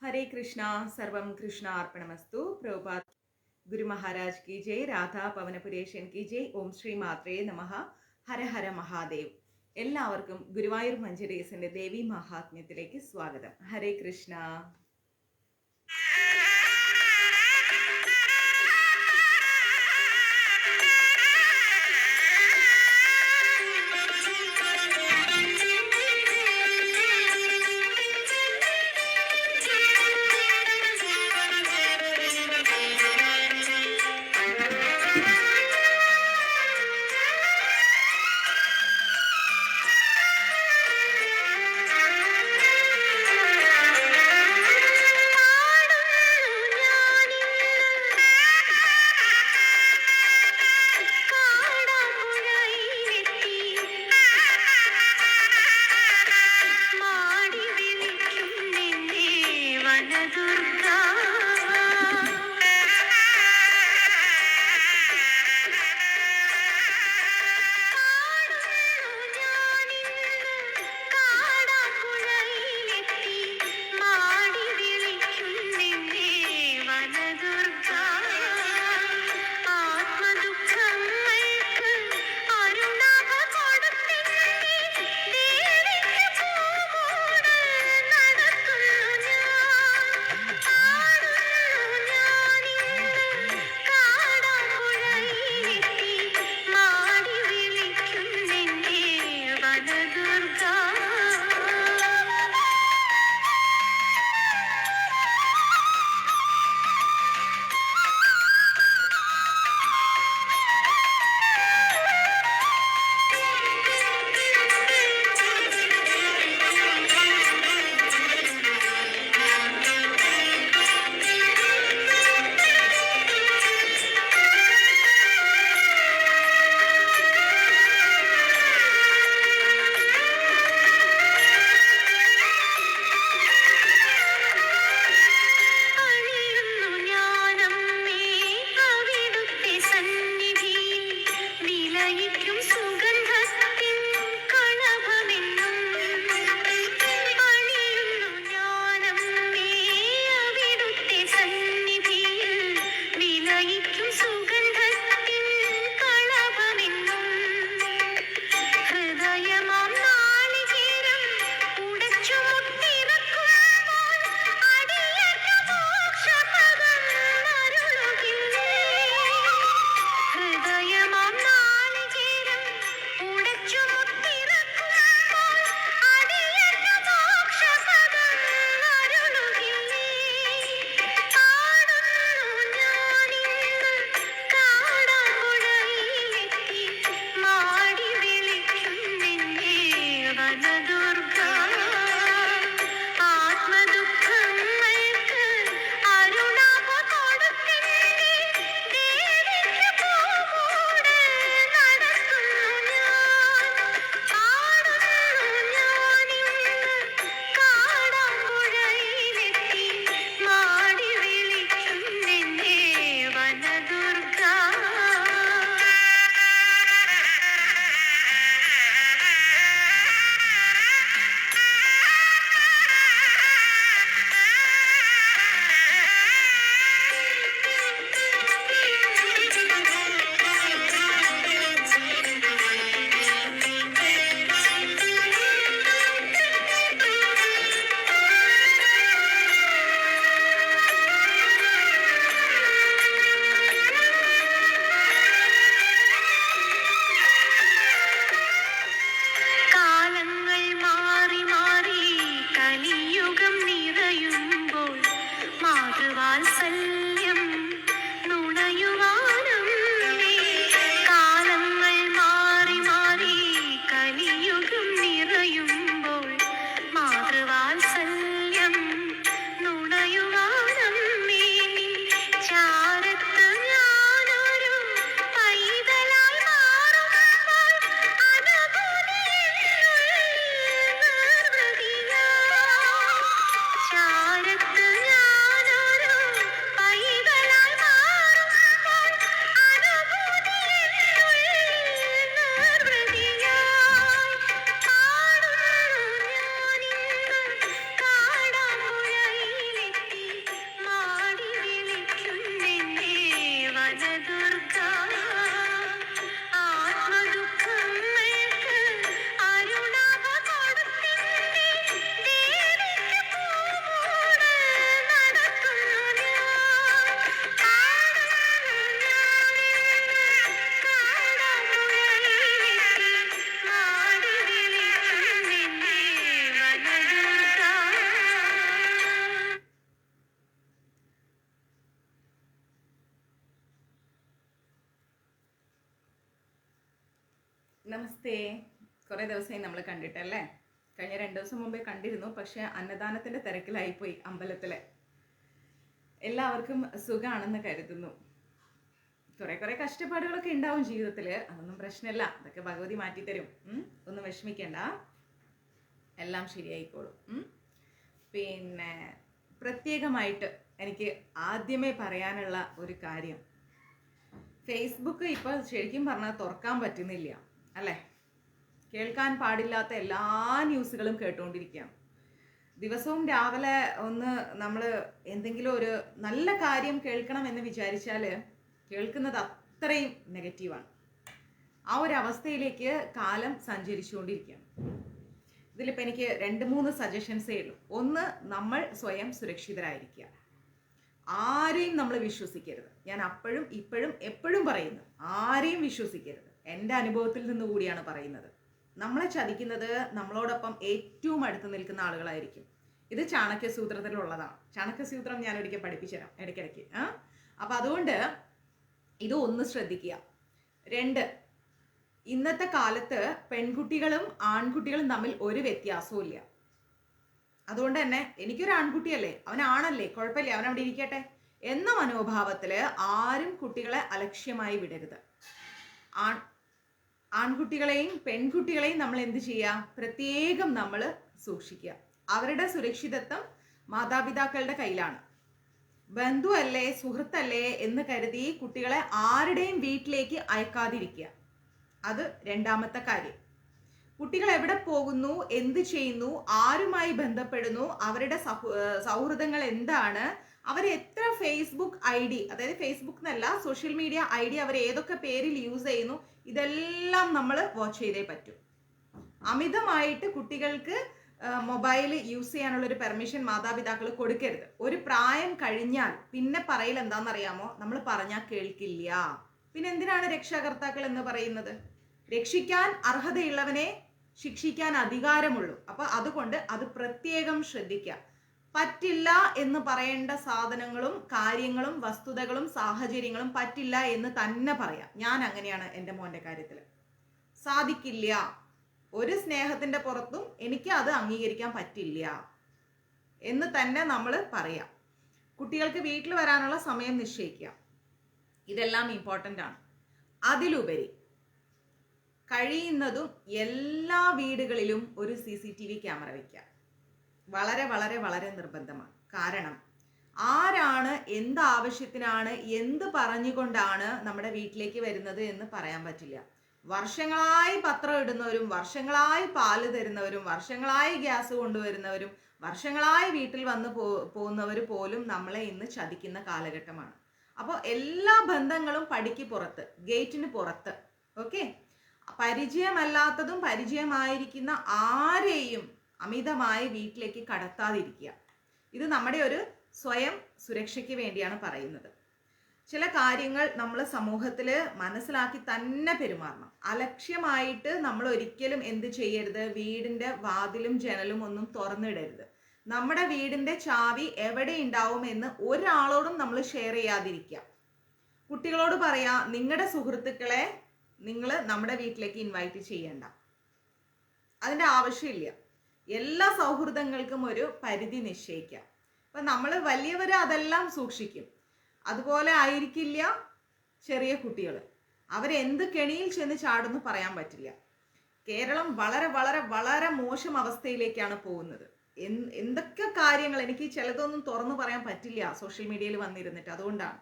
हरे कृष्णा सर्वम कृष्ण अर्पणमस्तु प्रभुपाद गुरु महाराज की जय राधा पवनपुरेशन की जय ओम श्री मात्रे नमः ഹര ഹര മഹാദേവ്. എല്ലാവർക്കും ഗുരുവായൂർ മഞ്ജരീസിന്റെ ദേവി മഹാത്മ്യത്തിലേക്ക് സ്വാഗതം. ഹരേ കൃഷ്ണ. നമസ്തേ. കുറേ ദിവസമായി നമ്മൾ കണ്ടിട്ടല്ലേ? കഴിഞ്ഞ 2 ദിവസം മുമ്പേ കണ്ടിരുന്നു. പക്ഷെ അന്നദാനത്തിൻ്റെ തിരക്കിലായിപ്പോയി അമ്പലത്തിലെ. എല്ലാവർക്കും സുഖമാണെന്ന് കരുതുന്നു. കുറേ കഷ്ടപ്പാടുകളൊക്കെ ഉണ്ടാവും ജീവിതത്തിൽ. അതൊന്നും പ്രശ്നമില്ല. അതൊക്കെ ഭഗവതി മാറ്റിത്തരും. ഒന്നും വിഷമിക്കണ്ട, എല്ലാം ശരിയായിക്കോളും. പിന്നെ പ്രത്യേകമായിട്ട് എനിക്ക് ആദ്യമേ പറയാനുള്ള ഒരു കാര്യം, ഫേസ്ബുക്ക് ഇപ്പോൾ ശരിക്കും പറഞ്ഞാൽ തുറക്കാൻ പറ്റുന്നില്ല അല്ലേ? കേൾക്കാൻ പാടില്ലാത്ത എല്ലാ ന്യൂസുകളും കേട്ടുകൊണ്ടിരിക്കുകയാണ്. ദിവസവും രാവിലെ ഒന്ന് നമ്മൾ എന്തെങ്കിലും ഒരു നല്ല കാര്യം കേൾക്കണം എന്ന് വിചാരിച്ചാൽ കേൾക്കുന്നത് അത്രയും നെഗറ്റീവാണ്. ആ ഒരു അവസ്ഥയിലേക്ക് കാലം സഞ്ചരിച്ചുകൊണ്ടിരിക്കുകയാണ്. ഇതിലിപ്പോൾ എനിക്ക് 2-3 സജഷൻസേ ഉള്ളൂ. ഒന്ന്, നമ്മൾ സ്വയം സുരക്ഷിതരായിരിക്കുക. ആരെയും നമ്മൾ വിശ്വസിക്കരുത്. ഞാൻ അപ്പോഴും ഇപ്പോഴും എപ്പോഴും പറയുന്നു, ആരെയും വിശ്വസിക്കരുത്. എൻ്റെ അനുഭവത്തിൽ നിന്ന് കൂടിയാണ് പറയുന്നത്. നമ്മളെ ചതിക്കുന്നത് നമ്മളോടൊപ്പം ഏറ്റവും അടുത്ത് നിൽക്കുന്ന ആളുകളായിരിക്കും. ഇത് ചാണക്യസൂത്രത്തിലുള്ളതാണ്. ചാണക്യസൂത്രം ഞാൻ ഒരിക്കൽ പഠിപ്പിച്ചു തരാം ഇടയ്ക്കിടയ്ക്ക്. അപ്പം അതുകൊണ്ട് ഇത് ഒന്ന് ശ്രദ്ധിക്കുക. 2, ഇന്നത്തെ കാലത്ത് പെൺകുട്ടികളും ആൺകുട്ടികളും തമ്മിൽ ഒരു വ്യത്യാസവും ഇല്ല. അതുകൊണ്ട് തന്നെ എനിക്കൊരു ആൺകുട്ടിയല്ലേ, അവനാണല്ലേ, കുഴപ്പമില്ല, അവനവിടെ ഇരിക്കട്ടെ എന്ന മനോഭാവത്തിൽ ആരും കുട്ടികളെ അലക്ഷ്യമായി വിടരുത്. ആൺകുട്ടികളെയും പെൺകുട്ടികളെയും നമ്മൾ എന്ത് ചെയ്യുക? പ്രത്യേകം നമ്മൾ സൂക്ഷിക്കുക. അവരുടെ സുരക്ഷിതത്വം മാതാപിതാക്കളുടെ കയ്യിലാണ്. ബന്ധുവല്ലേ, സുഹൃത്തല്ലേ എന്ന് കരുതി കുട്ടികളെ ആരുടെയും വീട്ടിലേക്ക് അയക്കാതിരിക്കുക. അത് 2ാമത്തെ കാര്യം. കുട്ടികൾ എവിടെ പോകുന്നു, എന്ത് ചെയ്യുന്നു, ആരുമായി ബന്ധപ്പെടുന്നു, അവരുടെ സൗഹൃദങ്ങൾ എന്താണ്, അവർ എത്ര ഫേസ്ബുക്ക് ID, അതായത് ഫേസ്ബുക്ക് എന്നല്ല, സോഷ്യൽ മീഡിയ ID അവർ ഏതൊക്കെ പേരിൽ യൂസ് ചെയ്യുന്നു, ഇതെല്ലാം നമ്മൾ വാച്ച് ചെയ്തേ പറ്റൂ. അമിതമായിട്ട് കുട്ടികൾക്ക് മൊബൈൽ യൂസ് ചെയ്യാനുള്ള ഒരു പെർമിഷൻ മാതാപിതാക്കൾ കൊടുക്കരുത്. ഒരു പ്രായം കഴിഞ്ഞാൽ പിന്നെ പറയൽ എന്താണെന്നറിയാമോ? നമ്മൾ പറഞ്ഞാൽ കേൾക്കില്ല. പിന്നെ എന്തിനാണ് രക്ഷാകർത്താക്കൾ എന്ന് പറയുന്നത്? രക്ഷിക്കാൻ അർഹതയുള്ളവനെ ശിക്ഷിക്കാൻ അധികാരമുള്ളൂ. അപ്പൊ അതുകൊണ്ട് അത് പ്രത്യേകം ശ്രദ്ധിക്കുക. പറ്റില്ല എന്ന് പറയേണ്ട സാധനങ്ങളും കാര്യങ്ങളും വസ്തുതകളും സാഹചര്യങ്ങളും പറ്റില്ല എന്ന് തന്നെ പറയാം. ഞാൻ അങ്ങനെയാണ് എൻ്റെ മോൻ്റെ കാര്യത്തിൽ. സാധിക്കില്ല, ഒരു സ്നേഹത്തിന്റെ പുറത്തും എനിക്ക് അത് അംഗീകരിക്കാൻ പറ്റില്ല എന്ന് തന്നെ നമ്മൾ പറയാം. കുട്ടികൾക്ക് വീട്ടിൽ വരാനുള്ള സമയം നിശ്ചയിക്കുക. ഇതെല്ലാം ഇമ്പോർട്ടൻ്റ് ആണ്. അതിലുപരി കഴിയുന്നതും എല്ലാ വീടുകളിലും ഒരു CCTV ക്യാമറ വയ്ക്കുക. വളരെ വളരെ വളരെ നിർബന്ധമാണ്. കാരണം ആരാണ്, എന്ത് ആവശ്യത്തിനാണ്, എന്ത് പറഞ്ഞുകൊണ്ടാണ് നമ്മുടെ വീട്ടിലേക്ക് വരുന്നത് എന്ന് പറയാൻ പറ്റില്ല. വർഷങ്ങളായി പത്രം ഇടുന്നവരും, വർഷങ്ങളായി പാല് തരുന്നവരും, വർഷങ്ങളായി ഗ്യാസ് കൊണ്ടുവരുന്നവരും, വർഷങ്ങളായി വീട്ടിൽ വന്ന് പോകുന്നവർ പോലും നമ്മളെ ഇന്ന് ചതിക്കുന്ന കാലഘട്ടമാണ്. അപ്പോൾ എല്ലാ ബന്ധങ്ങളും പടിക്ക് പുറത്ത്, ഗേറ്റിന് പുറത്ത്. ഓക്കെ, പരിചയമല്ലാത്തതും പരിചയമായിരിക്കുന്ന ആരെയും അമിതമായി വീട്ടിലേക്ക് കടത്താതിരിക്കുക. ഇത് നമ്മുടെ ഒരു സ്വയം സുരക്ഷയ്ക്ക് വേണ്ടിയാണ് പറയുന്നത്. ചില കാര്യങ്ങൾ നമ്മൾ സമൂഹത്തിൽ മനസ്സിലാക്കി തന്നെ പെരുമാറണം. അലക്ഷ്യമായിട്ട് നമ്മൾ ഒരിക്കലും എന്ത് ചെയ്യരുത്? വീടിൻ്റെ വാതിലും ജനലും ഒന്നും തുറന്നിടരുത്. നമ്മുടെ വീടിൻ്റെ ചാവി എവിടെ ഉണ്ടാവും എന്ന് ഒരാളോടും നമ്മൾ ഷെയർ ചെയ്യാതിരിക്കുക. കുട്ടികളോട് പറയാ, നിങ്ങളുടെ സുഹൃത്തുക്കളെ നിങ്ങൾ നമ്മുടെ വീട്ടിലേക്ക് ഇൻവൈറ്റ് ചെയ്യണ്ട. അതിൻ്റെ ആവശ്യമില്ല. എല്ലാ സൗഹൃദങ്ങൾക്കും ഒരു പരിധി നിശ്ചയിക്കാം. അപ്പം നമ്മൾ വലിയവർ അതെല്ലാം സൂക്ഷിക്കും. അതുപോലെ ആയിരിക്കില്ല ചെറിയ കുട്ടികൾ. അവരെന്ത് കെണിയിൽ ചെന്ന് ചാടുന്നു പറയാൻ പറ്റില്ല. കേരളം വളരെ വളരെ വളരെ മോശം അവസ്ഥയിലേക്കാണ് പോകുന്നത്. എന്തൊക്കെ കാര്യങ്ങൾ, എനിക്ക് ചിലതൊന്നും തുറന്നു പറയാൻ പറ്റില്ല സോഷ്യൽ മീഡിയയിൽ വന്നിരുന്നിട്ട്. അതുകൊണ്ടാണ്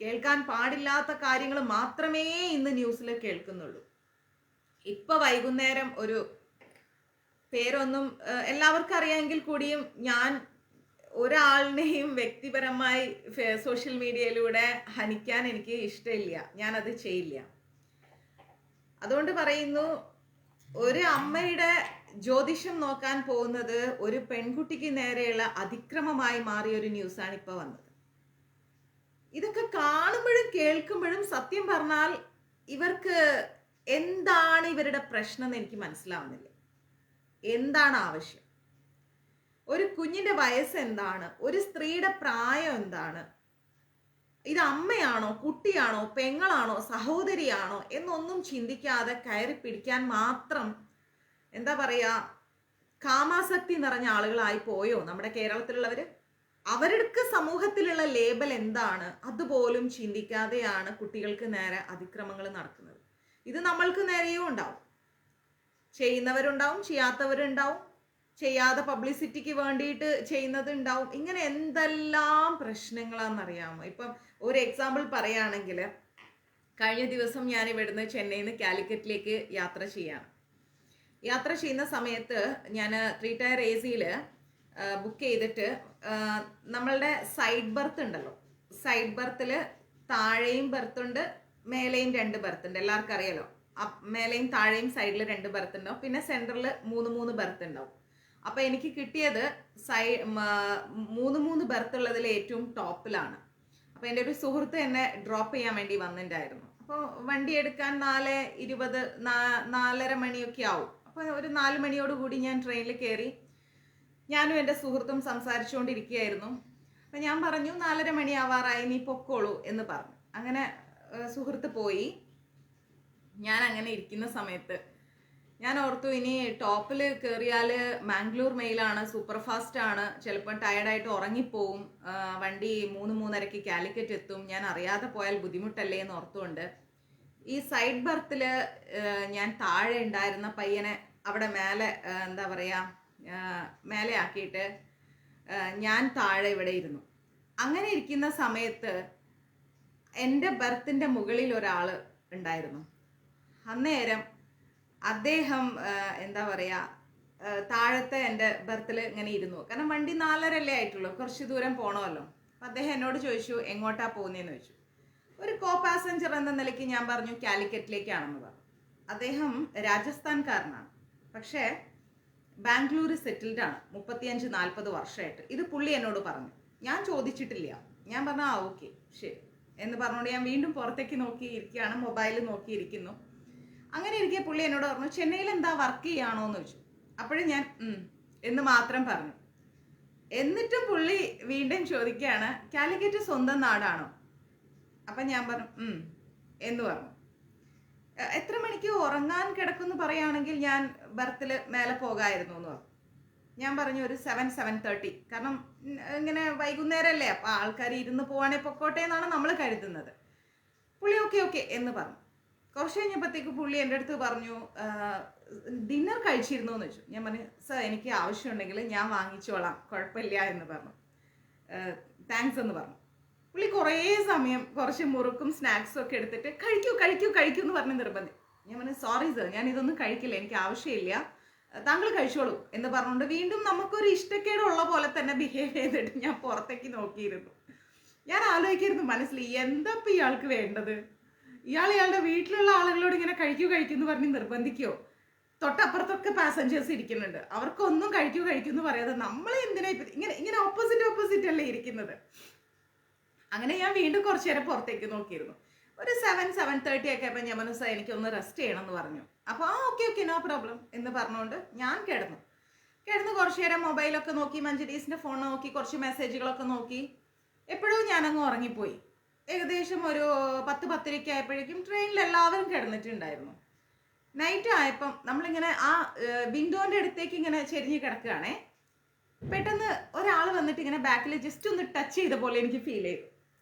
കേൾക്കാൻ പാടില്ലാത്ത കാര്യങ്ങൾ മാത്രമേ ഇന്ന് ന്യൂസിൽ കേൾക്കുന്നുള്ളൂ. ഇപ്പൊ വൈകുന്നേരം ഒരു പേരൊന്നും എല്ലാവർക്കും അറിയാമെങ്കിൽ കൂടിയും ഞാൻ ഒരാളിനെയും വ്യക്തിപരമായി സോഷ്യൽ മീഡിയയിലൂടെ ഹനിക്കാൻ എനിക്ക് ഇഷ്ടമില്ല. ഞാനത് ചെയ്യില്ല. അതുകൊണ്ട് പറയുന്നു, ഒരു അമ്മയുടെ ജ്യോതിഷം നോക്കാൻ പോകുന്നത് ഒരു പെൺകുട്ടിക്ക് നേരെയുള്ള അതിക്രമമായി മാറിയ ഒരു ന്യൂസാണ് ഇപ്പൊ വന്നത്. ഇതൊക്കെ കാണുമ്പോഴും കേൾക്കുമ്പോഴും സത്യം പറഞ്ഞാൽ ഇവർക്ക് എന്താണ് ഇവരുടെ പ്രശ്നം എന്ന് എനിക്ക് മനസ്സിലാവുന്നില്ല. എന്താണ് ആവശ്യം? ഒരു കുഞ്ഞിന്റെ വയസ്സ് എന്താണ്? ഒരു സ്ത്രീയുടെ പ്രായം എന്താണ്? ഇത് അമ്മയാണോ, കുട്ടിയാണോ, പെങ്ങളാണോ, സഹോദരിയാണോ എന്നൊന്നും ചിന്തിക്കാതെ കയറി പിടിക്കാൻ മാത്രം എന്താ പറയാ കാമാസക്തി നിറഞ്ഞ ആളുകളായി പോയോ നമ്മുടെ കേരളത്തിലുള്ളവര്? അവർക്ക് സമൂഹത്തിലുള്ള ലേബൽ എന്താണ് അതുപോലും ചിന്തിക്കാതെയാണ് കുട്ടികൾക്ക് നേരെ അതിക്രമങ്ങൾ നടക്കുന്നത്. ഇത് നമ്മൾക്ക് നേരെയും ഉണ്ടാവും, ചെയ്യുന്നവരുണ്ടാവും, ചെയ്യാത്തവരുണ്ടാവും, ചെയ്യാതെ പബ്ലിസിറ്റിക്ക് വേണ്ടിയിട്ട് ചെയ്യുന്നത് ഉണ്ടാവും. ഇങ്ങനെ എന്തെല്ലാം പ്രശ്നങ്ങളാണെന്നറിയാമോ? ഇപ്പം ഒരു എക്സാമ്പിൾ പറയുകയാണെങ്കിൽ, കഴിഞ്ഞ ദിവസം ഞാൻ ഇവിടുന്ന് ചെന്നൈയിൽ നിന്ന് കാലിക്കറ്റിലേക്ക് യാത്ര ചെയ്യുന്ന സമയത്ത് ഞാൻ 3 ടയർ AC ബുക്ക് ചെയ്തിട്ട് നമ്മളുടെ സൈഡ് ബർത്ത് ഉണ്ടല്ലോ, സൈഡ് ബർത്തിൽ താഴെയും ബർത്തുണ്ട്, മേലെയും 2 ബർത്തുണ്ട്. എല്ലാവർക്കും അറിയാലോ, മേലെയും താഴെയും സൈഡിൽ 2 ബർത്ത് ഉണ്ടാവും, പിന്നെ സെൻറ്ററിൽ 3 ബർത്ത് ഉണ്ടാവും. അപ്പം എനിക്ക് കിട്ടിയത് 3 ബർത്ത് ഉള്ളതിൽ ഏറ്റവും ടോപ്പിലാണ്. അപ്പോൾ എൻ്റെ ഒരു സുഹൃത്ത് എന്നെ ഡ്രോപ്പ് ചെയ്യാൻ വേണ്ടി വന്നിട്ടുണ്ടായിരുന്നു. അപ്പോൾ വണ്ടി എടുക്കാൻ 4:20 4:30 മണിയൊക്കെ ആവും. അപ്പോൾ ഒരു 4 മണിയോടുകൂടി ഞാൻ ട്രെയിനിൽ കയറി. ഞാനും എൻ്റെ സുഹൃത്തും സംസാരിച്ചുകൊണ്ടിരിക്കുകയായിരുന്നു. അപ്പം ഞാൻ പറഞ്ഞു 4:30 മണി ആവാറായി, നീ പൊക്കോളൂ എന്ന് പറഞ്ഞു. അങ്ങനെ സുഹൃത്ത് പോയി. ഞാൻ അങ്ങനെ ഇരിക്കുന്ന സമയത്ത് ഞാൻ ഓർത്തു, ഇനി ടോപ്പിൽ കയറിയാൽ മാംഗ്ലൂർ മെയിലാണ്, സൂപ്പർ ഫാസ്റ്റ് ആണ്, ചിലപ്പോൾ ടയർഡായിട്ട് ഉറങ്ങിപ്പോവും, വണ്ടി 3-3:30 കാലിക്കറ്റ് എത്തും, ഞാൻ അറിയാതെ പോയാൽ ബുദ്ധിമുട്ടല്ലേ എന്ന് ഓർത്തുകൊണ്ട് ഈ സൈഡ് ബർത്തിൽ ഞാൻ താഴെ ഉണ്ടായിരുന്ന പയ്യനെ അവിടെ മേലെ എന്താ പറയുക മേലെ ആക്കിയിട്ട് ഞാൻ താഴെ ഇവിടെ ഇരുന്നു. അങ്ങനെ ഇരിക്കുന്ന സമയത്ത് എൻ്റെ ബർത്തിൻ്റെ മുകളിൽ ഒരാൾ ഉണ്ടായിരുന്നു. അന്നേരം അദ്ദേഹം എന്താ പറയുക താഴത്തെ എൻ്റെ ബർത്തിൽ ഇങ്ങനെ ഇരുന്നു. കാരണം വണ്ടി 4:30 ആയിട്ടുള്ളൂ, കുറച്ച് ദൂരം പോകണമല്ലോ. അപ്പം അദ്ദേഹം എന്നോട് ചോദിച്ചു, എങ്ങോട്ടാ പോകുന്നതെന്ന് ചോദിച്ചു. ഒരു കോ പാസഞ്ചർ എന്ന നിലയ്ക്ക് ഞാൻ പറഞ്ഞു കാലിക്കറ്റിലേക്കാണെന്ന് പറഞ്ഞു. അദ്ദേഹം രാജസ്ഥാൻകാരനാണ്, പക്ഷേ ബാംഗ്ലൂർ സെറ്റിൽഡ് ആണ്, 35-40 വർഷമായിട്ട്. ഇത് പുള്ളി എന്നോട് പറഞ്ഞു, ഞാൻ ചോദിച്ചിട്ടില്ല. ഞാൻ പറഞ്ഞു ഓക്കെ ശരി എന്ന് പറഞ്ഞുകൊണ്ട് ഞാൻ വീണ്ടും പുറത്തേക്ക് നോക്കിയിരിക്കുകയാണ്, മൊബൈൽ നോക്കിയിരിക്കുന്നു. അങ്ങനെ ഇരിക്കെ പുള്ളി എന്നോട് പറഞ്ഞു, ചെന്നൈയിൽ എന്താ വർക്ക് ചെയ്യാണോ എന്ന് ചോദിച്ചു. അപ്പോഴും ഞാൻ എന്ന് മാത്രം പറഞ്ഞു. എന്നിട്ടും പുള്ളി വീണ്ടും ചോദിക്കുകയാണ്, കാലിക്കറ്റ് സ്വന്തം നാടാണോ? അപ്പം ഞാൻ പറഞ്ഞു എന്ന് പറഞ്ഞു. എത്ര മണിക്ക് ഉറങ്ങാൻ കിടക്കുമെന്ന് പറയുകയാണെങ്കിൽ ഞാൻ ബർത്തിൽ മേലെ പോകാമായിരുന്നു എന്ന് പറഞ്ഞു. ഞാൻ പറഞ്ഞു ഒരു 7-7:30, കാരണം ഇങ്ങനെ വൈകുന്നേരമല്ലേ, അപ്പം ആൾക്കാർ ഇരുന്ന് പോവാണെ പൊക്കോട്ടെ എന്നാണ് നമ്മൾ കരുതുന്നത്. പുള്ളി ഓക്കെ എന്ന് പറഞ്ഞു. കുറച്ച് കഴിഞ്ഞപ്പോഴത്തേക്ക് പുള്ളി എൻ്റെ അടുത്ത് പറഞ്ഞു, ഡിന്നർ കഴിച്ചിരുന്നു എന്ന് വെച്ചു. ഞാൻ പറഞ്ഞു, സർ എനിക്ക് ആവശ്യമുണ്ടെങ്കിൽ ഞാൻ വാങ്ങിച്ചോളാം, കുഴപ്പമില്ല എന്ന് പറഞ്ഞു. താങ്ക്സ് എന്ന് പറഞ്ഞു. പുള്ളി കുറേ സമയം കുറച്ച് മുറുക്കും സ്നാക്സും ഒക്കെ എടുത്തിട്ട് കഴിക്കൂ എന്ന് പറഞ്ഞ് നിർബന്ധം. ഞാൻ പറഞ്ഞു, സോറി സർ, ഞാൻ ഇതൊന്നും കഴിക്കില്ല, എനിക്ക് ആവശ്യമില്ല, താങ്കൾ കഴിച്ചോളൂ എന്ന് പറഞ്ഞുകൊണ്ട് വീണ്ടും നമുക്കൊരു ഇഷ്ടക്കേടുള്ള പോലെ തന്നെ ബിഹേവ് ചെയ്തിട്ട് ഞാൻ പുറത്തേക്ക് നോക്കിയിരുന്നു. ഞാൻ ആലോചിക്കായിരുന്നു മനസ്സിൽ, എന്താ ഇപ്പം ഇയാൾക്ക് വേണ്ടത്? ഇയാളുടെ വീട്ടിലുള്ള ആളുകളോട് ഇങ്ങനെ കഴിക്കൂ എന്ന് പറഞ്ഞ് നിർബന്ധിക്കോ? തൊട്ടപ്പുറത്തൊക്കെ പാസഞ്ചേഴ്സ് ഇരിക്കുന്നുണ്ട്, അവർക്കൊന്നും കഴിക്കൂ എന്ന് പറയാതെ നമ്മൾ എന്തിനാ ഇങ്ങനെ ഓപ്പോസിറ്റ് അല്ലേ ഇരിക്കുന്നത്? അങ്ങനെ ഞാൻ വീണ്ടും കുറച്ചു നേരം പുറത്തേക്ക് നോക്കിയിരുന്നു. ഒരു 7-7:30 ഒക്കെ ആയപ്പോൾ ഞാൻ മനസ്സിലായി എനിക്കൊന്ന് റെസ്റ്റ് ചെയ്യണം എന്ന് പറഞ്ഞു. അപ്പോൾ ഓക്കെ നോ പ്രോബ്ലം എന്ന് പറഞ്ഞുകൊണ്ട് ഞാൻ കിടന്നു കുറച്ചു നേരം മൊബൈലൊക്കെ നോക്കി, മഞ്ജരീസിൻ്റെ ഫോൺ നോക്കി, കുറച്ച് മെസ്സേജുകളൊക്കെ നോക്കി. എപ്പോഴും ഞാനങ്ങ് ഉറങ്ങിപ്പോയി. ഏകദേശം ഒരു 10-10:30 ആയപ്പോഴേക്കും ട്രെയിനിൽ എല്ലാവരും കിടന്നിട്ടുണ്ടായിരുന്നു. നൈറ്റ് ആയപ്പം നമ്മളിങ്ങനെ ആ വിൻഡോൻ്റെ അടുത്തേക്ക് ഇങ്ങനെ ചെരിഞ്ഞ് കിടക്കുകയാണേ. പെട്ടെന്ന് ഒരാൾ വന്നിട്ട് ഇങ്ങനെ ബാക്കിൽ ജസ്റ്റ് ഒന്ന് ടച്ച് ചെയ്ത പോലെ എനിക്ക് ഫീൽ ചെയ്തു.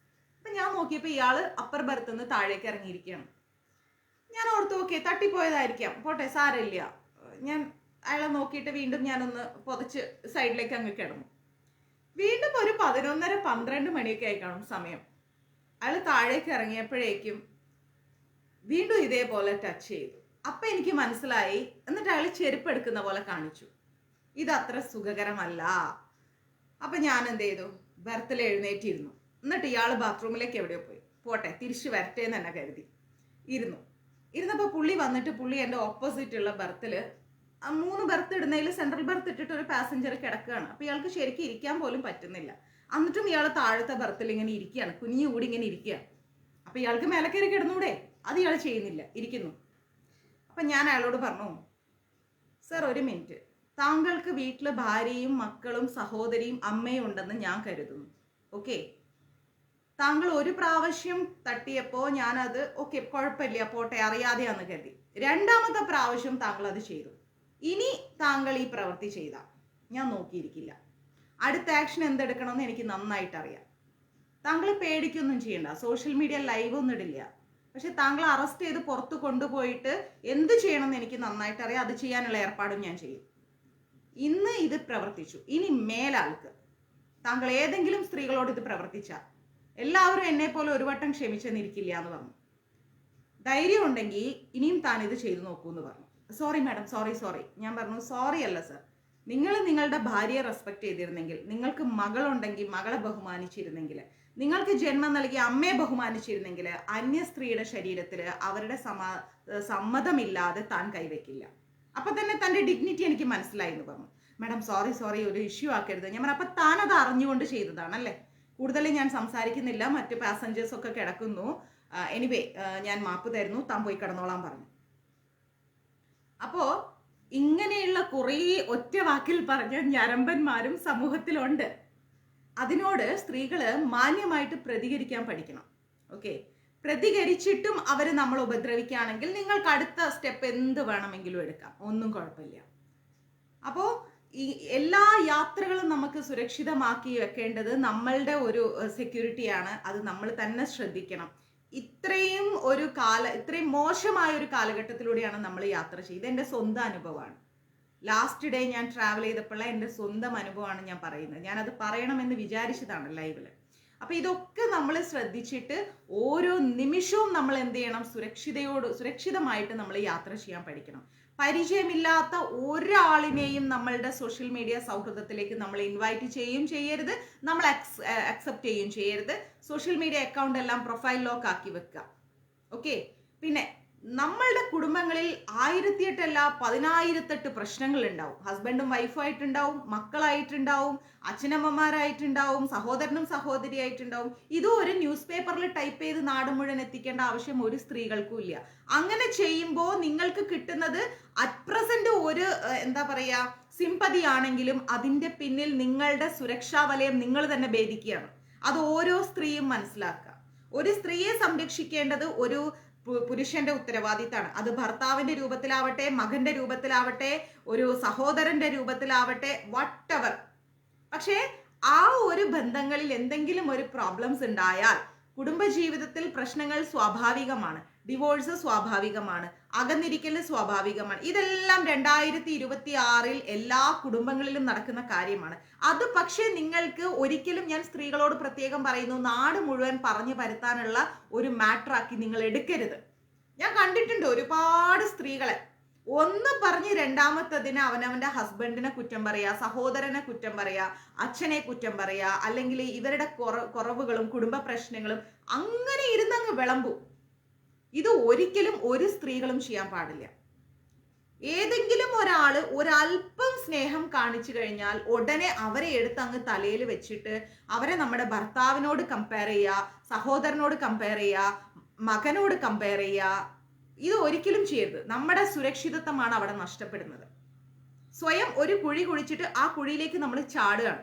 അപ്പം ഞാൻ നോക്കിയപ്പോൾ ഇയാൾ അപ്പർ ബർത്ത് നിന്ന് താഴേക്ക് ഇറങ്ങിയിരിക്കുകയാണ്. ഞാൻ ഓർത്തു ഓക്കെ തട്ടിപ്പോയതായിരിക്കാം, പോട്ടെ സാരമില്ല. ഞാൻ അയാളെ നോക്കിയിട്ട് വീണ്ടും ഞാനൊന്ന് പുതച്ച് സൈഡിലേക്ക് അങ്ങ് കിടന്നു. വീണ്ടും ഒരു 11:30-12 മണിയൊക്കെ ആയി കാണും സമയം. അയാൾ താഴേക്ക് ഇറങ്ങിയപ്പോഴേക്കും വീണ്ടും ഇതേപോലെ ടച്ച് ചെയ്തു. അപ്പം എനിക്ക് മനസ്സിലായി. എന്നിട്ട് അയാൾ ചെരുപ്പ് എടുക്കുന്ന പോലെ കാണിച്ചു. ഇതത്ര സുഖകരമല്ല. അപ്പം ഞാൻ എന്ത് ചെയ്തു, ബർത്തിൽ എഴുന്നേറ്റിരുന്നു. എന്നിട്ട് ഇയാൾ ബാത്റൂമിലേക്ക് എവിടെയോ പോയി, പോട്ടെ തിരിച്ചു വരട്ടെ എന്ന് തന്നെ കരുതി ഇരുന്നപ്പോൾ പുള്ളി വന്നിട്ട് പുള്ളി എൻ്റെ ഓപ്പോസിറ്റുള്ള ബർത്തിൽ 3 ബർത്ത് ഇടുന്നതിൽ സെൻട്രൽ ബർത്ത് ഇട്ടിട്ട് ഒരു പാസഞ്ചർ കിടക്കുകയാണ്. അപ്പോൾ ഇയാൾക്ക് ശരിക്കും ഇരിക്കാൻ പോലും പറ്റുന്നില്ല. എന്നിട്ടും ഇയാൾ താഴത്തെ ബർത്തിൽ ഇങ്ങനെ ഇരിക്കുകയാണ്, കുനിഞ്ഞുകൂടി ഇങ്ങനെ ഇരിക്കുക. അപ്പോൾ ഇയാൾക്ക് മേലെ കയറി കിടന്നൂടെ? അത് ഇയാൾ ചെയ്യുന്നില്ല, ഇരിക്കുന്നു. അപ്പം ഞാൻ അയാളോട് പറഞ്ഞു, സർ ഒരു മിനിറ്റ്, താങ്കൾക്ക് വീട്ടിൽ ഭാര്യയും മക്കളും സഹോദരിയും അമ്മയും ഉണ്ടെന്ന് ഞാൻ കരുതുന്നു, ഓക്കെ? താങ്കൾ ഒരു പ്രാവശ്യം തട്ടിയപ്പോൾ ഞാനത് ഓക്കെ കുഴപ്പമില്ല പോട്ടെ അറിയാതെയാന്ന് കരുതി. രണ്ടാമത്തെ പ്രാവശ്യം താങ്കൾ അത് ചെയ്തു. ഇനി താങ്കൾ ഈ പ്രവൃത്തി ചെയ്താൽ ഞാൻ നോക്കിയിരിക്കില്ല. അടുത്ത ആക്ഷൻ എന്തെടുക്കണമെന്ന് എനിക്ക് നന്നായിട്ട് അറിയാം. താങ്കൾ പേടിക്കൊന്നും ചെയ്യണ്ട. സോഷ്യൽ മീഡിയ ലൈവ് ഒന്നും ഇടില്ല. പക്ഷെ താങ്കൾ അറസ്റ്റ് ചെയ്ത് പുറത്ത് കൊണ്ടുപോയിട്ട് എന്ത് ചെയ്യണമെന്ന് എനിക്ക് നന്നായിട്ട് അറിയാം. അത് ചെയ്യാനുള്ള ഏർപ്പാടും ഞാൻ ചെയ്യും. ഇന്ന് ഇത് പ്രവർത്തിച്ചു. ഇനി മേലാൾക്ക് താങ്കൾ ഏതെങ്കിലും സ്ത്രീകളോട് ഇത് പ്രവർത്തിച്ചാൽ എല്ലാവരും എന്നെ പോലെ ഒരു വട്ടം ക്ഷമിച്ചെന്നിരിക്കില്ല എന്ന് പറഞ്ഞു. ധൈര്യം ഉണ്ടെങ്കിൽ ഇനിയും താൻ ഇത് ചെയ്തു നോക്കൂ എന്ന് പറഞ്ഞു. Sorry madam, sorry. ഞാൻ പറഞ്ഞു സോറി അല്ല സർ. നിങ്ങൾ നിങ്ങളുടെ ഭാര്യയെ റെസ്പെക്ട് ചെയ്തിരുന്നെങ്കിൽ, നിങ്ങൾക്ക് മകളുണ്ടെങ്കിൽ മകളെ ബഹുമാനിച്ചിരുന്നെങ്കിൽ, നിങ്ങൾക്ക് ജന്മം നൽകിയ അമ്മയെ ബഹുമാനിച്ചിരുന്നെങ്കിൽ അന്യ സ്ത്രീയുടെ ശരീരത്തിൽ അവരുടെ സമ്മതമില്ലാതെ താൻ കൈവയ്ക്കില്ല. അപ്പൊ തന്നെ തന്റെ ഡിഗ്നിറ്റി എനിക്ക് മനസ്സിലായി എന്ന് പറഞ്ഞു. മാഡം സോറി, ഒരു ഇഷ്യൂ ആക്കരുത്. ഞാൻ പറഞ്ഞു അപ്പൊ താൻ അത് അറിഞ്ഞുകൊണ്ട് ചെയ്തതാണല്ലേ. കൂടുതൽ ഞാൻ സംസാരിക്കുന്നില്ല, മറ്റ് പാസഞ്ചേഴ്സ് ഒക്കെ കിടക്കുന്നു. എനിവേ ഞാൻ മാപ്പ് തരുന്നു, താൻ പോയി കിടന്നോളാൻ പറഞ്ഞു. അപ്പോ ഇങ്ങനെയുള്ള കുറേ ഒറ്റ വാക്കിൽ പറഞ്ഞ ഞരമ്പന്മാരും സമൂഹത്തിലുണ്ട്. അതിനോട് സ്ത്രീകള് മാന്യമായിട്ട് പ്രതികരിക്കാൻ പഠിക്കണം. ഓക്കെ, പ്രതികരിച്ചിട്ടും അവർ നമ്മൾ ഉപദ്രവിക്കുകയാണെങ്കിൽ നിങ്ങൾക്ക് അടുത്ത സ്റ്റെപ്പ് എന്ത് വേണമെങ്കിലും എടുക്കാം, ഒന്നും കുഴപ്പമില്ല. അപ്പോൾ ഈ എല്ലാ യാത്രകളും നമുക്ക് സുരക്ഷിതമാക്കി വെക്കേണ്ടത് നമ്മളുടെ ഒരു സെക്യൂരിറ്റിയാണ്. അത് നമ്മൾ തന്നെ ശ്രദ്ധിക്കണം. ഇത്രയും മോശമായ ഒരു കാലഘട്ടത്തിലൂടെയാണ് നമ്മൾ യാത്ര ചെയ്തത്. എൻ്റെ സ്വന്തം അനുഭവമാണ്. ലാസ്റ്റ് ഡേ ഞാൻ ട്രാവൽ ചെയ്തപ്പോഴുള്ള എൻ്റെ സ്വന്തം അനുഭവമാണ് ഞാൻ പറയുന്നത്. ഞാനത് പറയണമെന്ന് വിചാരിച്ചതാണ് ലൈവില്. അപ്പൊ ഇതൊക്കെ നമ്മൾ ശ്രദ്ധിച്ചിട്ട് ഓരോ നിമിഷവും നമ്മൾ എന്ത് ചെയ്യണം, സുരക്ഷിതമായിട്ട് നമ്മൾ യാത്ര ചെയ്യാൻ പഠിക്കണം. പരിചയമില്ലാത്ത ഒരാളിനെയും നമ്മളുടെ സോഷ്യൽ മീഡിയ സൗഹൃദത്തിലേക്ക് നമ്മൾ ഇൻവൈറ്റ് ചെയ്യരുത്, നമ്മൾ അക്സെപ്റ്റ് ചെയ്യരുത്. സോഷ്യൽ മീഡിയ അക്കൗണ്ട് എല്ലാം പ്രൊഫൈൽ ലോക്ക് ആക്കി വെക്കുക. ഓക്കെ, പിന്നെ നമ്മളുടെ കുടുംബങ്ങളിൽ 1008 അല്ല 10,008 പ്രശ്നങ്ങൾ ഉണ്ടാവും. ഹസ്ബൻഡും വൈഫുമായിട്ടുണ്ടാവും, മക്കളായിട്ടുണ്ടാവും, അച്ഛനമ്മമാരായിട്ടുണ്ടാവും, സഹോദരനും സഹോദരിയായിട്ടുണ്ടാവും. ഇതും ഒരു ന്യൂസ് പേപ്പറിൽ ടൈപ്പ് ചെയ്ത് നാട് മുഴുവൻ എത്തിക്കേണ്ട ആവശ്യം ഒരു സ്ത്രീകൾക്കും ഇല്ല. അങ്ങനെ ചെയ്യുമ്പോൾ നിങ്ങൾക്ക് കിട്ടുന്നത് അറ്റ് പ്രസന്റ് ഒരു സിമ്പതി ആണെങ്കിലും അതിന്റെ പിന്നിൽ നിങ്ങളുടെ സുരക്ഷാ വലയം നിങ്ങൾ തന്നെ ഭേദിക്കുകയാണ്. അത് ഓരോ സ്ത്രീയും മനസ്സിലാക്കുക. ഒരു സ്ത്രീയെ സംരക്ഷിക്കേണ്ടത് ഒരു പുരുഷന്റെ ഉത്തരവാദിത്തമാണ്. അത് ഭർത്താവിന്റെ രൂപത്തിലാവട്ടെ, മകന്റെ രൂപത്തിലാവട്ടെ, ഒരു സഹോദരന്റെ രൂപത്തിലാവട്ടെ, വട്ടെവർ. പക്ഷേ ആ ഒരു ബന്ധങ്ങളിൽ എന്തെങ്കിലും ഒരു പ്രോബ്ലംസ് ഉണ്ടായാൽ, കുടുംബജീവിതത്തിൽ പ്രശ്നങ്ങൾ സ്വാഭാവികമാണ്, ഡിവോഴ്സ് സ്വാഭാവികമാണ്, അകന്നിരിക്കൽ സ്വാഭാവികമാണ്. ഇതെല്ലാം 2026 എല്ലാ കുടുംബങ്ങളിലും നടക്കുന്ന കാര്യമാണ്. അത് പക്ഷേ നിങ്ങൾക്ക് ഒരിക്കലും, ഞാൻ സ്ത്രീകളോട് പ്രത്യേകം പറയുന്നു, നാട് മുഴുവൻ പറഞ്ഞു പരത്താനുള്ള ഒരു മാറ്ററാക്കി നിങ്ങൾ എടുക്കരുത്. ഞാൻ കണ്ടിട്ടുണ്ട് ഒരുപാട് സ്ത്രീകളെ ഒന്ന് പറഞ്ഞ് രണ്ടാമത്തതിന് അവനവന്റെ ഹസ്ബൻഡിനെ കുറ്റം പറയാ, സഹോദരനെ കുറ്റം പറയാ, അച്ഛനെ കുറ്റം പറയാ, അല്ലെങ്കിൽ ഇവരുടെ കുറവുകളും കുടുംബ പ്രശ്നങ്ങളും അങ്ങനെ ഇരുന്നങ്ങ് വിളമ്പും. ഇത് ഒരിക്കലും ഒരു സ്ത്രീകളും ചെയ്യാൻ പാടില്ല. ഏതെങ്കിലും ഒരാള് ഒരല്പം സ്നേഹം കാണിച്ചു കഴിഞ്ഞാൽ ഉടനെ അവരെ എടുത്ത് അങ്ങ് തലയിൽ വെച്ചിട്ട് അവരെ നമ്മുടെ ഭർത്താവിനോട് കമ്പയർ ചെയ്യുക, സഹോദരനോട് കമ്പയർ ചെയ്യുക, മകനോട് കമ്പയർ ചെയ്യുക. ഇത് ഒരിക്കലും ചെയ്യരുത്. നമ്മുടെ സുരക്ഷിതത്വമാണ് അവിടെ നഷ്ടപ്പെടുന്നത്. സ്വയം ഒരു കുഴി കുഴിച്ചിട്ട് ആ കുഴിയിലേക്ക് നമ്മൾ ചാടുകയാണ്.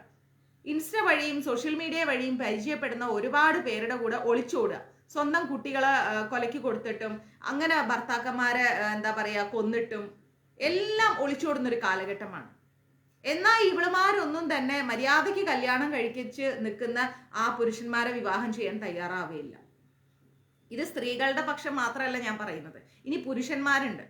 ഇൻസ്റ്റ വഴിയും സോഷ്യൽ മീഡിയ വഴിയും പരിചയപ്പെടുന്ന ഒരുപാട് പേരുടെ കൂടെ ഒളിച്ചോടുക. സ്വന്തം കുട്ടികളെ കൊലയ്ക്ക് കൊടുത്തിട്ടും അങ്ങനെ ഭർത്താക്കന്മാരെ കൊന്നിട്ടും എല്ലാം ഒളിച്ചോടുന്ന ഒരു കാലഘട്ടമാണ്. എന്നാൽ ഇവളുമാരൊന്നും തന്നെ മര്യാദയ്ക്ക് കല്യാണം കഴിപ്പിച്ച് നിൽക്കുന്ന ആ പുരുഷന്മാരെ വിവാഹം ചെയ്യാൻ തയ്യാറാവുകയില്ല. ഇത് സ്ത്രീകളുടെ പക്ഷം മാത്രമല്ല ഞാൻ പറയുന്നത്. ഇനി പുരുഷന്മാരുണ്ട്.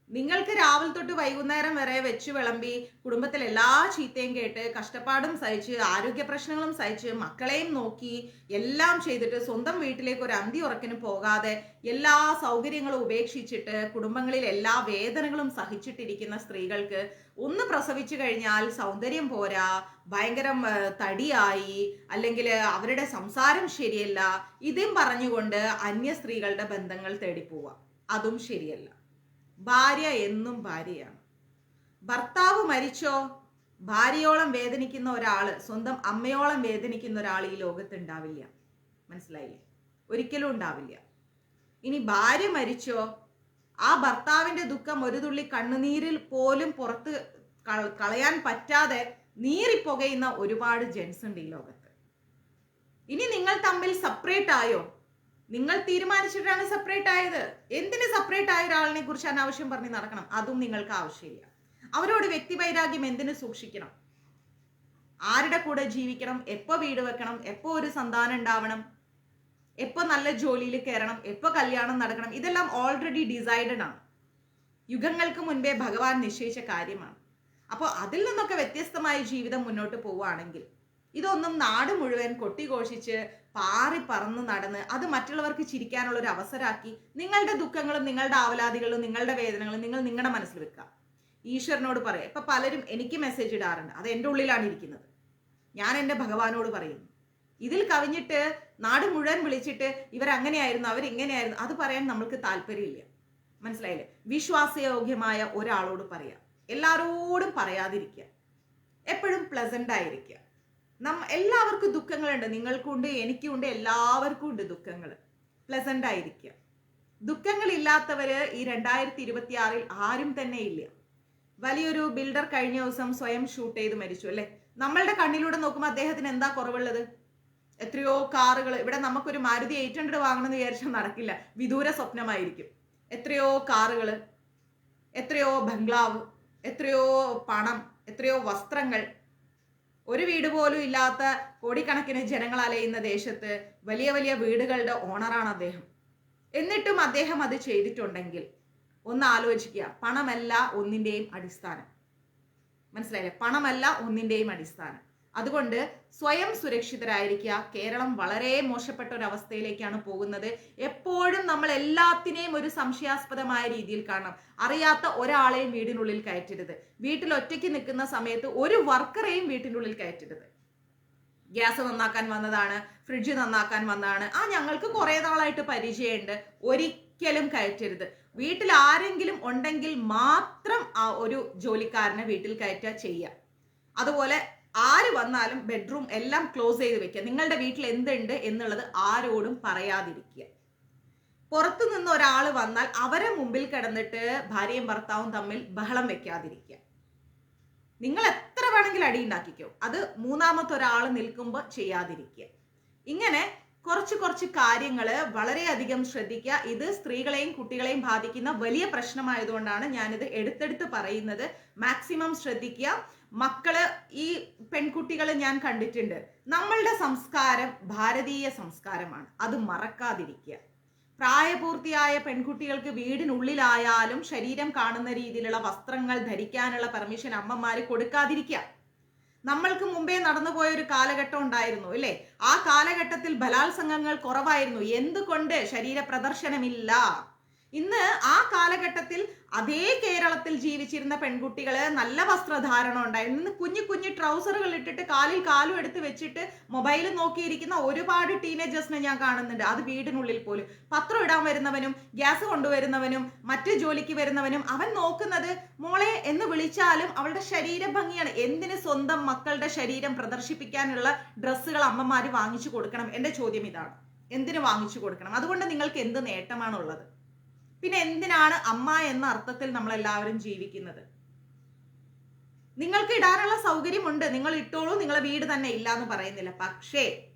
നിങ്ങൾക്ക് രാവിലെ തൊട്ട് വൈകുന്നേരം വരെ വെച്ച് വിളമ്പി കുടുംബത്തിൽ എല്ലാ ചീത്തയും കേട്ട് കഷ്ടപ്പാടും സഹിച്ച് ആരോഗ്യ പ്രശ്നങ്ങളും സഹിച്ച് മക്കളെയും നോക്കി എല്ലാം ചെയ്തിട്ട് സ്വന്തം വീട്ടിലേക്ക് ഒരു അന്തി ഉറക്കിന് പോകാതെ എല്ലാ സൗകര്യങ്ങളും ഉപേക്ഷിച്ചിട്ട് കുടുംബങ്ങളിൽ എല്ലാ വേദനകളും സഹിച്ചിട്ടിരിക്കുന്ന സ്ത്രീകൾക്ക് ഒന്ന് പ്രസവിച്ചു കഴിഞ്ഞാൽ സൗന്ദര്യം പോരാ, ഭയങ്കര തടിയായി, അല്ലെങ്കിൽ അവരുടെ സംസാരം ശരിയല്ല, ഇതും പറഞ്ഞുകൊണ്ട് അന്യ സ്ത്രീകളുടെ ബന്ധങ്ങൾ തേടിപ്പോവാം. അതും ശരിയല്ല. ഭാര്യ എന്നും ഭാര്യയാണ്. ഭർത്താവ് മരിച്ചോ, ഭാര്യയോളം വേദനിക്കുന്ന ഒരാള്, സ്വന്തം അമ്മയോളം വേദനിക്കുന്ന ഒരാൾ ഈ ലോകത്ത് ഉണ്ടാവില്ല. മനസ്സിലായില്ലേ? ഒരിക്കലും ഉണ്ടാവില്ല. ഇനി ഭാര്യ മരിച്ചോ, ആ ഭർത്താവിന്റെ ദുഃഖം ഒരു തുള്ളി കണ്ണുനീരിൽ പോലും പുറത്ത് കളയാൻ പറ്റാതെ നീറിപ്പുകയുന്ന ഒരുപാട് ജെൻസ് ഉണ്ട് ഈ ലോകത്ത്. ഇനി നിങ്ങൾ തമ്മിൽ സെപ്പറേറ്റ് ആയോ? നിങ്ങൾ തീരുമാനിച്ചിട്ടാണ് സെപ്പറേറ്റ് ആയത്. എന്തിന് സെപ്പറേറ്റ് ആയ ഒരാളിനെ കുറിച്ച് അനാവശ്യം പറഞ്ഞ് നടക്കണം? അതും നിങ്ങൾക്ക് ആവശ്യമില്ല. അവരോട് വ്യക്തിവൈരാഗ്യം എന്തിനു സൂക്ഷിക്കണം? ആരുടെ കൂടെ ജീവിക്കണം, എപ്പോ വീട് വെക്കണം, എപ്പോ ഒരു സന്താനം ഉണ്ടാവണം, എപ്പോ നല്ല ജോലിയിൽ കയറണം, എപ്പോ കല്യാണം നടക്കണം, ഇതെല്ലാം ഓൾറെഡി ഡിസൈഡഡ് ആണ്. യുഗങ്ങൾക്ക് മുൻപേ ഭഗവാൻ നിശ്ചയിച്ച കാര്യമാണ്. അപ്പോൾ അതിൽ നിന്നൊക്കെ വ്യത്യസ്തമായ ജീവിതം മുന്നോട്ട് പോവുകയാണെങ്കിൽ, ഇതൊന്നും നാട് മുഴുവൻ കൊട്ടിഘോഷിച്ച് പാറി പറന്ന് നടന്ന് അത് മറ്റുള്ളവർക്ക് ചിരിക്കാനുള്ള ഒരു അവസരമാക്കി നിങ്ങളുടെ ദുഃഖങ്ങളും നിങ്ങളുടെ ആവലാതികളും നിങ്ങളുടെ വേദനകളും നിങ്ങൾ നിങ്ങളുടെ മനസ്സിൽ വെക്കുക. ഈശ്വരനോട് പറയാം. ഇപ്പൊ പലരും എനിക്ക് മെസ്സേജ് ഇടാറുണ്ട്, അത് എൻ്റെ ഉള്ളിലാണ് ഇരിക്കുന്നത്. ഞാൻ എൻ്റെ ഭഗവാനോട് പറയുന്നു. ഇതിൽ കവിഞ്ഞിട്ട് നാട് മുഴുവൻ വിളിച്ചിട്ട് ഇവരങ്ങനെയായിരുന്നു അവരിങ്ങനെയായിരുന്നു അത് പറയാൻ നമ്മൾക്ക് താല്പര്യമില്ല. മനസ്സിലായില്ലേ? വിശ്വാസയോഗ്യമായ ഒരാളോട് പറയാം. എല്ലാവരോടും പറയാതിരിക്കുക. എപ്പോഴും പ്ലസന്റ് ആയിരിക്കുക. എല്ലാവർക്കും ദുഃഖങ്ങളുണ്ട്. നിങ്ങൾക്കുണ്ട്, എനിക്കുണ്ട്, എല്ലാവർക്കും ഉണ്ട് ദുഃഖങ്ങൾ. പ്ലസന്റ് ആയിരിക്കുക. ദുഃഖങ്ങളില്ലാത്തവര് ഈ 2026 ആരും തന്നെ ഇല്ല. വലിയൊരു ബിൽഡർ കഴിഞ്ഞ ദിവസം സ്വയം ഷൂട്ട് ചെയ്ത് മരിച്ചു അല്ലെ? നമ്മളുടെ കണ്ണിലൂടെ നോക്കുമ്പോൾ അദ്ദേഹത്തിന് എന്താ കുറവുള്ളത്? എത്രയോ കാറുകൾ. ഇവിടെ നമുക്കൊരു മാരുതി 800 വാങ്ങണമെന്ന് വിചാരിച്ചാൽ നടക്കില്ല, വിദൂര സ്വപ്നമായിരിക്കും. എത്രയോ കാറുകൾ, എത്രയോ ബംഗ്ലാവ്, എത്രയോ പണം, എത്രയോ വസ്ത്രങ്ങൾ. ഒരു വീട് പോലും ഇല്ലാത്ത കോടിക്കണക്കിന് ജനങ്ങൾ അലയുന്ന ദേശത്ത് വലിയ വലിയ വീടുകളുടെ ഓണറാണ് അദ്ദേഹം. എന്നിട്ടും അദ്ദേഹം അത് ചെയ്തിട്ടുണ്ടെങ്കിൽ ഒന്ന് ആലോചിക്കുക. പണമല്ല ഒന്നിന്റെയും അടിസ്ഥാനം. മനസ്സിലായില്ലേ? പണമല്ല ഒന്നിന്റെയും അടിസ്ഥാനം. അതുകൊണ്ട് സ്വയം സുരക്ഷിതരായിരിക്കുക. കേരളം വളരെ മോശപ്പെട്ട ഒരു അവസ്ഥയിലേക്കാണ് പോകുന്നത്. എപ്പോഴും നമ്മൾ എല്ലാത്തിനെയും ഒരു സംശയാസ്പദമായ രീതിയിൽ കാണണം. അറിയാത്ത ഒരാളെയും വീടിനുള്ളിൽ കയറ്റരുത്. വീട്ടിൽ ഒറ്റയ്ക്ക് നിൽക്കുന്ന സമയത്ത് ഒരു വർക്കറെയും വീട്ടിനുള്ളിൽ കയറ്റരുത്. ഗ്യാസ് നന്നാക്കാൻ വന്നതാണ്, ഫ്രിഡ്ജ് നന്നാക്കാൻ വന്നതാണ്, ഞങ്ങൾക്ക് കുറെ നാളായിട്ട് പരിചയമുണ്ട്, ഒരിക്കലും കയറ്റരുത്. വീട്ടിൽ ആരെങ്കിലും ഉണ്ടെങ്കിൽ മാത്രം ഒരു ജോലിക്കാരനെ വീട്ടിൽ കയറ്റുക ചെയ്യുക. അതുപോലെ ആര് വന്നാലും ബെഡ്റൂം എല്ലാം ക്ലോസ് ചെയ്ത് വെക്കുക. നിങ്ങളുടെ വീട്ടിൽ എന്തുണ്ട് എന്നുള്ളത് ആരോടും പറയാതിരിക്കുക. പുറത്തു നിന്ന് ഒരാൾ വന്നാൽ അവരെ മുമ്പിൽ കിടന്നിട്ട് ഭാര്യയും ഭർത്താവും തമ്മിൽ ബഹളം വെക്കാതിരിക്കുക. നിങ്ങൾ എത്ര വേണമെങ്കിലും അടി ഉണ്ടാക്കിക്കോ, അത് മൂന്നാമത്തെ ഒരാൾ നിൽക്കുമ്പോൾ ചെയ്യാതിരിക്കുക. ഇങ്ങനെ കുറച്ച് കാര്യങ്ങൾ വളരെയധികം ശ്രദ്ധിക്കുക. ഇത് സ്ത്രീകളെയും കുട്ടികളെയും ബാധിക്കുന്ന വലിയ പ്രശ്നമായതുകൊണ്ടാണ് ഞാനിത് എടുത്തെടുത്ത് പറയുന്നത്. മാക്സിമം ശ്രദ്ധിക്കുക. മക്കള്, ഈ പെൺകുട്ടികൾ ഞാൻ കണ്ടിട്ടുണ്ട്. നമ്മളുടെ സംസ്കാരം ഭാരതീയ സംസ്കാരമാണ്, അത് മറക്കാതിരിക്കുക. പ്രായപൂർത്തിയായ പെൺകുട്ടികൾക്ക് വീടിനുള്ളിലായാലും ശരീരം കാണുന്ന രീതിയിലുള്ള വസ്ത്രങ്ങൾ ധരിക്കാനുള്ള പെർമിഷൻ അമ്മമാര് കൊടുക്കാതിരിക്കുക. നമ്മൾക്ക് മുമ്പേ നടന്നുപോയ ഒരു കാലഘട്ടം ഉണ്ടായിരുന്നു അല്ലേ? ആ കാലഘട്ടത്തിൽ ബലാത്സംഗങ്ങൾ കുറവായിരുന്നു. എന്തുകൊണ്ട്? ശരീര പ്രദർശനമില്ല. ഇന്ന് ആ കാലഘട്ടത്തിൽ അതേ കേരളത്തിൽ ജീവിച്ചിരുന്ന പെൺകുട്ടികള് നല്ല വസ്ത്രധാരണം ഉണ്ടായിരുന്നു. ഇന്ന് കുഞ്ഞു ട്രൗസറുകൾ ഇട്ടിട്ട് കാലിൽ കാലും എടുത്ത് വെച്ചിട്ട് മൊബൈൽ നോക്കിയിരിക്കുന്ന ഒരുപാട് ടീനേജേഴ്സിനെ ഞാൻ കാണുന്നുണ്ട്. അത് വീടിനുള്ളിൽ പോലും. പത്രം ഇടാൻ വരുന്നവനും ഗ്യാസ് കൊണ്ടുവരുന്നവനും മറ്റു ജോലിക്ക് വരുന്നവനും അവൻ നോക്കുന്നത് മോളെ എന്ന് വിളിച്ചാലും അവളുടെ ശരീര ഭംഗിയാണ്. എന്തിന് സ്വന്തം മക്കളുടെ ശരീരം പ്രദർശിപ്പിക്കാനുള്ള ഡ്രസ്സുകൾ അമ്മമാര് വാങ്ങിച്ചു കൊടുക്കണം? എന്റെ ചോദ്യം ഇതാണ്. എന്തിനു വാങ്ങിച്ചു കൊടുക്കണം? അതുകൊണ്ട് നിങ്ങൾക്ക് എന്ത് നേട്ടമാണുള്ളത്? പിന്നെ എന്തിനാണ് അമ്മ എന്ന അർത്ഥത്തിൽ നമ്മൾ എല്ലാവരും ജീവിക്കുന്നത്? നിങ്ങൾക്ക് ഇടാനുള്ള സൗകര്യമുണ്ട്, നിങ്ങൾ ഇട്ടോളൂ, നിങ്ങളെ വീട് തന്നെ ഇല്ല എന്ന് പറയുന്നില്ല. പക്ഷേ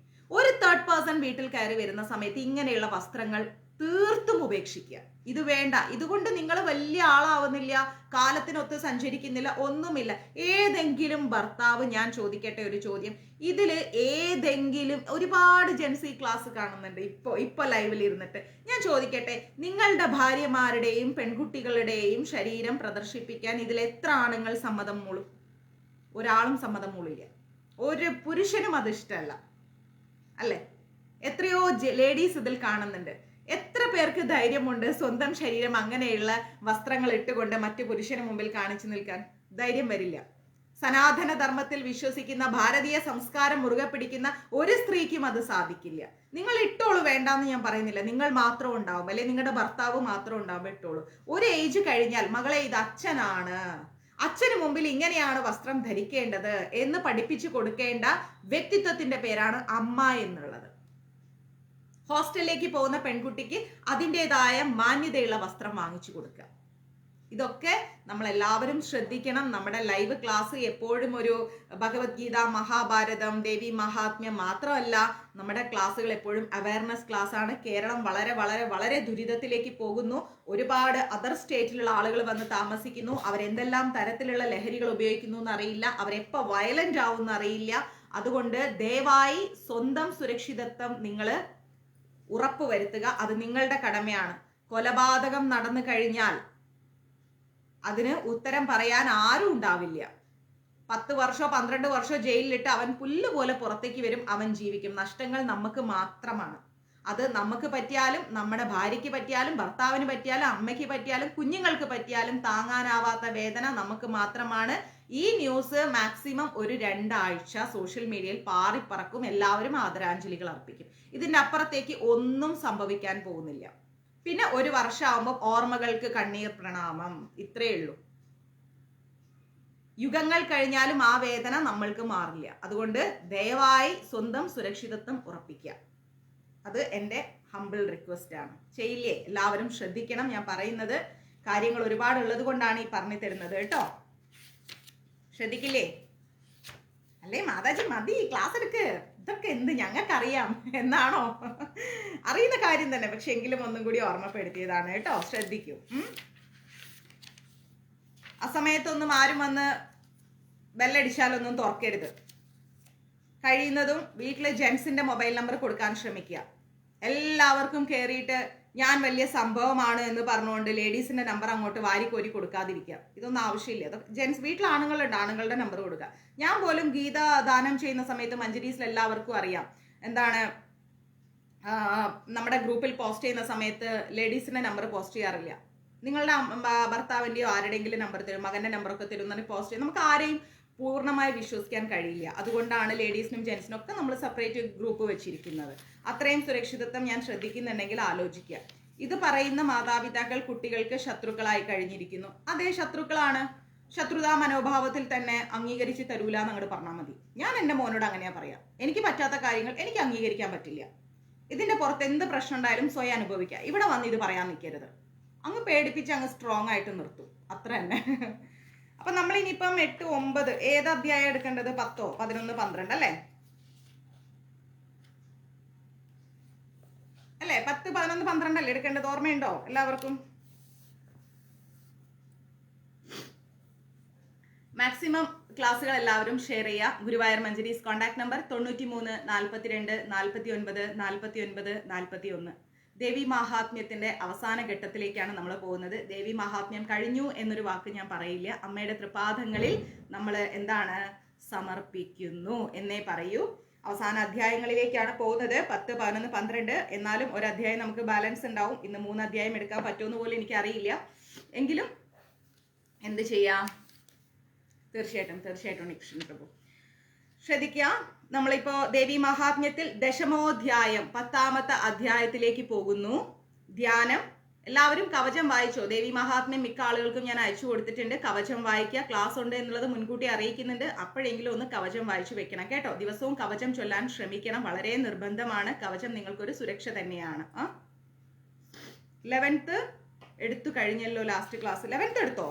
ഒരു തേർഡ് പേഴ്സൺ വീട്ടിൽ കയറി വരുന്ന സമയത്ത് ഇങ്ങനെയുള്ള വസ്ത്രങ്ങൾ തീർത്തും ഉപേക്ഷിക്കുക. ഇത് വേണ്ട. ഇതുകൊണ്ട് നിങ്ങൾ വലിയ ആളാവുന്നില്ല, കാലത്തിനൊത്ത് സഞ്ചരിക്കുന്നില്ല, ഒന്നുമില്ല. ഏതെങ്കിലും ഭർത്താവ്, ഞാൻ ചോദിക്കട്ടെ ഒരു ചോദ്യം, ഇതില് ഏതെങ്കിലും, ഒരുപാട് ജെൻസി ക്ലാസ് കാണുന്നുണ്ട് ഇപ്പൊ ലൈവിൽ ഇരുന്നിട്ട്, ഞാൻ ചോദിക്കട്ടെ, നിങ്ങളുടെ ഭാര്യമാരുടെയും പെൺകുട്ടികളുടെയും ശരീരം പ്രദർശിപ്പിക്കാൻ ഇതിൽ എത്ര ആണുങ്ങൾ സമ്മതം മൂളും? ഒരാളും സമ്മതം മൂളില്ല. ഒരു പുരുഷനും അത് ഇഷ്ടമല്ല അല്ലെ? എത്രയോ ലേഡീസ് ഇതിൽ കാണുന്നുണ്ട്. എത്ര പേർക്ക് ധൈര്യമുണ്ട് സ്വന്തം ശരീരം അങ്ങനെയുള്ള വസ്ത്രങ്ങൾ ഇട്ടുകൊണ്ട് മറ്റു പുരുഷന് മുമ്പിൽ കാണിച്ചു നിൽക്കാൻ? ധൈര്യം വരില്ല. സനാതന ധർമ്മത്തിൽ വിശ്വസിക്കുന്ന, ഭാരതീയ സംസ്കാരം മുറുകെ പിടിക്കുന്ന ഒരു സ്ത്രീക്കും അത് സാധിക്കില്ല. നിങ്ങൾ ഇട്ടോളൂ, വേണ്ടാന്ന് ഞാൻ പറയുന്നില്ല. നിങ്ങൾ മാത്രം ഉണ്ടാവും, അല്ലെ നിങ്ങളുടെ ഭർത്താവ് മാത്രം ഉണ്ടാവും, ഇട്ടോളൂ. ഒരു ഏജ് കഴിഞ്ഞാൽ മകളെ ഇത് അച്ഛനാണ്, അച്ഛന് മുമ്പിൽ ഇങ്ങനെയാണ് വസ്ത്രം ധരിക്കേണ്ടത് എന്ന് പഠിപ്പിച്ചു കൊടുക്കേണ്ട വ്യക്തിത്വത്തിന്റെ പേരാണ് അമ്മ എന്നുള്ളത്. ഹോസ്റ്റലിലേക്ക് പോകുന്ന പെൺകുട്ടിക്ക് അതിൻ്റെതായ മാന്യതയുള്ള വസ്ത്രം വാങ്ങിച്ചു കൊടുക്കുക. ഇതൊക്കെ നമ്മൾ എല്ലാവരും ശ്രദ്ധിക്കണം. നമ്മുടെ ലൈവ് ക്ലാസ് എപ്പോഴും ഒരു ഭഗവത്ഗീത, മഹാഭാരതം, ദേവി മഹാത്മ്യം മാത്രമല്ല, നമ്മുടെ ക്ലാസ്സുകൾ എപ്പോഴും അവയർനെസ് ക്ലാസ് ആണ്. കേരളം വളരെ വളരെ വളരെ ദുരിതത്തിലേക്ക് പോകുന്നു. ഒരുപാട് അതർ സ്റ്റേറ്റിലുള്ള ആളുകൾ വന്ന് താമസിക്കുന്നു. അവരെന്തെല്ലാം തരത്തിലുള്ള ലഹരികൾ ഉപയോഗിക്കുന്നു എന്നറിയില്ല, അവരെപ്പോൾ വയലന്റ് ആവും എന്നറിയില്ല. അതുകൊണ്ട് ദയവായി സ്വന്തം സുരക്ഷിതത്വം നിങ്ങൾ ഉറപ്പുവരുത്തുക. അത് നിങ്ങളുടെ കടമയാണ്. കൊലപാതകം നടന്നു കഴിഞ്ഞാൽ അതിന് ഉത്തരം പറയാൻ ആരും ഉണ്ടാവില്ല. 10 വർഷമോ 12 വർഷമോ ജയിലിലിട്ട് അവൻ പുല്ല് പോലെ പുറത്തേക്ക് വരും, അവൻ ജീവിക്കും. നഷ്ടങ്ങൾ നമുക്ക് മാത്രമാണ്. അത് നമുക്ക് പറ്റിയാലും, നമ്മുടെ ഭാര്യയ്ക്ക് പറ്റിയാലും, ഭർത്താവിന് പറ്റിയാലും, അമ്മയ്ക്ക് പറ്റിയാലും, കുഞ്ഞുങ്ങൾക്ക് പറ്റിയാലും താങ്ങാനാവാത്ത വേദന നമുക്ക് മാത്രമാണ്. ഈ ന്യൂസ് മാക്സിമം ഒരു 2 ആഴ്ച സോഷ്യൽ മീഡിയയിൽ പാറിപ്പറക്കും. എല്ലാവരും ആദരാഞ്ജലികൾ അർപ്പിക്കും. ഇതിന്റെ അപ്പുറത്തേക്ക് ഒന്നും സംഭവിക്കാൻ പോകുന്നില്ല. പിന്നെ 1 വർഷമാകുമ്പോൾ ഓർമ്മകൾക്ക് കണ്ണീർ പ്രണാമം, ഇത്രയേ ഉള്ളൂ. യുഗങ്ങൾ കഴിഞ്ഞാലും ആ വേദന നമ്മൾക്ക് മാറില്ല. അതുകൊണ്ട് ദയവായി സ്വന്തം സുരക്ഷിതത്വം ഉറപ്പിക്കുക. അത് എൻ്റെ ഹംബിൾ റിക്വസ്റ്റ് ആണ്. ചെയ്യില്ലേ? എല്ലാവരും ശ്രദ്ധിക്കണം. ഞാൻ പറയുന്നത് കാര്യങ്ങൾ ഒരുപാട് ഉള്ളത് കൊണ്ടാണ് ഈ പറഞ്ഞു തരുന്നത് കേട്ടോ. ശ്രദ്ധിക്കില്ലേ? അല്ലേ മാതാജി മതി, ക്ലാസ് എടുക്ക്, ഇതൊക്കെ എന്ത് ഞങ്ങൾക്കറിയാം എന്നാണോ? അറിയുന്ന കാര്യം തന്നെ, പക്ഷെ എങ്കിലും ഒന്നും കൂടി ഓർമ്മപ്പെടുത്തിയതാണ് കേട്ടോ. ശ്രദ്ധിക്കൂ. ആ സമയത്തൊന്നും ആരും വന്ന് ബെല്ലടിച്ചാലൊന്നും തുറക്കരുത്. കഴിയുന്നതും വീട്ടിലെ ജെൻസിന്റെ മൊബൈൽ നമ്പർ കൊടുക്കാൻ ശ്രമിക്കുക. എല്ലാവർക്കും കയറിയിട്ട് ഞാൻ വലിയ സംഭവമാണ് എന്ന് പറഞ്ഞുകൊണ്ട് ലേഡീസിന്റെ നമ്പർ അങ്ങോട്ട് വാരിക്കോരി കൊടുക്കാതിരിക്കുക. ഇതൊന്നും ആവശ്യമില്ല. അതൊക്കെ ജെൻസ്, വീട്ടിൽ ആണുങ്ങളുണ്ട്, ആണുങ്ങളുടെ നമ്പർ കൊടുക്കുക. ഞാൻ പോലും ഗീത ദാനം ചെയ്യുന്ന സമയത്ത് മഞ്ജരീസിൽ എല്ലാവർക്കും അറിയാം എന്താണ്, നമ്മുടെ ഗ്രൂപ്പിൽ പോസ്റ്റ് ചെയ്യുന്ന സമയത്ത് ലേഡീസിന്റെ നമ്പർ പോസ്റ്റ് ചെയ്യാറില്ല. നിങ്ങളുടെ ഭർത്താവിന്റെയോ ആരുടെയെങ്കിലും നമ്പർ തരും, മകന്റെ നമ്പറൊക്കെ തരും എന്ന് പോസ്റ്റ് ചെയ്യും. നമുക്ക് ആരെയും പൂർണ്ണമായി വിശ്വസിക്കാൻ കഴിയില്ല. അതുകൊണ്ടാണ് ലേഡീസിനും ജെൻസിനും ഒക്കെ നമ്മൾ സെപ്പറേറ്റ് ഗ്രൂപ്പ് വെച്ചിരിക്കുന്നത്. അത്രയും സുരക്ഷിതത്വം ഞാൻ ശ്രദ്ധിക്കുന്നുണ്ടെങ്കിൽ ആലോചിക്കുക. ഇത് പറയുന്ന മാതാപിതാക്കൾ കുട്ടികൾക്ക് ശത്രുക്കളായി കഴിഞ്ഞിരിക്കുന്നു. അതേ ശത്രുക്കളാണ്. ശത്രുതാ മനോഭാവത്തിൽ തന്നെ അംഗീകരിച്ച് തരൂല എന്നങ്ങോട്ട് പറഞ്ഞാൽ മതി. ഞാൻ എൻ്റെ മോനോട് അങ്ങനെയാ പറയാം. എനിക്ക് പറ്റാത്ത കാര്യങ്ങൾ എനിക്ക് അംഗീകരിക്കാൻ പറ്റില്ല. ഇതിന്റെ പുറത്ത് എന്ത് പ്രശ്നം ഉണ്ടായാലും സ്വയം അനുഭവിക്കുക. ഇവിടെ വന്ന് ഇത് പറയാൻ നിൽക്കരുത്. അങ്ങ് പേടിപ്പിച്ച് അങ്ങ് സ്ട്രോങ് ആയിട്ട് നിർത്തും. അത്ര തന്നെ. അപ്പൊ നമ്മൾ ഇനിയിപ്പം 8, 9 ഏത് അധ്യായം എടുക്കേണ്ടത്? 10, 11, 12 അല്ലേ? 10, 11, 12 അല്ലേ എടുക്കേണ്ടത്? ഓർമ്മയുണ്ടോ എല്ലാവർക്കും? മാക്സിമം ക്ലാസ്സുകൾ എല്ലാവരും ഷെയർ ചെയ്യുക. Guruvayur Manjaris contact number 93 42 49 49 41. ദേവി മഹാത്മ്യത്തിന്റെ അവസാന ഘട്ടത്തിലേക്കാണ് നമ്മൾ പോകുന്നത്. ദേവി മഹാത്മ്യം കഴിഞ്ഞു എന്നൊരു വാക്ക് ഞാൻ പറയില്ല. അമ്മയുടെ തൃപാദങ്ങളിൽ നമ്മൾ എന്താണ് സമർപ്പിക്കുന്നു എന്നേ പറയൂ. അവസാന അധ്യായങ്ങളിലേക്കാണ് പോകുന്നത്. 10, 11, 12. എന്നാലും ഒരു അധ്യായം നമുക്ക് ബാലൻസ് ഉണ്ടാവും. ഇന്ന് 3 അധ്യായം എടുക്കാൻ പറ്റുമെന്ന് പോലും എനിക്ക് അറിയില്ല. എങ്കിലും എന്ത് ചെയ്യാം? തീർച്ചയായിട്ടും കൃഷ്ണൻ പ്രഭു ശ്രദ്ധിക്കുക. നമ്മളിപ്പോ ദേവി മഹാത്മ്യത്തിൽ ദശമോധ്യായം 10ാമത്തെ അധ്യായത്തിലേക്ക് പോകുന്നു. ധ്യാനം. എല്ലാവരും കവചം വായിച്ചോ? ദേവി മഹാത്മ്യം മിക്ക ആളുകൾക്കും ഞാൻ അയച്ചു കൊടുത്തിട്ടുണ്ട്. കവചം വായിക്കുക. ക്ലാസ് ഉണ്ട് എന്നുള്ളത് മുൻകൂട്ടി അറിയിക്കുന്നുണ്ട്. അപ്പോഴെങ്കിലും ഒന്ന് കവചം വായിച്ചു വെക്കണം കേട്ടോ. ദിവസവും കവചം ചൊല്ലാൻ ശ്രമിക്കണം. വളരെ നിർബന്ധമാണ്. കവചം നിങ്ങൾക്കൊരു സുരക്ഷ തന്നെയാണ്. 11th എടുത്തു കഴിഞ്ഞല്ലോ. ലാസ്റ്റ് ക്ലാസ് 11th എടുത്തോ?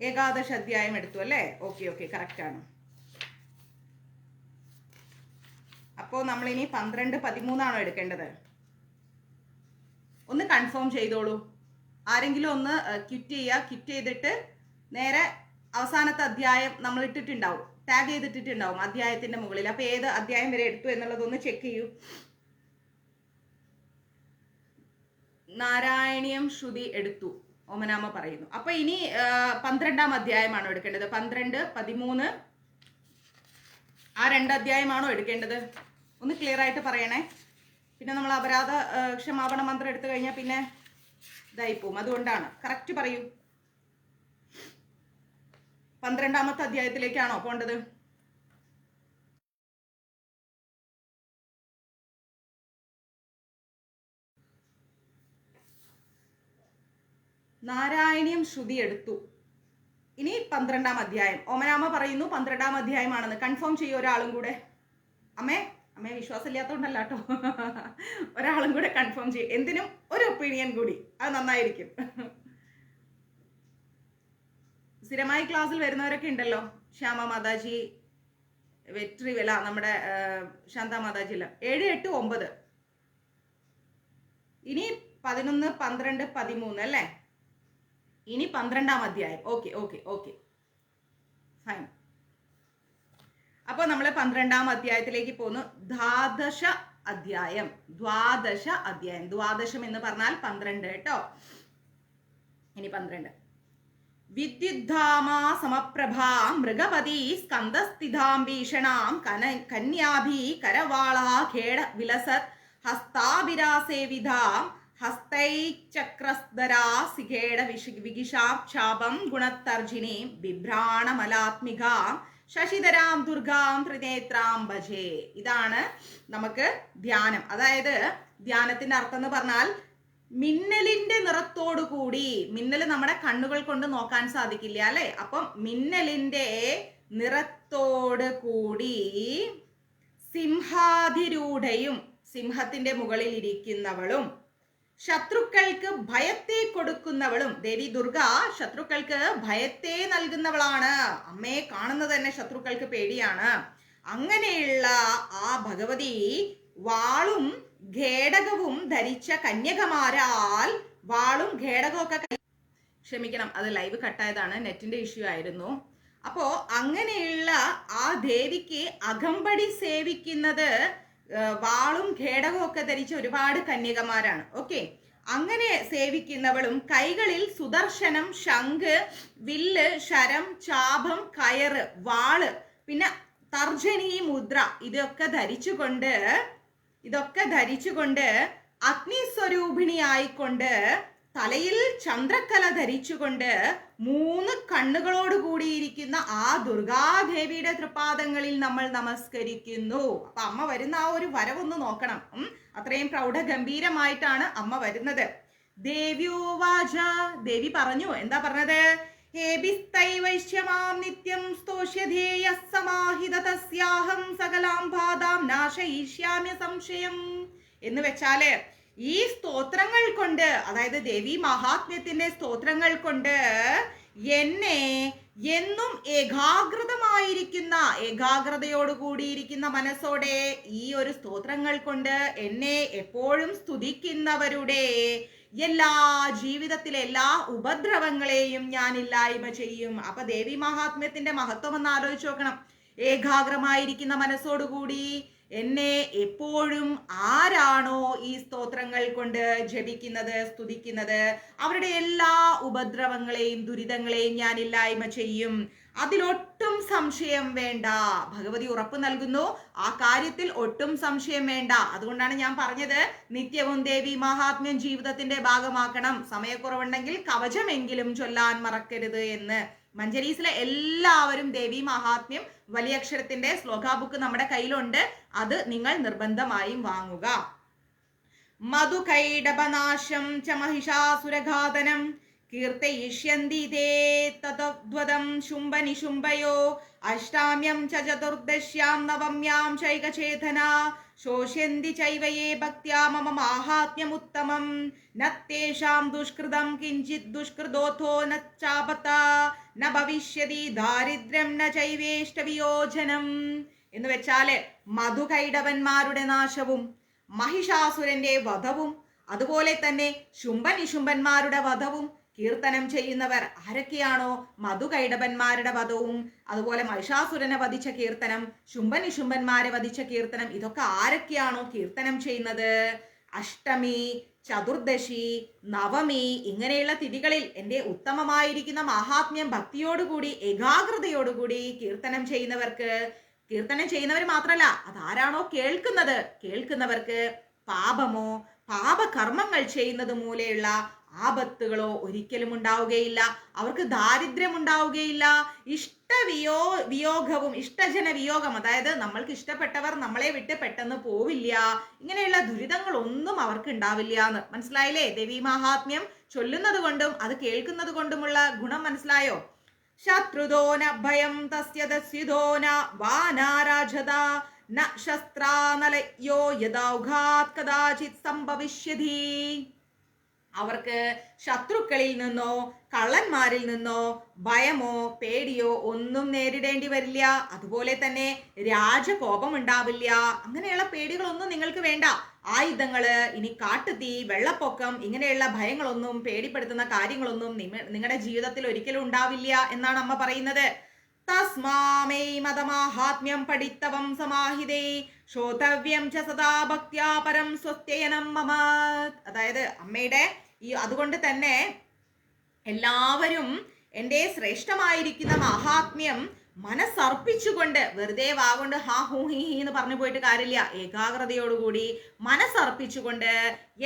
ഏകാദശ അധ്യായം എടുത്തു അല്ലേ? ഓക്കെ കറക്റ്റ് ആണ്. അപ്പോ നമ്മളിനി 12, 13 ആണോ എടുക്കേണ്ടത്? ഒന്ന് കൺഫേം ചെയ്തോളൂ. ആരെങ്കിലും ഒന്ന് ക്വിറ്റ് ചെയ്യുക. ക്വിറ്റ് ചെയ്തിട്ട് നേരെ അവസാനത്തെ അധ്യായം നമ്മൾ ഇട്ടിട്ടുണ്ടാവും, ടാഗ് ചെയ്തിട്ടുണ്ടാവും അധ്യായത്തിന്റെ മുകളിൽ. അപ്പൊ ഏത് അധ്യായം വരെ എടുത്തു എന്നുള്ളതൊന്ന് ചെക്ക് ചെയ്യൂ. നാരായണീയം ശ്രുതി എടുത്തു, ഓമനാമ പറയുന്നു. അപ്പൊ ഇനി 12ാം അധ്യായമാണോ എടുക്കേണ്ടത്? 12, 13 ആ 2 അധ്യായമാണോ എടുക്കേണ്ടത്? ഒന്ന് ക്ലിയർ ആയിട്ട് പറയണേ. പിന്നെ നമ്മൾ അപരാധ ക്ഷമാപണ മന്ത്രം എടുത്തു കഴിഞ്ഞാൽ പിന്നെ ഇതായിപ്പോവും. അതുകൊണ്ടാണ് കറക്റ്റ് പറയൂ. 12ാമത്തെ അധ്യായത്തിലേക്കാണോ പോണ്ടത്? നാരായണീയം ശ്രുതി എടുത്തു. ഇനി 12ാം അധ്യായം. ഓമനാമ പറയുന്നു 12ാം അധ്യായമാണെന്ന്. കൺഫേം ചെയ്യും ഒരാളും കൂടെ. അമ്മേ അമ്മയെ വിശ്വാസമില്ലാത്തതുകൊണ്ടല്ല കേട്ടോ. ഒരാളും കൂടെ കൺഫേം ചെയ്യും. എന്തിനും ഒരു ഒപ്പീനിയൻ കൂടി, അത് നന്നായിരിക്കും. സ്ഥിരമായി ക്ലാസ്സിൽ വരുന്നവരൊക്കെ ഉണ്ടല്ലോ. ശ്യാമ മാതാജി, വെട്രി വില, നമ്മുടെ ശാന്ത മാതാജി എല്ലാം 7, 8, 9. ഇനി 11, 12, 13 അല്ലേ? ഇനി 12-ാം അധ്യായം. Okay okay okay, fine. അപ്പൊ നമ്മൾ 12-ാം അധ്യായത്തിലേക്ക് പോകുന്നു. ദ്വാദശ അധ്യായം. ദ്വാദശം എന്ന് പറഞ്ഞാൽ 12 കേട്ടോ. ഇനി 12. വിദ്യുദ്ധാമാ സമപ്രഭാ മൃഗപതി സ്കന്ദസ്ഥിതാം ഭീഷണാം കന്യാഭി കരവാളാ ഖേട വിലസത് ഹസ്താഭിരാസേവിധാം ഹസ്തൈചക്രസ്തരാ സിഖേട വിഗിഷാക്ഷാപം ഗുണത്തർജിനി ബിഭ്രാണമലാത്മികാം ശശിധരാം ദുർഗാം ത്രിനേത്രാം ഭജേ. ഇതാണ് നമുക്ക് ധ്യാനം. അതായത് ധ്യാനത്തിന്റെ അർത്ഥം എന്ന് പറഞ്ഞാൽ മിന്നലിന്റെ നിറത്തോടു കൂടി. മിന്നൽ നമ്മുടെ കണ്ണുകൾ കൊണ്ട് നോക്കാൻ സാധിക്കില്ല അല്ലെ? അപ്പം മിന്നലിന്റെ നിറത്തോട് കൂടി സിംഹാധിരൂഢയും, സിംഹത്തിന്റെ മുകളിൽ ഇരിക്കുന്നവളും, ശത്രുക്കൾക്ക് ഭയത്തെ കൊടുക്കുന്നവളും. ദേവി ദുർഗ ശത്രുക്കൾക്ക് ഭയത്തെ നൽകുന്നവളാണ്. അമ്മയെ കാണുന്നത് തന്നെ ശത്രുക്കൾക്ക് പേടിയാണ്. അങ്ങനെയുള്ള ആ ഭഗവതി വാളും ഘേടകവും ധരിച്ച കന്യകമാരാൽ, വാളും ഘേടകവും ഒക്കെ, ക്ഷമിക്കണം അത് ലൈവ് കട്ടായതാണ്, നെറ്റിന്റെ ഇഷ്യൂ ആയിരുന്നു. അപ്പോ അങ്ങനെയുള്ള ആ ദേവിക്ക് അകമ്പടി സേവിക്കുന്നത് വാളും ഘേടകവും ഒക്കെ ധരിച്ച ഒരുപാട് കന്യകമാരാണ്. ഓക്കെ, അങ്ങനെ സേവിക്കുന്നവളും കൈകളിൽ സുദർശനം, ശംഖ്, വില്ല്, ശരം, ചാപം, കയറ്, വാള്, പിന്നെ തർജനി മുദ്ര ഇതൊക്കെ ധരിച്ചുകൊണ്ട് അഗ്നിസ്വരൂപിണിയായിക്കൊണ്ട് തലയിൽ ചന്ദ്രക്കല ധരിച്ചുകൊണ്ട് 3 കണ്ണുകളോട് കൂടിയിരിക്കുന്ന ആ ദുർഗാദേവിയുടെ തൃപാദങ്ങളിൽ നമ്മൾ നമസ്കരിക്കുന്നു. അപ്പൊ അമ്മ വരുന്ന ആ ഒരു വരവൊന്ന് നോക്കണം. അത്രയും പ്രൗഢഗംഭീരമായിട്ടാണ് അമ്മ വരുന്നത്. ദേവ്യോവാച, ദേവി പറഞ്ഞു. എന്താ പറഞ്ഞത്? ഹേബിസ്തൈവൈശ്യമാം നിത്യം സ്തോഷ്യധേയ സമാഹിത തസ്യാഹം സകലാം ബാധാം നാശയിഷ്യാമ്യ സംശയം. എന്ന് വെച്ചാല് ഈ സ്തോത്രങ്ങൾ കൊണ്ട്, അതായത് ദേവി മഹാത്മ്യത്തിന്റെ സ്തോത്രങ്ങൾ കൊണ്ട് എന്നെ എന്നും ഏകാഗ്രതയോട് കൂടിയിരിക്കുന്ന മനസ്സോടെ ഈ ഒരു സ്തോത്രങ്ങൾ കൊണ്ട് എന്നെ എപ്പോഴും സ്തുതിക്കുന്നവരുടെ എല്ലാ ജീവിതത്തിലെ എല്ലാ ഉപദ്രവങ്ങളെയും ഞാൻ ഇല്ലായ്മ ചെയ്യും. അപ്പൊ ദേവി മഹാത്മ്യത്തിന്റെ മഹത്വം ഒന്ന് ആലോചിച്ച് നോക്കണം. ഏകാഗ്രമായിരിക്കുന്ന മനസ്സോടുകൂടി എന്നെ എപ്പോഴും ആരാണോ ഈ സ്തോത്രങ്ങൾ കൊണ്ട് ജപിക്കുന്നത്, സ്തുതിക്കുന്നത്, അവരുടെ എല്ലാ ഉപദ്രവങ്ങളെയും ദുരിതങ്ങളെയും ഞാൻ ഇല്ലായ്മ ചെയ്യും. അതിലൊട്ടും സംശയം വേണ്ട. ഭഗവതി ഉറപ്പ് നൽകുന്നു, ആ കാര്യത്തിൽ ഒട്ടും സംശയം വേണ്ട. അതുകൊണ്ടാണ് ഞാൻ പറഞ്ഞത് നിത്യവും ദേവി മഹാത്മ്യം ജീവിതത്തിന്റെ ഭാഗമാക്കണം. സമയക്കുറവുണ്ടെങ്കിൽ കവചമെങ്കിലും ചൊല്ലാൻ മറക്കരുത് എന്ന്. മഞ്ജരീസിലെ എല്ലാവരും ദേവി മഹാത്മ്യം വലിയ അക്ഷരത്തിന്റെ ശ്ലോക ബുക്ക് നമ്മുടെ കയ്യിലുണ്ട്. അത് നിങ്ങൾ നിർബന്ധമായും വാങ്ങുക. മധുകൈടപനാശം ച മഹിഷാസുരഘാതനം കീർത്തയിഷ്യന്തി തേ തദ്വദം ശുംഭനിശുംഭയോ അഷ്ടാമ്യം ച ചതുർദശ്യാം നവമ്യാം ചൈകചേതന ശോഷ്യന്തി ചൈവയേ ഭക്ത്യാ മമ മാഹാത്മ്യമുത്തമം നത്തേഷാം ദുഷ്കൃതം കിഞ്ചിത് ദുഷ്കൃതോഥോ ന ചാപത ന ഭവിഷ്യതി ദാരിദ്ര്യം ന ചൈവേഷ്ടവിയോജനം. എന്ന് വെച്ചാല് മധുകൈടവന്മാരുടെ നാശവും മഹിഷാസുരന്റെ വധവും അതുപോലെ തന്നെ ശുംഭനിശുംഭന്മാരുടെ വധവും കീർത്തനം ചെയ്യുന്നവർ ആരൊക്കെയാണോ മധുകൈടവന്മാരുടെ വധവും അതുപോലെ മഹിഷാസുരനെ വധിച്ച കീർത്തനം, ശുംഭനിശുംഭന്മാരെ വധിച്ച കീർത്തനം, ഇതൊക്കെ ആരൊക്കെയാണോ കീർത്തനം ചെയ്യുന്നത്, അഷ്ടമി, ചതുർദശി, നവമി ഇങ്ങനെയുള്ള തിഥികളിൽ എൻ്റെ ഉത്തമമായിരിക്കുന്ന മഹാത്മ്യം ഭക്തിയോടുകൂടി ഏകാഗ്രതയോടുകൂടി കീർത്തനം ചെയ്യുന്നവർ മാത്രമല്ല, അതാരാണോ കേൾക്കുന്നവർക്ക് പാപമോ പാപകർമ്മങ്ങൾ ചെയ്യുന്നത് മൂലമുള്ള ആപത്തുകളോ ഒരിക്കലും ഉണ്ടാവുകയില്ല. അവർക്ക് ദാരിദ്ര്യം ഉണ്ടാവുകയില്ല. വിയോഗവും ഇഷ്ടജന വിയോഗം, അതായത് നമ്മൾക്ക് ഇഷ്ടപ്പെട്ടവർ നമ്മളെ വിട്ട് പെട്ടെന്ന് പോവില്ല. ഇങ്ങനെയുള്ള ദുരിതങ്ങളൊന്നും അവർക്ക് ഉണ്ടാവില്ല എന്ന് മനസ്സിലായില്ലേ? ദേവി മഹാത്മ്യം ചൊല്ലുന്നത് കൊണ്ടും അത് കേൾക്കുന്നത് കൊണ്ടുമുള്ള ഗുണം മനസ്സിലായോ? ശത്രുദോന ഭയം തസ്യ ദസ്യുദോന വാനാരാജത ന ശസ്ത്രാനലയോ യദൗഘാത് കദാചിത് സംഭവിഷ്യതി. അവർക്ക് ശത്രുക്കളിൽ നിന്നോ കള്ളന്മാരിൽ നിന്നോ ഭയമോ പേടിയോ ഒന്നും നേരിടേണ്ടി വരില്ല. അതുപോലെ തന്നെ രാജകോപം ഉണ്ടാവില്ല. അങ്ങനെയുള്ള പേടികളൊന്നും നിങ്ങൾക്ക് വേണ്ട. ആയുധങ്ങള്, ഇനി കാട്ടുതീ, വെള്ളപ്പൊക്കം, ഇങ്ങനെയുള്ള ഭയങ്ങളൊന്നും, പേടിപ്പെടുത്തുന്ന കാര്യങ്ങളൊന്നും നിങ്ങളുടെ ജീവിതത്തിൽ ഒരിക്കലും ഉണ്ടാവില്ല എന്നാണ് അമ്മ പറയുന്നത്. തസ്മാമേ മതമാഹാത്മ്യം പഠിത്തവം സമാഹിതേ ശ്രോതവ്യം ച സദാ ഭക്ത്യാ പരം സ്വസ്ത്യയനം മമ. അതായത് അമ്മയുടെ അതുകൊണ്ട് തന്നെ എല്ലാവരും എൻ്റെ ശ്രേഷ്ഠമായിരിക്കുന്ന മഹാത്മ്യം മനസ്സർപ്പിച്ചുകൊണ്ട്, വെറുതെ വാഗൊണ്ട് ഹാ ഹൂ ഹി ഹി എന്ന് പറഞ്ഞു പോയിട്ട് കാര്യമില്ല, ഏകാഗ്രതയോടുകൂടി മനസ്സർപ്പിച്ചുകൊണ്ട്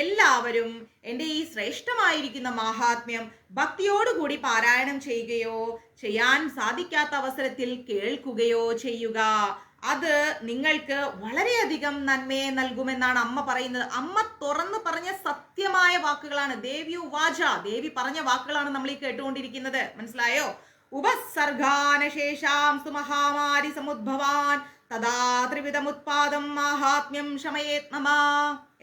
എല്ലാവരും എൻ്റെ ഈ ശ്രേഷ്ഠമായിരിക്കുന്ന മഹാത്മ്യം ഭക്തിയോടുകൂടി പാരായണം ചെയ്യുകയോ ചെയ്യാൻ സാധിക്കാത്ത അവസരത്തിൽ കേൾക്കുകയോ ചെയ്യുക. അത് നിങ്ങൾക്ക് വളരെയധികം നന്മയെ നൽകുമെന്നാണ് അമ്മ പറയുന്നത്. അമ്മ തുറന്നു പറഞ്ഞ സത്യമായ വാക്കുകളാണ്. ദേവി വാച, ദേവി പറഞ്ഞ വാക്കുകളാണ് നമ്മൾ ഈ കേട്ടുകൊണ്ടിരിക്കുന്നത്. മനസ്സിലായോ? ഉപസർഗാനശേഷാം സുമഹാമാരി സമുദ്ഭവാൻ തഥാ ത്രിവിധമുത്പാദം മാഹാത്മ്യം ശമയേത് മമ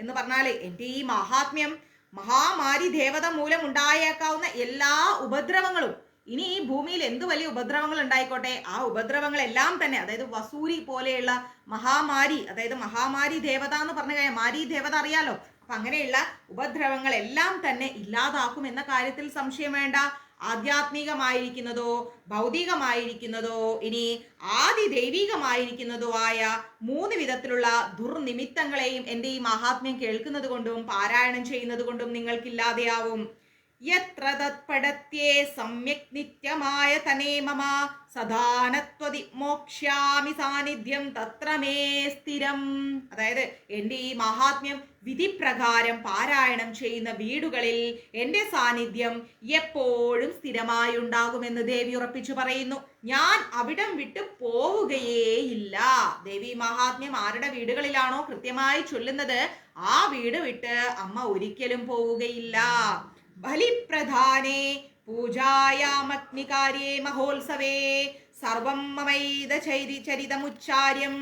എന്ന് പറഞ്ഞാല് എൻ്റെ ഈ മഹാത്മ്യം, മഹാമാരി ദേവത മൂലം ഉണ്ടായേക്കാവുന്ന എല്ലാ ഉപദ്രവങ്ങളും, ഇനി ഈ ഭൂമിയിൽ എന്ത് വലിയ ഉപദ്രവങ്ങൾ ഉണ്ടായിക്കോട്ടെ, ആ ഉപദ്രവങ്ങളെല്ലാം തന്നെ, അതായത് വസൂരി പോലെയുള്ള മഹാമാരി, അതായത് മഹാമാരി ദേവത എന്ന് പറഞ്ഞു കഴിഞ്ഞാൽ മാരി ദേവത അറിയാലോ, അപ്പൊ അങ്ങനെയുള്ള ഉപദ്രവങ്ങളെല്ലാം തന്നെ ഇല്ലാതാക്കും എന്ന കാര്യത്തിൽ സംശയം വേണ്ട. ആധ്യാത്മികമായിരിക്കുന്നതോ ഭൗതികമായിരിക്കുന്നതോ ഇനി ആദി ദൈവികമായിരിക്കുന്നതോ ആയ 3 വിധത്തിലുള്ള ദുർനിമിത്തങ്ങളെയും എൻ്റെ ഈ മഹാത്മ്യം കേൾക്കുന്നത് കൊണ്ടും പാരായണം ചെയ്യുന്നത് കൊണ്ടും നിങ്ങൾക്കില്ലാതെയാവും. യത്ര തത്പടത്യേ സമ്യക് നിത്യമായ തനേ മമ സദാനത്വതി മോക്ഷ്യാമി സാന്നിധ്യം തത്ര മേ സ്ഥിരം. അതായത് എൻ്റെ ഈ മഹാത്മ്യം വിധിപ്രകാരം പാരായണം ചെയ്യുന്ന വീടുകളിൽ എൻ്റെ സാന്നിധ്യം എപ്പോഴും സ്ഥിരമായി ഉണ്ടാകുമെന്ന് ദേവി ഉറപ്പിച്ചു പറയുന്നു. ഞാൻ അവിടം വിട്ട് പോവുകയേയില്ല. ദേവി മഹാത്മ്യം ആരുടെ വീടുകളിലാണോ കൃത്യമായി ചൊല്ലുന്നത് ആ വീട് വിട്ട് അമ്മ ഒരിക്കലും പോവുകയില്ല. ബലിപ്രധാനേ പൂജായാമഗ്നികാര്യേ മഹോത്സവേ സർവം മമൈദ ചരിതമുച്ചാര്യം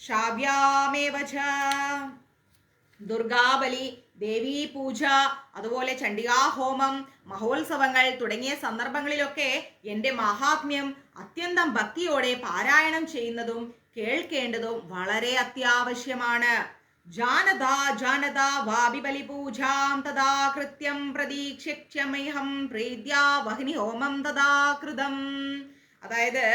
ശ്രാവ്യാമേവ ച. ദുർഗാബലി, ദേവീ പൂജ, അതുപോലെ ചണ്ഡികാ ഹോമം, മഹോത്സവങ്ങൾ തുടങ്ങിയ സന്ദർഭങ്ങളിലൊക്കെ എൻ്റെ മഹാത്മ്യം അത്യന്തം ഭക്തിയോടെ പാരായണം ചെയ്യുന്നതും കേൾക്കേണ്ടതും വളരെ അത്യാവശ്യമാണ്. ജാനദാ ജാനദാ വാപി ബലിപൂജാം തഥാ കൃത്യം പ്രതീക്ഷ്യമഹം പ്രീത്യാ വഹ്നി ഹോമം തഥാ കൃതം. അതായത്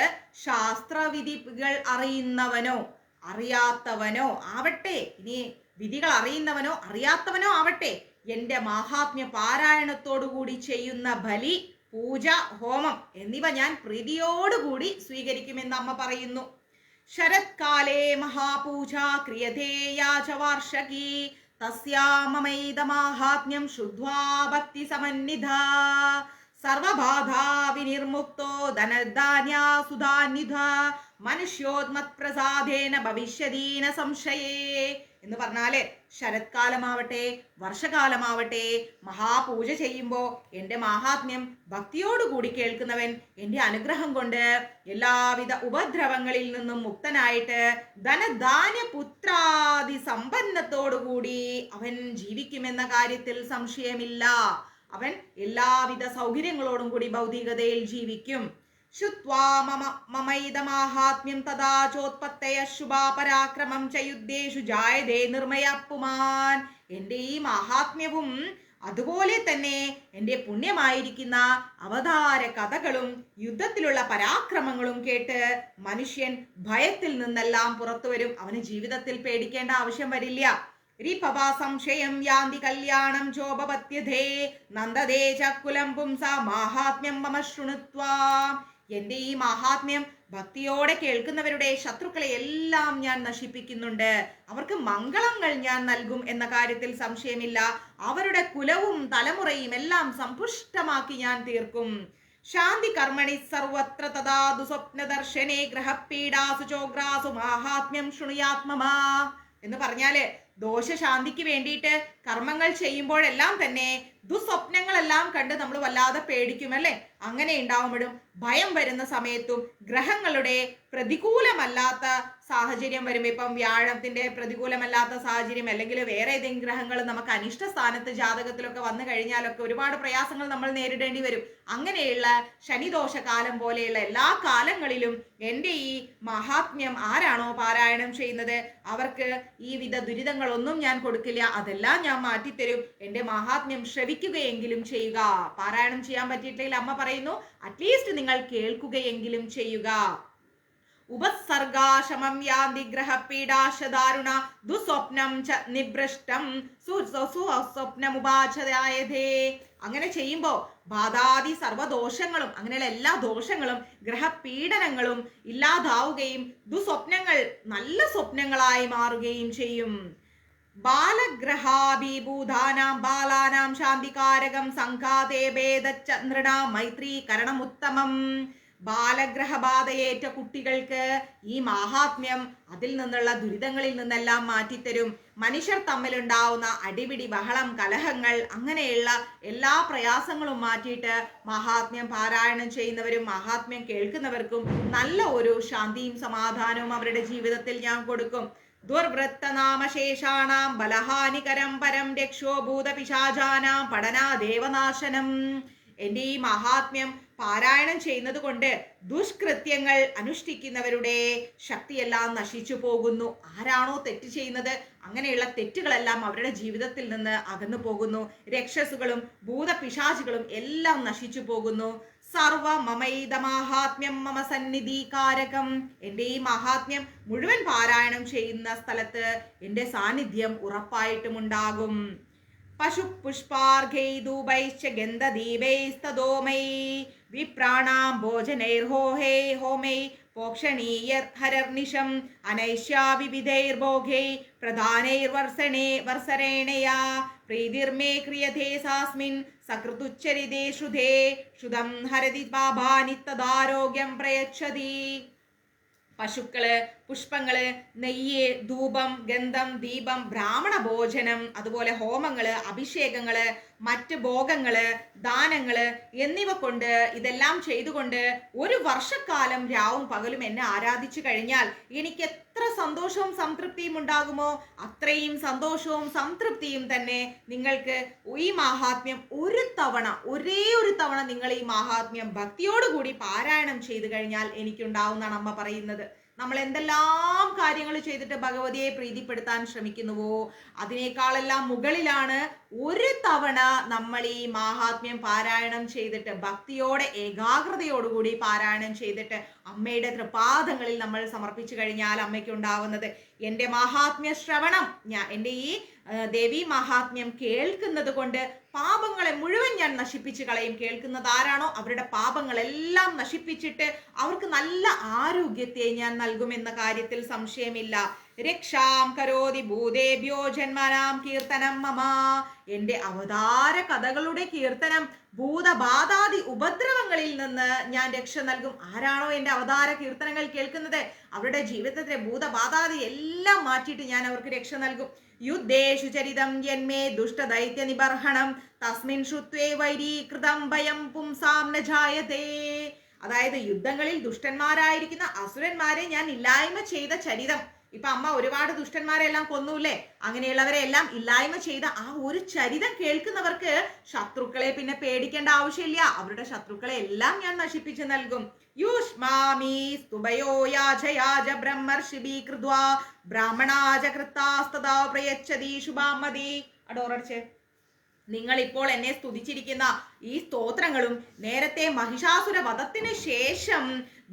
ശാസ്ത്രവിധികൾ അറിയുന്നവനോ അറിയാത്തവനോ ആവട്ടെ, ഇനി വിധികൾ അറിയുന്നവനോ അറിയാത്തവനോ ആവട്ടെ, എൻ്റെ മഹാത്മ്യ പാരായണത്തോടുകൂടി ചെയ്യുന്ന ബലി, പൂജ, ഹോമം എന്നിവ ഞാൻ പ്രീതിയോടുകൂടി സ്വീകരിക്കുമെന്ന് അമ്മ പറയുന്നു. ശരത്കാലേ മഹാപൂജ ക്രിയതേ യാച വാർഷകീ തസ്യാമമൈദമാഹാത്മ്യം ശുദ്ധ്വാ ഭക്തി സമന്നിധ സർവബാധാ വിനിർമുക്തോ ധനധാന്യാ സുധാന്വിധ മനുഷ്യോന്മത്പ്രസാദേന ഭവിഷ്യതീന സംശയേ എന്ന് പറഞ്ഞാല് ശരത്കാലമാവട്ടെ വർഷകാലമാവട്ടെ മഹാപൂജ ചെയ്യുമ്പോൾ എൻ്റെ മഹാത്മ്യം ഭക്തിയോടുകൂടി കേൾക്കുന്നവൻ എൻ്റെ അനുഗ്രഹം കൊണ്ട് എല്ലാവിധ ഉപദ്രവങ്ങളിൽ നിന്നും മുക്തനായിട്ട് ധനധാന്യ പുത്രാദി സമ്പന്നത്തോടുകൂടി അവൻ ജീവിക്കുമെന്ന കാര്യത്തിൽ സംശയമില്ല. അവൻ എല്ലാവിധ സൗകര്യങ്ങളോടും കൂടി ഭൗതികതയിൽ ജീവിക്കും. ശുത്വാ മമൈദമാഹാത്മ്യം തഥാ ചോത്പത്തയ ശുഭാ പരാക്രമം ച യുദ്ധേഷു ജായതേ നിർമ്മയ പുമാൻ. എൻ്റെ ഈ മഹാത്മ്യവും അതുപോലെ തന്നെ എൻ്റെ പുണ്യമായിരിക്കുന്ന അവതാര കഥകളും യുദ്ധത്തിലുള്ള പരാക്രമങ്ങളും കേട്ട് മനുഷ്യൻ ഭയത്തിൽ നിന്നെല്ലാം പുറത്തു വരും. അവന് ജീവിതത്തിൽ പേടിക്കേണ്ട ആവശ്യം വരില്ല. രിപവാ സംശയം യാന്തി കല്യാണം ചോപപത്യധേ നന്ദദേ ചക്കുലം പുംസ മാഹാത്മ്യം മമ ശൃണുത്വാ. എൻ്റെ ഈ മഹാത്മ്യം ഭക്തിയോടെ കേൾക്കുന്നവരുടെ ശത്രുക്കളെ എല്ലാം ഞാൻ നശിപ്പിക്കുന്നുണ്ട്. അവർക്ക് മംഗളങ്ങൾ ഞാൻ നൽകും എന്ന കാര്യത്തിൽ സംശയമില്ല. അവരുടെ കുലവും തലമുറയും എല്ലാം സമ്പുഷ്ടമാക്കി ഞാൻ തീർക്കും. ശാന്തി കർമ്മണി സർവത്ര തഥാ ദുസ്വപ്ന ദർശനേ ഗ്രഹപീഡാസു ചോഗ്രാസു മാഹാത്മ്യം ശൃണുയാത്മമാ എന്ന് പറഞ്ഞാല് ദോഷശാന്തിക്ക് വേണ്ടിയിട്ട് കർമ്മങ്ങൾ ചെയ്യുമ്പോഴെല്ലാം തന്നെ ദുസ്വപ്നങ്ങളെല്ലാം കണ്ട് നമ്മൾ വല്ലാതെ പേടിക്കും അല്ലെ. അങ്ങനെ ഉണ്ടാവുമ്പോഴും ഭയം വരുന്ന സമയത്തും ഗ്രഹങ്ങളുടെ പ്രതികൂലമല്ലാത്ത സാഹചര്യം വരുമ്പോൾ, ഇപ്പം വ്യാഴത്തിന്റെ പ്രതികൂലമല്ലാത്ത സാഹചര്യം അല്ലെങ്കിൽ വേറെ ഏതെങ്കിലും ഗ്രഹങ്ങൾ നമുക്ക് അനിഷ്ട സ്ഥാനത്ത് ജാതകത്തിലൊക്കെ വന്നു കഴിഞ്ഞാലൊക്കെ ഒരുപാട് പ്രയാസങ്ങൾ നമ്മൾ നേരിടേണ്ടി വരും. അങ്ങനെയുള്ള ശനിദോഷ കാലം പോലെയുള്ള എല്ലാ കാലങ്ങളിലും എൻ്റെ ഈ മഹാത്മ്യം ആരാണോ പാരായണം ചെയ്യുന്നത് അവർക്ക് ഈ വിധ ദുരിതങ്ങളൊന്നും ഞാൻ കൊടുക്കില്ല, അതെല്ലാം ഞാൻ മാറ്റിത്തരും. എൻ്റെ മഹാത്മ്യം ശ്രവിക്കുകയെങ്കിലും ചെയ്യുക. പാരായണം ചെയ്യാൻ പറ്റിയിട്ടില്ലെങ്കിൽ അമ്മ പറയുന്നു അറ്റ്ലീസ്റ്റ് നിങ്ങൾ കേൾക്കുകയെങ്കിലും ചെയ്യുക. ഉപസർഗാശമം യാന്തി ഗ്രഹപീഡാശദാരുണ ദുസ്വപ്നം ച നിഭ്രഷ്ടം സ്വപ്നമുപാചായതേ. അങ്ങനെ ചെയ്യുമ്പോൾ ബാധാദി സർവദോഷങ്ങളും അങ്ങനെയുള്ള എല്ലാ ദോഷങ്ങളും ഗ്രഹപീഡനങ്ങളും ഇല്ലാതാവുകയും ദുസ്വപ്നങ്ങൾ നല്ല സ്വപ്നങ്ങളായി മാറുകയും ചെയ്യും. ബാലഗ്രഹാഭിഭൂതാനാം ബാലാനാം ശാന്തികാരകം സംഘാതേ ഭേദചന്ദ്രണ മൈത്രീകരണമുത്തമം. ബാലഗ്രഹബാധയേറ്റ കുട്ടികൾക്ക് ഈ മാഹാത്മ്യം അതിൽ നിന്നുള്ള ദുരിതങ്ങളിൽ നിന്നെല്ലാം മാറ്റിത്തരും. മനുഷ്യർ തമ്മിലുണ്ടാവുന്ന അടിപിടി, ബഹളം, കലഹങ്ങൾ അങ്ങനെയുള്ള എല്ലാ പ്രയാസങ്ങളും മാറ്റിയിട്ട് മഹാത്മ്യം പാരായണം ചെയ്യുന്നവരും മഹാത്മ്യം കേൾക്കുന്നവർക്കും നല്ല ഒരു ശാന്തിയും സമാധാനവും അവരുടെ ജീവിതത്തിൽ ഞാൻ കൊടുക്കും. ദുർവൃത്തനാമശേഷാണാം ബലഹാനികരം പരം രക്ഷോ ഭൂതപിശാചാനാം പഠനാ ദേവനാശനം. എൻ്റെ ഈ മഹാത്മ്യം പാരായണം ചെയ്യുന്നത് കൊണ്ട് ദുഷ്കൃത്യങ്ങൾ അനുഷ്ഠിക്കുന്നവരുടെ ശക്തിയെല്ലാം നശിച്ചു പോകുന്നു. ആരാണോ തെറ്റ് ചെയ്യുന്നത് അങ്ങനെയുള്ള തെറ്റുകളെല്ലാം അവരുടെ ജീവിതത്തിൽ നിന്ന് അകന്നു പോകുന്നു. രക്ഷസുകളും ഭൂതപിശാചുകളും എല്ലാം നശിച്ചു പോകുന്നു. സർവ മമൈത മഹാത്മ്യം മമ സന്നിധികാരകം. എൻ്റെ ഈ മഹാത്മ്യം മുഴുവൻ പാരായണം ചെയ്യുന്ന സ്ഥലത്ത് എൻ്റെ സാന്നിധ്യം ഉറപ്പായിട്ടും ഉണ്ടാകും. പശു പുഷ്പാർഘൈ ധൂപൈശ്ച ഗന്ധദീപൈസ്തദോമൈ വിപ്രാണാം ഭോജനൈർഹോഹേ ഹോമൈ പോക്ഷണീയർഹരർനിശം അനൈഷ്യാ വിവിധൈർഭോഗൈ പ്രധാനൈർവർസരേണയാ പ്രീതിർമേ ക്രിയതേ സാസ്മിൻ സകൃതുച്ചരിതേ ശ്രുതേ ശ്രുതം ഹരതി പാപാനി തദാരോഗ്യം പ്രയച്ഛതി. പശുക്കള്, പുഷ്പങ്ങള്, നെയ്യ്, ധൂപം, ഗന്ധം, ദീപം, ബ്രാഹ്മണ ഭോജനം, അതുപോലെ ഹോമങ്ങള്, അഭിഷേകങ്ങള്, മറ്റ് ഭോഗങ്ങള്, ദാനങ്ങള് എന്നിവ കൊണ്ട് ഇതെല്ലാം ചെയ്തുകൊണ്ട് ഒരു വർഷക്കാലം രാവും പകലും എന്നെ ആരാധിച്ചു കഴിഞ്ഞാൽ എനിക്ക് എത്ര സന്തോഷവും സംതൃപ്തിയും ഉണ്ടാകുമോ അത്രയും സന്തോഷവും സംതൃപ്തിയും തന്നെ നിങ്ങൾക്ക് ഈ മാഹാത്മ്യം ഒരേ ഒരു തവണ നിങ്ങൾ ഈ മാഹാത്മ്യം ഭക്തിയോടുകൂടി പാരായണം ചെയ്തു കഴിഞ്ഞാൽ എനിക്കുണ്ടാവുന്നതാണ് അമ്മ പറയുന്നത്. നമ്മൾ എന്തെല്ലാം കാര്യങ്ങൾ ചെയ്തിട്ട് ഭഗവതിയെ പ്രീതിപ്പെടുത്താൻ ശ്രമിക്കുന്നുവോ അതിനേക്കാളെല്ലാം മുകളിലാണ് ഒരു തവണ നമ്മൾ ഈ മാഹാത്മ്യം പാരായണം ചെയ്തിട്ട് ഭക്തിയോടെ ഏകാഗ്രതയോടുകൂടി പാരായണം ചെയ്തിട്ട് അമ്മയുടെ തൃപാദങ്ങളിൽ നമ്മൾ സമർപ്പിച്ചു കഴിഞ്ഞാൽ അമ്മയ്ക്ക് ഉണ്ടാവുന്നത്. എൻ്റെ മാഹാത്മ്യ ശ്രവണം, എൻ്റെ ഈ ദേവി മഹാത്മ്യം കേൾക്കുന്നത് കൊണ്ട് പാപങ്ങളെ മുഴുവൻ ഞാൻ നശിപ്പിച്ചു കളയും. കേൾക്കുന്നത് ആരാണോ അവരുടെ പാപങ്ങളെല്ലാം നശിപ്പിച്ചിട്ട് അവർക്ക് നല്ല ആരോഗ്യത്തെ ഞാൻ നൽകുമെന്ന കാര്യത്തിൽ സംശയമില്ല. രക്ഷാം കരോതി ഭൂതേഭ്യോ ജന്മനാം കീർത്തനം മമ. എൻ്റെ അവതാര കഥകളുടെ കീർത്തനം ഭൂതബാധാദി ഉപദ്രവങ്ങളിൽ നിന്ന് ഞാൻ രക്ഷ നൽകും. ആരാണോ എൻ്റെ അവതാര കീർത്തനങ്ങൾ കേൾക്കുന്നത് അവരുടെ ജീവിതത്തിലെ ഭൂതബാധാദി എല്ലാം മാറ്റിയിട്ട് ഞാൻ അവർക്ക് രക്ഷ നൽകും. യുദ്ധേഷു ചരിതം ജന്മേ ദുഷ്ടദൈത്യ നിബർഹണം തസ്മിൻ ശ്രുത്വേ വൈരീകൃതം ഭയം പുംസാം ന ജായതേ. അതായത് യുദ്ധങ്ങളിൽ ദുഷ്ടന്മാരായിരിക്കുന്ന അസുരന്മാരെ ഞാൻ ഇല്ലായ്മ ചെയ്ത ചരിതം. ഇപ്പൊ അമ്മ ഒരുപാട് ദുഷ്ടന്മാരെ എല്ലാം കൊന്നൂല്ലേ, അങ്ങനെയുള്ളവരെ എല്ലാം ഇല്ലായ്മ ചെയ്ത ആ ഒരു ചരിതം കേൾക്കുന്നവർക്ക് ശത്രുക്കളെ പിന്നെ പേടിക്കേണ്ട ആവശ്യമില്ല. അവരുടെ ശത്രുക്കളെ എല്ലാം ഞാൻ നശിപ്പിച്ചു നൽകും. യുഷ്മാമി സ്തുഭയോ യാചയാജ ബ്രഹ്മർഷിഭി കൃത്വാ ബ്രാഹ്മണാജ കൃത്താസ്തദാ പ്രയച്ഛതി ശുഭാമതി. അടോറടിച്ച് നിങ്ങൾ ഇപ്പോൾ എന്നെ സ്തുതിച്ചിരിക്കുന്ന ഈ സ്തോത്രങ്ങളും നേരത്തെ മഹിഷാസുര വധത്തിന് ശേഷം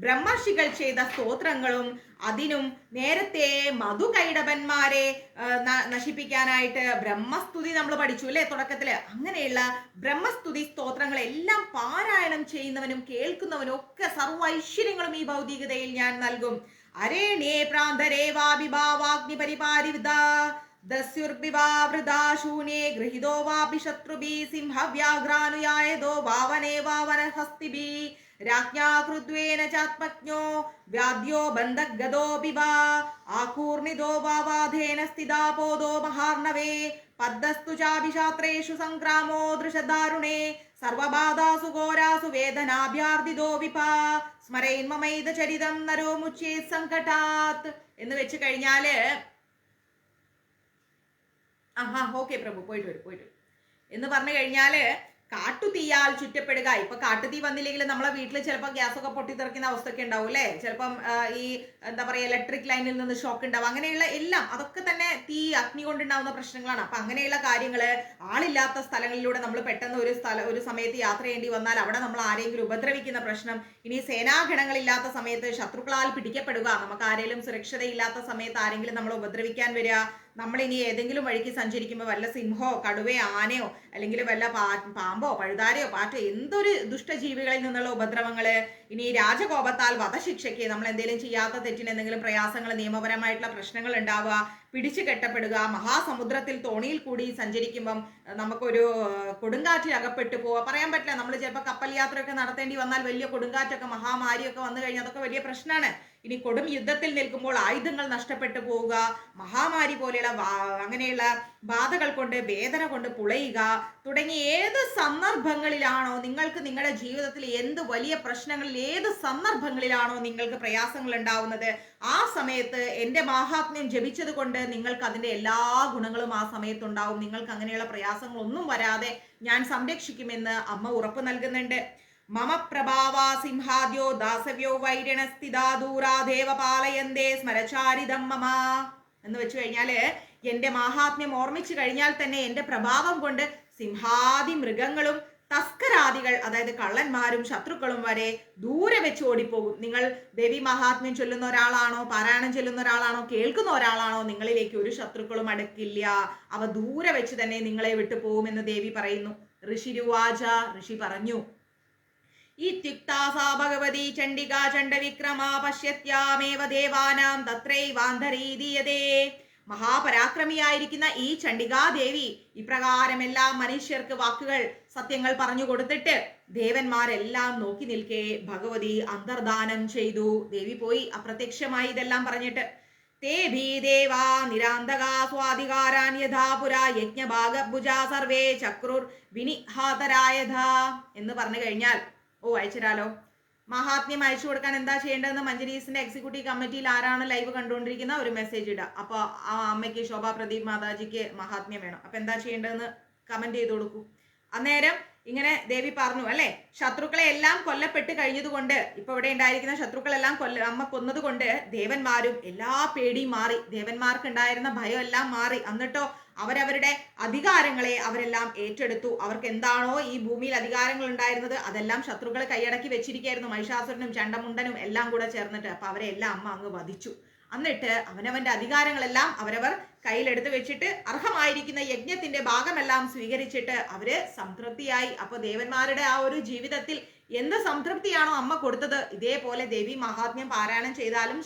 ബ്രഹ്മർഷികൾ ചെയ്ത സ്തോത്രങ്ങളും അതിനും നേരത്തെ മധുകൈടവന്മാരെ നശിപ്പിക്കാനായിട്ട് ബ്രഹ്മസ്തുതി നമ്മൾ പഠിച്ചു അല്ലെ തുടക്കത്തില്. അങ്ങനെയുള്ള ബ്രഹ്മസ്തുതി സ്തോത്രങ്ങളെല്ലാം പാരായണം ചെയ്യുന്നവനും കേൾക്കുന്നവനും ഒക്കെ സർവ്വ ഐശ്വര്യങ്ങളും ഈ ഭൗതികതയിൽ ഞാൻ നൽകും. അരേണേ പ്രാന്തരേവാഭിഭാവാഗ്നി പരിപാരിവിത ദസ്യുർഭിവാവൃതാശൂന്യേ ഗൃഹീതോ വാപി ശത്രുഭി സിംഹവ്യാഘ്രാനുയായതോ വാവനേ വാവനഹസ്തിഭി രാജ്ഞാ കൃത്വേന ചാത്മജ്ഞോ വ്യാദ്യോ ബന്ധഗതോ പിബ ആകൂർണിതോ വാവാധേന സ്ഥിതാപോദോ മഹാർണവേ പദ്ദസ്തു ചാഭിഷാത്രേഷു സംക്രാമോ ദൃശദാരുണേ സർവബാധാസു ഘോരാസു വേദനാഭ്യാർദിതോ വിപാ സ്മരൈന്മമൈത ചരിതം നരോ മുച്യേത് സങ്കടാത് എന്ന് വെച്ച് കഴിഞ്ഞാല് ഓക്കെ പ്രഭു പോയിട്ട് വരും എന്ന് പറഞ്ഞു കഴിഞ്ഞാല് കാട്ടുതീയാൽ ചുറ്റപ്പെടുക. ഇപ്പൊ കാട്ടുതീ വന്നില്ലെങ്കിൽ നമ്മളെ വീട്ടിൽ ചിലപ്പോൾ ഗ്യാസൊക്കെ പൊട്ടിത്തെറിക്കുന്ന അവസ്ഥയൊക്കെ ഉണ്ടാവും അല്ലെ. ചിലപ്പം ഈ എന്താ പറയാ ഇലക്ട്രിക് ലൈനിൽ നിന്ന് ഷോക്ക് ഉണ്ടാവും. അങ്ങനെയുള്ള എല്ലാം അതൊക്കെ തന്നെ തീ അഗ്നി കൊണ്ടുണ്ടാവുന്ന പ്രശ്നങ്ങളാണ്. അപ്പൊ അങ്ങനെയുള്ള കാര്യങ്ങള് ആളില്ലാത്ത സ്ഥലങ്ങളിലൂടെ നമ്മൾ പെട്ടെന്ന് ഒരു സമയത്ത് യാത്ര ചെയ്യേണ്ടി വന്നാൽ അവിടെ നമ്മൾ ആരെങ്കിലും ഉപദ്രവിക്കുന്ന പ്രശ്നം, ഇനി സേനാഗണങ്ങളില്ലാത്ത സമയത്ത് ശത്രുക്കളാൽ പിടിക്കപ്പെടുക, നമുക്ക് ആരെങ്കിലും സുരക്ഷിതയില്ലാത്ത സമയത്ത് ആരെങ്കിലും നമ്മൾ ഉപദ്രവിക്കാൻ വരിക, നമ്മളിനി ഏതെങ്കിലും വഴിക്ക് സഞ്ചരിക്കുമ്പോൾ വല്ല സിംഹോ കടുവയോ ആനയോ അല്ലെങ്കിൽ വല്ല പാമ്പോ പഴുതാരയോ പാറ്റോ എന്തൊരു ദുഷ്ടജീവികളിൽ നിന്നുള്ള ഉപദ്രവങ്ങള്, ഇനി രാജകോപത്താൽ വധശിക്ഷയ്ക്ക് നമ്മൾ എന്തെങ്കിലും ചെയ്യാത്ത തെറ്റിന് എന്തെങ്കിലും പ്രയാസങ്ങൾ നിയമപരമായിട്ടുള്ള പ്രശ്നങ്ങൾ ഉണ്ടാവുക, പിടിച്ചു കെട്ടപ്പെടുക, മഹാസമുദ്രത്തിൽ തോണിയിൽ കൂടി സഞ്ചരിക്കുമ്പം നമുക്കൊരു കൊടുങ്കാറ്റിൽ അകപ്പെട്ടു പോവുക, പറയാൻ പറ്റില്ല. നമ്മൾ ചിലപ്പോൾ കപ്പൽ യാത്രയൊക്കെ നടത്തേണ്ടി വന്നാൽ വലിയ കൊടുങ്കാറ്റൊക്കെ മഹാമാരിയൊക്കെ വന്നു കഴിഞ്ഞാൽ അതൊക്കെ വലിയ പ്രശ്നമാണ്. ഇനി കൊടും യുദ്ധത്തിൽ നിൽക്കുമ്പോൾ ആയുധങ്ങൾ നഷ്ടപ്പെട്ടു പോവുക, മഹാമാരി പോലെയുള്ള അങ്ങനെയുള്ള ബാധകൾ കൊണ്ട് വേദന കൊണ്ട് പുളയുക തുടങ്ങി ഏത് സന്ദർഭങ്ങളിലാണോ നിങ്ങൾക്ക് നിങ്ങളുടെ ജീവിതത്തിൽ എന്ത് വലിയ പ്രശ്നങ്ങളിൽ ഏത് സന്ദർഭങ്ങളിലാണോ നിങ്ങൾക്ക് പ്രയാസങ്ങൾ ഉണ്ടാവുന്നത്, ആ സമയത്ത് എൻ്റെ മാഹാത്മ്യം ജപിച്ചത് കൊണ്ട് നിങ്ങൾക്ക് അതിന്റെ എല്ലാ ഗുണങ്ങളും ആ സമയത്തുണ്ടാവും. നിങ്ങൾക്ക് അങ്ങനെയുള്ള പ്രയാസങ്ങളൊന്നും വരാതെ ഞാൻ സംരക്ഷിക്കുമെന്ന് അമ്മ ഉറപ്പ് നൽകുന്നുണ്ട്. മമ പ്രഭാവാ സിംഹാദ്യോ ദാസവ്യോ വൈരണസ്ഥിതാ ദൂരാദേവ പാലയന്തേ സ്മരചാരിതം മമ എന്ന് വെച്ചു കഴിഞ്ഞാല് എന്റെ മാഹാത്മ്യം ഓർമ്മിച്ചു കഴിഞ്ഞാൽ തന്നെ എന്റെ പ്രഭാവം കൊണ്ട് സിംഹാദി മൃഗങ്ങളും തസ്കരാദികൾ അതായത് കള്ളന്മാരും ശത്രുക്കളും വരെ ദൂരെ വെച്ച് ഓടിപ്പോകും. നിങ്ങൾ ദേവി മഹാത്മ്യം ചൊല്ലുന്ന ഒരാളാണോ, പാരായണം ചൊല്ലുന്ന ഒരാളാണോ, കേൾക്കുന്ന ഒരാളാണോ, നിങ്ങളിലേക്ക് ഒരു ശത്രുക്കളും അടുക്കില്ല. അവ ദൂരെ വെച്ച് തന്നെ നിങ്ങളെ വിട്ടു പോകുമെന്ന് ദേവി പറയുന്നു. ഋഷിരുവാച, ഋഷി പറഞ്ഞു, ഇത്യുക്താസാ ഭഗവതി ചണ്ഡികാ ചണ്ഡവിക്രമാ പശ്യത്യാമേവ ദേവാനാം തത്രൈവാന്ധരീദീയതേ. മഹാപരാക്രമിയായിരിക്കുന്ന ഈ ചണ്ഡികാദേവി ഇപ്രകാരമെല്ലാം മനുഷ്യർക്ക് വാക്കുകൾ സത്യങ്ങൾ പറഞ്ഞു കൊടുത്തിട്ട് ദേവന്മാരെല്ലാം നോക്കി നിൽക്കെ ഭഗവതി അന്തർദാനം ചെയ്തു. ദേവി പോയി അപ്രത്യക്ഷമായി ഇതെല്ലാം പറഞ്ഞിട്ട്. തേ ഭീദേവാ നിരാന്തകാ സ്വാധികാരാൻ യഥാ പുരാ യജ്ഞഭാഗഭുജാ സർവേ ചക്രുർ വിനിഹാതരായഥാ എന്ന് പറഞ്ഞു കഴിഞ്ഞാൽ അയച്ചിരാലോ. മഹാത്മ്യം അയച്ചു കൊടുക്കാൻ എന്താ ചെയ്യേണ്ടതെന്ന് മഞ്ജരീസിന്റെ എക്സിക്യൂട്ടീവ് കമ്മിറ്റിയിൽ ആരാണ് ലൈവ് കണ്ടുകൊണ്ടിരിക്കുന്ന ഒരു മെസ്സേജ് ഇടുക. അപ്പൊ ആ അമ്മയ്ക്ക് ശോഭാ പ്രദീപ് മാതാജിക്ക് മഹാത്മ്യം വേണം. അപ്പൊ എന്താ ചെയ്യേണ്ടതെന്ന് കമന്റ് ചെയ്ത് കൊടുക്കൂ. അന്നേരം ഇങ്ങനെ ദേവി പറഞ്ഞു അല്ലെ, ശത്രുക്കളെ എല്ലാം കൊല്ലപ്പെട്ട് കഴിഞ്ഞതുകൊണ്ട് ഇപ്പൊ ഇവിടെ ഉണ്ടായിരിക്കുന്ന ശത്രുക്കളെല്ലാം അമ്മ കൊന്നത് കൊണ്ട് ദേവന്മാരും എല്ലാ പേടിയും മാറി, ദേവന്മാർക്ക് ഉണ്ടായിരുന്ന ഭയം എല്ലാം മാറി. എന്നിട്ടോ അവരവരുടെ അധികാരങ്ങളെ അവരെല്ലാം ഏറ്റെടുത്തു. അവർക്ക് എന്താണോ ഈ ഭൂമിയിൽ അധികാരങ്ങൾ ഉണ്ടായിരുന്നത് അതെല്ലാം ശത്രുക്കൾ കൈയടക്കി വെച്ചിരിക്കുകയായിരുന്നു. മഹിഷാസുരനും ചണ്ടമുണ്ടനും എല്ലാം കൂടെ ചേർന്നിട്ട്. അപ്പൊ അവരെ എല്ലാം അമ്മ അങ്ങ് വധിച്ചു. എന്നിട്ട് അവനവന്റെ അധികാരങ്ങളെല്ലാം അവരവർ കയ്യിലെടുത്ത് വെച്ചിട്ട് അർഹമായിരിക്കുന്ന യജ്ഞത്തിന്റെ ഭാഗമെല്ലാം സ്വീകരിച്ചിട്ട് അവര് സംതൃപ്തിയായി. അപ്പൊ ദേവന്മാരുടെ ആ ഒരു ജീവിതത്തിൽ എന്ത് സംതൃപ്തിയാണോ അമ്മ കൊടുത്തത്, ഇതേപോലെ ദേവി മഹാത്മ്യം പാരായണം ചെയ്താലും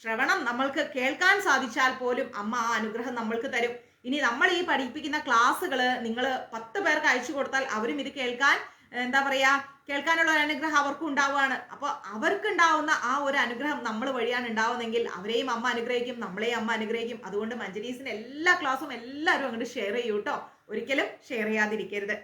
ശ്രവണം നമ്മൾക്ക് കേൾക്കാൻ സാധിച്ചാൽ പോലും അമ്മ ആ അനുഗ്രഹം നമ്മൾക്ക് തരും. ഇനി നമ്മൾ ഈ പഠിപ്പിക്കുന്ന ക്ലാസ്സുകൾ നിങ്ങൾ 10 പേർക്ക് അയച്ചു കൊടുത്താൽ അവരും ഇത് കേൾക്കാൻ എന്താ പറയാ കേൾക്കാനുള്ള ഒരു അനുഗ്രഹം അവർക്കും ഉണ്ടാവുകയാണ്. അപ്പൊ അവർക്കുണ്ടാവുന്ന ആ ഒരു അനുഗ്രഹം നമ്മൾ വഴിയാണ് ഉണ്ടാവുന്നെങ്കിൽ അവരെയും അമ്മ അനുഗ്രഹിക്കും, നമ്മളെയും അമ്മ അനുഗ്രഹിക്കും. അതുകൊണ്ട് മഞ്ജരീസിന്റെ എല്ലാ ക്ലാസ്സും എല്ലാവരും അങ്ങോട്ട് ഷെയർ ചെയ്യൂ കേട്ടോ. ഒരിക്കലും ഷെയർ ചെയ്യാതിരിക്കരുത്.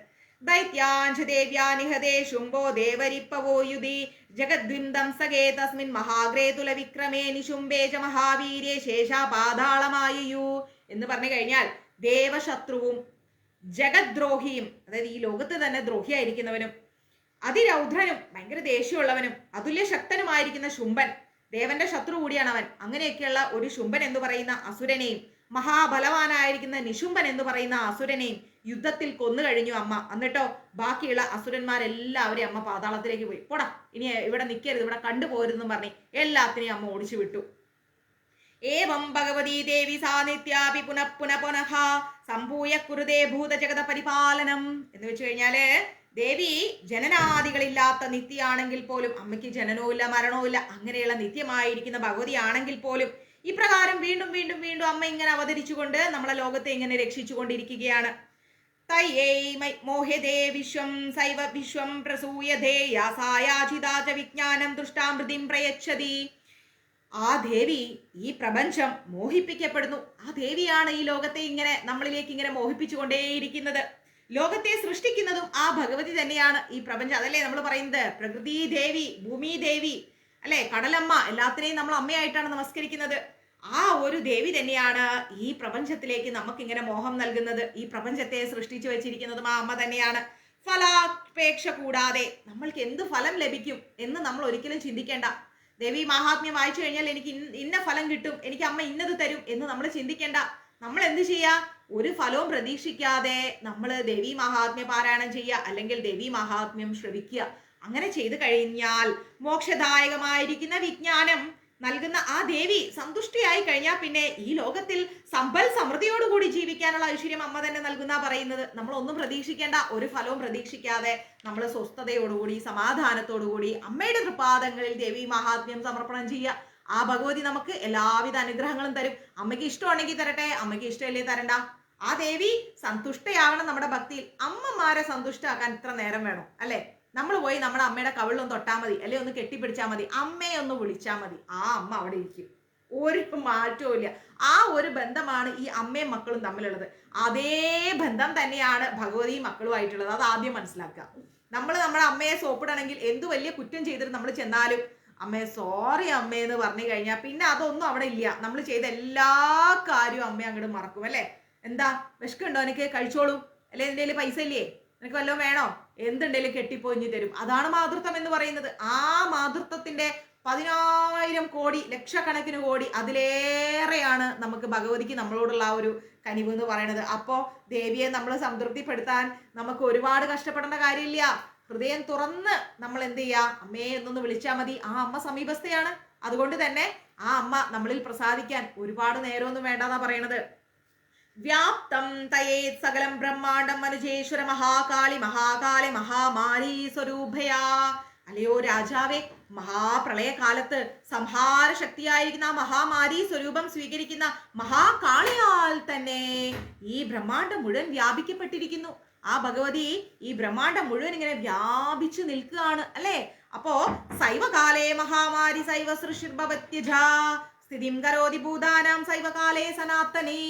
ദൈത്യാഞ്ച ദേവ്യാനിഹതേ ശുംഭോ ദേവരിപ്പവോ യുധി ജഗദ്വിന്ദം സകേ തസ്മിൻ മഹാഗ്രേതുല വിക്രമേ നിശുംഭേ ച മഹാവീര്യ ശേഷ പാതാളമായു എന്ന് പറഞ്ഞു കഴിഞ്ഞാൽ ദേവശത്രുവും ജഗദ്ദ്രോഹിയും, അതായത് ഈ ലോകത്ത് തന്നെ ദ്രോഹിയായിരിക്കുന്നവനും അതിരൗദ്രനും ഭയങ്കര ദേഷ്യമുള്ളവനും അതുല്യ ശക്തനുമായിരിക്കുന്ന ശുംഭൻ, ദേവന്റെ ശത്രു കൂടിയാണ് അവൻ. അങ്ങനെയൊക്കെയുള്ള ഒരു ശുംഭൻ എന്ന് പറയുന്ന അസുരനെയും മഹാബലവാനായിരിക്കുന്ന നിശുംഭൻ എന്ന് പറയുന്ന അസുരനെയും യുദ്ധത്തിൽ കൊന്നു കഴിഞ്ഞു അമ്മ. എന്നിട്ടോ ബാക്കിയുള്ള അസുരന്മാരെല്ലാവരെയും അമ്മ പാതാളത്തിലേക്ക് പോയി. പോടാ, ഇനി ഇവിടെ നിൽക്കരുത്, ഇവിടെ കണ്ടുപോരുതെന്നും പറഞ്ഞ് എല്ലാത്തിനെയും അമ്മ ഓടിച്ചു വിട്ടു. ഏവം ഭഗവതി ദേവി സാന്നിധ്യാപി പുനഃ സംഭൂയ കുരുതേ ഭൂതജഗത പരിപാലനം എന്ന് വെച്ച് കഴിഞ്ഞാല് ദേവി ജനനാദികളില്ലാത്ത നിത്യയാണെങ്കിൽ പോലും, അമ്മയ്ക്ക് ജനനവും ഇല്ല മരണവും ഇല്ല, അങ്ങനെയുള്ള നിത്യമായിരിക്കുന്ന ഭഗവതി ആണെങ്കിൽ പോലും ഇപ്രകാരം വീണ്ടും വീണ്ടും വീണ്ടും അമ്മ ഇങ്ങനെ അവതരിച്ചുകൊണ്ട് നമ്മളെ ലോകത്തെ ഇങ്ങനെ രക്ഷിച്ചുകൊണ്ടിരിക്കുകയാണ്. തയൈ മോഹ്യതേ വിശ്വം സൈവ വിശ്വം പ്രസൂയതേ യാസായാചിതാ ച വിജ്ഞാനം ദൃഷ്ടാമൃതിം പ്രയച്ഛതി. ആ ദേവി ഈ പ്രപഞ്ചം മോഹിപ്പിക്കപ്പെടുന്നു. ആ ദേവിയാണ് ഈ ലോകത്തെ ഇങ്ങനെ നമ്മളിലേക്ക് ഇങ്ങനെ മോഹിപ്പിച്ചുകൊണ്ടേയിരിക്കുന്നത്. ലോകത്തെ സൃഷ്ടിക്കുന്നതും ആ ഭഗവതി തന്നെയാണ്. ഈ പ്രപഞ്ചം അതല്ലേ നമ്മൾ പറയുന്നത് പ്രകൃതി ദേവി, ഭൂമി ദേവി അല്ലെ, കടലമ്മ, എല്ലാത്തിനെയും നമ്മൾ അമ്മയായിട്ടാണ് നമസ്കരിക്കുന്നത്. ആ ഒരു ദേവി തന്നെയാണ് ഈ പ്രപഞ്ചത്തിലേക്ക് നമുക്ക് ഇങ്ങനെ മോഹം നൽകുന്നത്. ഈ പ്രപഞ്ചത്തെ സൃഷ്ടിച്ചു വെച്ചിരിക്കുന്നതും ആ അമ്മ തന്നെയാണ്. ഫലാപേക്ഷ കൂടാതെ നമ്മൾക്ക് എന്ത് ഫലം ലഭിക്കും എന്ന് നമ്മൾ ഒരിക്കലും ചിന്തിക്കേണ്ട. ദേവി മഹാത്മ്യം വായിച്ചു കഴിഞ്ഞാൽ എനിക്ക് ഇന്ന ഫലം കിട്ടും, എനിക്ക് അമ്മ ഇന്നത് തരും എന്ന് നമ്മൾ ചിന്തിക്കേണ്ട. നമ്മൾ എന്ത് ചെയ്യാ, ഒരു ഫലവും പ്രതീക്ഷിക്കാതെ നമ്മൾ ദേവി മഹാത്മ്യ പാരായണം ചെയ്യുക, അല്ലെങ്കിൽ ദേവി മഹാത്മ്യം ശ്രവിക്കുക. അങ്ങനെ ചെയ്തു കഴിഞ്ഞാൽ മോക്ഷദായകമായിരിക്കുന്ന വിജ്ഞാനം നൽകുന്ന ആ ദേവി സന്തുഷ്ടിയായി കഴിഞ്ഞാൽ പിന്നെ ഈ ലോകത്തിൽ സമ്പൽ സമൃദ്ധിയോടുകൂടി ജീവിക്കാനുള്ള ഐശ്വര്യം അമ്മ തന്നെ നൽകുന്ന പറയുന്നത്. നമ്മൾ ഒന്നും പ്രതീക്ഷിക്കേണ്ട, ഒരു ഫലവും പ്രതീക്ഷിക്കാതെ നമ്മൾ സ്വസ്ഥതയോടുകൂടി സമാധാനത്തോടുകൂടി അമ്മയുടെ തൃപാദങ്ങളിൽ ദേവി മഹാത്മ്യം സമർപ്പണം ചെയ്യുക. ആ ഭഗവതി നമുക്ക് എല്ലാവിധ അനുഗ്രഹങ്ങളും തരും. അമ്മയ്ക്ക് ഇഷ്ടമുണ്ടെങ്കിൽ തരട്ടെ, അമ്മയ്ക്ക് ഇഷ്ടമല്ലേ തരണ്ട. ആ ദേവി സന്തുഷ്ടയാവണം നമ്മുടെ ഭക്തിയിൽ. അമ്മമാരെ സന്തുഷ്ടമാക്കാൻ ഇത്ര നേരം വേണം അല്ലെ? നമ്മൾ പോയി നമ്മുടെ അമ്മയുടെ കവിളിലൊന്ന് തൊട്ടാൽ മതി, അല്ലെ ഒന്ന് കെട്ടിപ്പിടിച്ചാൽ മതി, അമ്മയെ ഒന്ന് വിളിച്ചാൽ മതി, ആ അമ്മ അവിടെ ഇരിക്കും. ഒരു മാറ്റവും ഇല്ല. ആ ഒരു ബന്ധമാണ് ഈ അമ്മയും മക്കളും തമ്മിലുള്ളത്. അതേ ബന്ധം തന്നെയാണ് ഭഗവതിയും മക്കളുമായിട്ടുള്ളത്. അത് ആദ്യം മനസ്സിലാക്കുക. നമ്മൾ നമ്മുടെ അമ്മയെ സോപ്പിടണമെങ്കിൽ എന്ത് വലിയ കുറ്റം ചെയ്തിട്ട് നമ്മൾ ചെന്നാലും അമ്മേ സോറി അമ്മേ എന്ന് പറഞ്ഞു കഴിഞ്ഞാൽ പിന്നെ അതൊന്നും അവിടെ ഇല്ല. നമ്മൾ ചെയ്ത എല്ലാ കാര്യവും അമ്മ അങ്ങോട്ട് മറക്കും അല്ലെ. എന്താ വിശക്കുണ്ടോ, എനിക്ക് കഴിച്ചോളൂ, അല്ലെ നിന്റെ കയ്യിൽ പൈസ ഇല്ലേ, നിനക്ക് വല്ലതും വേണോ, എന്തുണ്ടെങ്കിലും കെട്ടിപ്പോഞ്ഞു തരും. അതാണ് മാതൃത്വം എന്ന് പറയുന്നത്. ആ മാതൃത്വത്തിന്റെ 10,000 കോടി ലക്ഷക്കണക്കിന് കോടി അതിലേറെയാണ് നമുക്ക് ഭഗവതിക്ക് നമ്മളോടുള്ള ആ ഒരു കനിവ് എന്ന് പറയുന്നത്. അപ്പോ ദേവിയെ നമ്മൾ സംതൃപ്തിപ്പെടുത്താൻ നമുക്ക് ഒരുപാട് കഷ്ടപ്പെടേണ്ട കാര്യമില്ല. ഹൃദയം തുറന്ന് നമ്മൾ എന്ത് ചെയ്യാ, അമ്മയെ എന്നൊന്ന് വിളിച്ചാൽ മതി. ആ അമ്മ സമീപസ്ഥയാണ്. അതുകൊണ്ട് തന്നെ ആ അമ്മ നമ്മളിൽ പ്രസാദിക്കാൻ ഒരുപാട് നേരമൊന്നും വേണ്ടെന്നാ പറയണത്. വ്യാപ്തം തയേ സകലം ബ്രഹ്മാണ്ടം മനുജേശ്വര മഹാകാളി മഹാകാളി മഹാമാരി സ്വരൂപയാ. അല്ലയോ രാജാവേ, മഹാപ്രളയകാലത്ത് സംഹാര ശക്തിയായിരിക്കുന്ന ആ മഹാമാരി സ്വരൂപം സ്വീകരിക്കുന്ന മഹാകാളിയാൽ തന്നെ ഈ ബ്രഹ്മാണ്ടം മുഴുവൻ വ്യാപിക്കപ്പെട്ടിരിക്കുന്നു. ആ ഭഗവതി ഈ ബ്രഹ്മാണ്ടം മുഴുവൻ ഇങ്ങനെ വ്യാപിച്ചു നിൽക്കുകയാണ് അല്ലെ. അപ്പോ സൈവകാലേ മഹാമാരി സൈവ സൃഷ്ടിർഭവത്യജ സ്ഥിതിം കരോതി ഭൂതാനാം സൈവകാലേ സനാതനേ.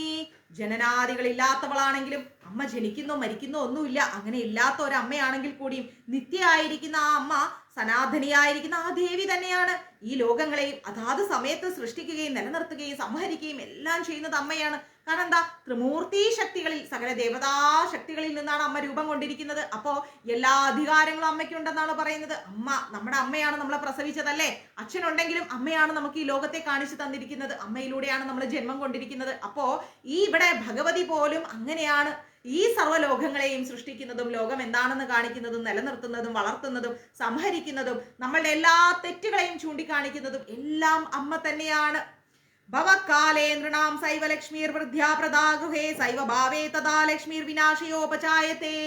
ജനനാദികളില്ലാത്തവളാണെങ്കിലും അമ്മ ജനിക്കുന്നോ മരിക്കുന്നോ ഒന്നുമില്ല. അങ്ങനെ ഇല്ലാത്ത ഒരമ്മയാണെങ്കിൽ കൂടിയും നിത്യയായിരിക്കുന്ന ആ അമ്മ, സനാതനിയായിരിക്കുന്ന ആ ദേവി തന്നെയാണ്. ഈ ലോകങ്ങളെയും അതാത് സമയത്ത് സൃഷ്ടിക്കുകയും നിലനിർത്തുകയും സംഹരിക്കുകയും എല്ലാം ചെയ്യുന്നത് അമ്മയാണ്. കാരണം എന്താ, ത്രിമൂർത്തി ശക്തികളിൽ സകല ദേവതാ ശക്തികളിൽ നിന്നാണ് അമ്മ രൂപം കൊണ്ടിരിക്കുന്നത്. അപ്പോ എല്ലാ അധികാരങ്ങളും അമ്മയ്ക്കുണ്ടെന്നാണ് പറയുന്നത്. അമ്മ നമ്മുടെ അമ്മയാണ് നമ്മളെ പ്രസവിച്ചതല്ലേ. അച്ഛനുണ്ടെങ്കിലും അമ്മയാണ് നമുക്ക് ഈ ലോകത്തെ കാണിച്ചു തന്നിരിക്കുന്നത്. അമ്മയിലൂടെയാണ് നമ്മൾ ജന്മം കൊണ്ടിരിക്കുന്നത്. അപ്പോ ഈ ഇവിടെ ഭഗവതി പോലും അങ്ങനെയാണ്. ഈ സർവ്വലോകങ്ങളെയും സൃഷ്ടിക്കുന്നതും ലോകം എന്താണെന്ന് കാണിക്കുന്നതും നിലനിർത്തുന്നതും വളർത്തുന്നതും സംഹരിക്കുന്നതും നമ്മളുടെ എല്ലാ തെറ്റുകളെയും ചൂണ്ടിക്കാണിക്കുന്നതും എല്ലാം അമ്മ തന്നെയാണ്. ഭവകാലേ നൃണാം സൈവ ലക്ഷ്മീർ വൃദ്ധ്യാപ്രദാഗുഹേ സൈവ ഭാവേ തഥാ ലക്ഷ്മീർ വിനാശയോപചായത്തെ.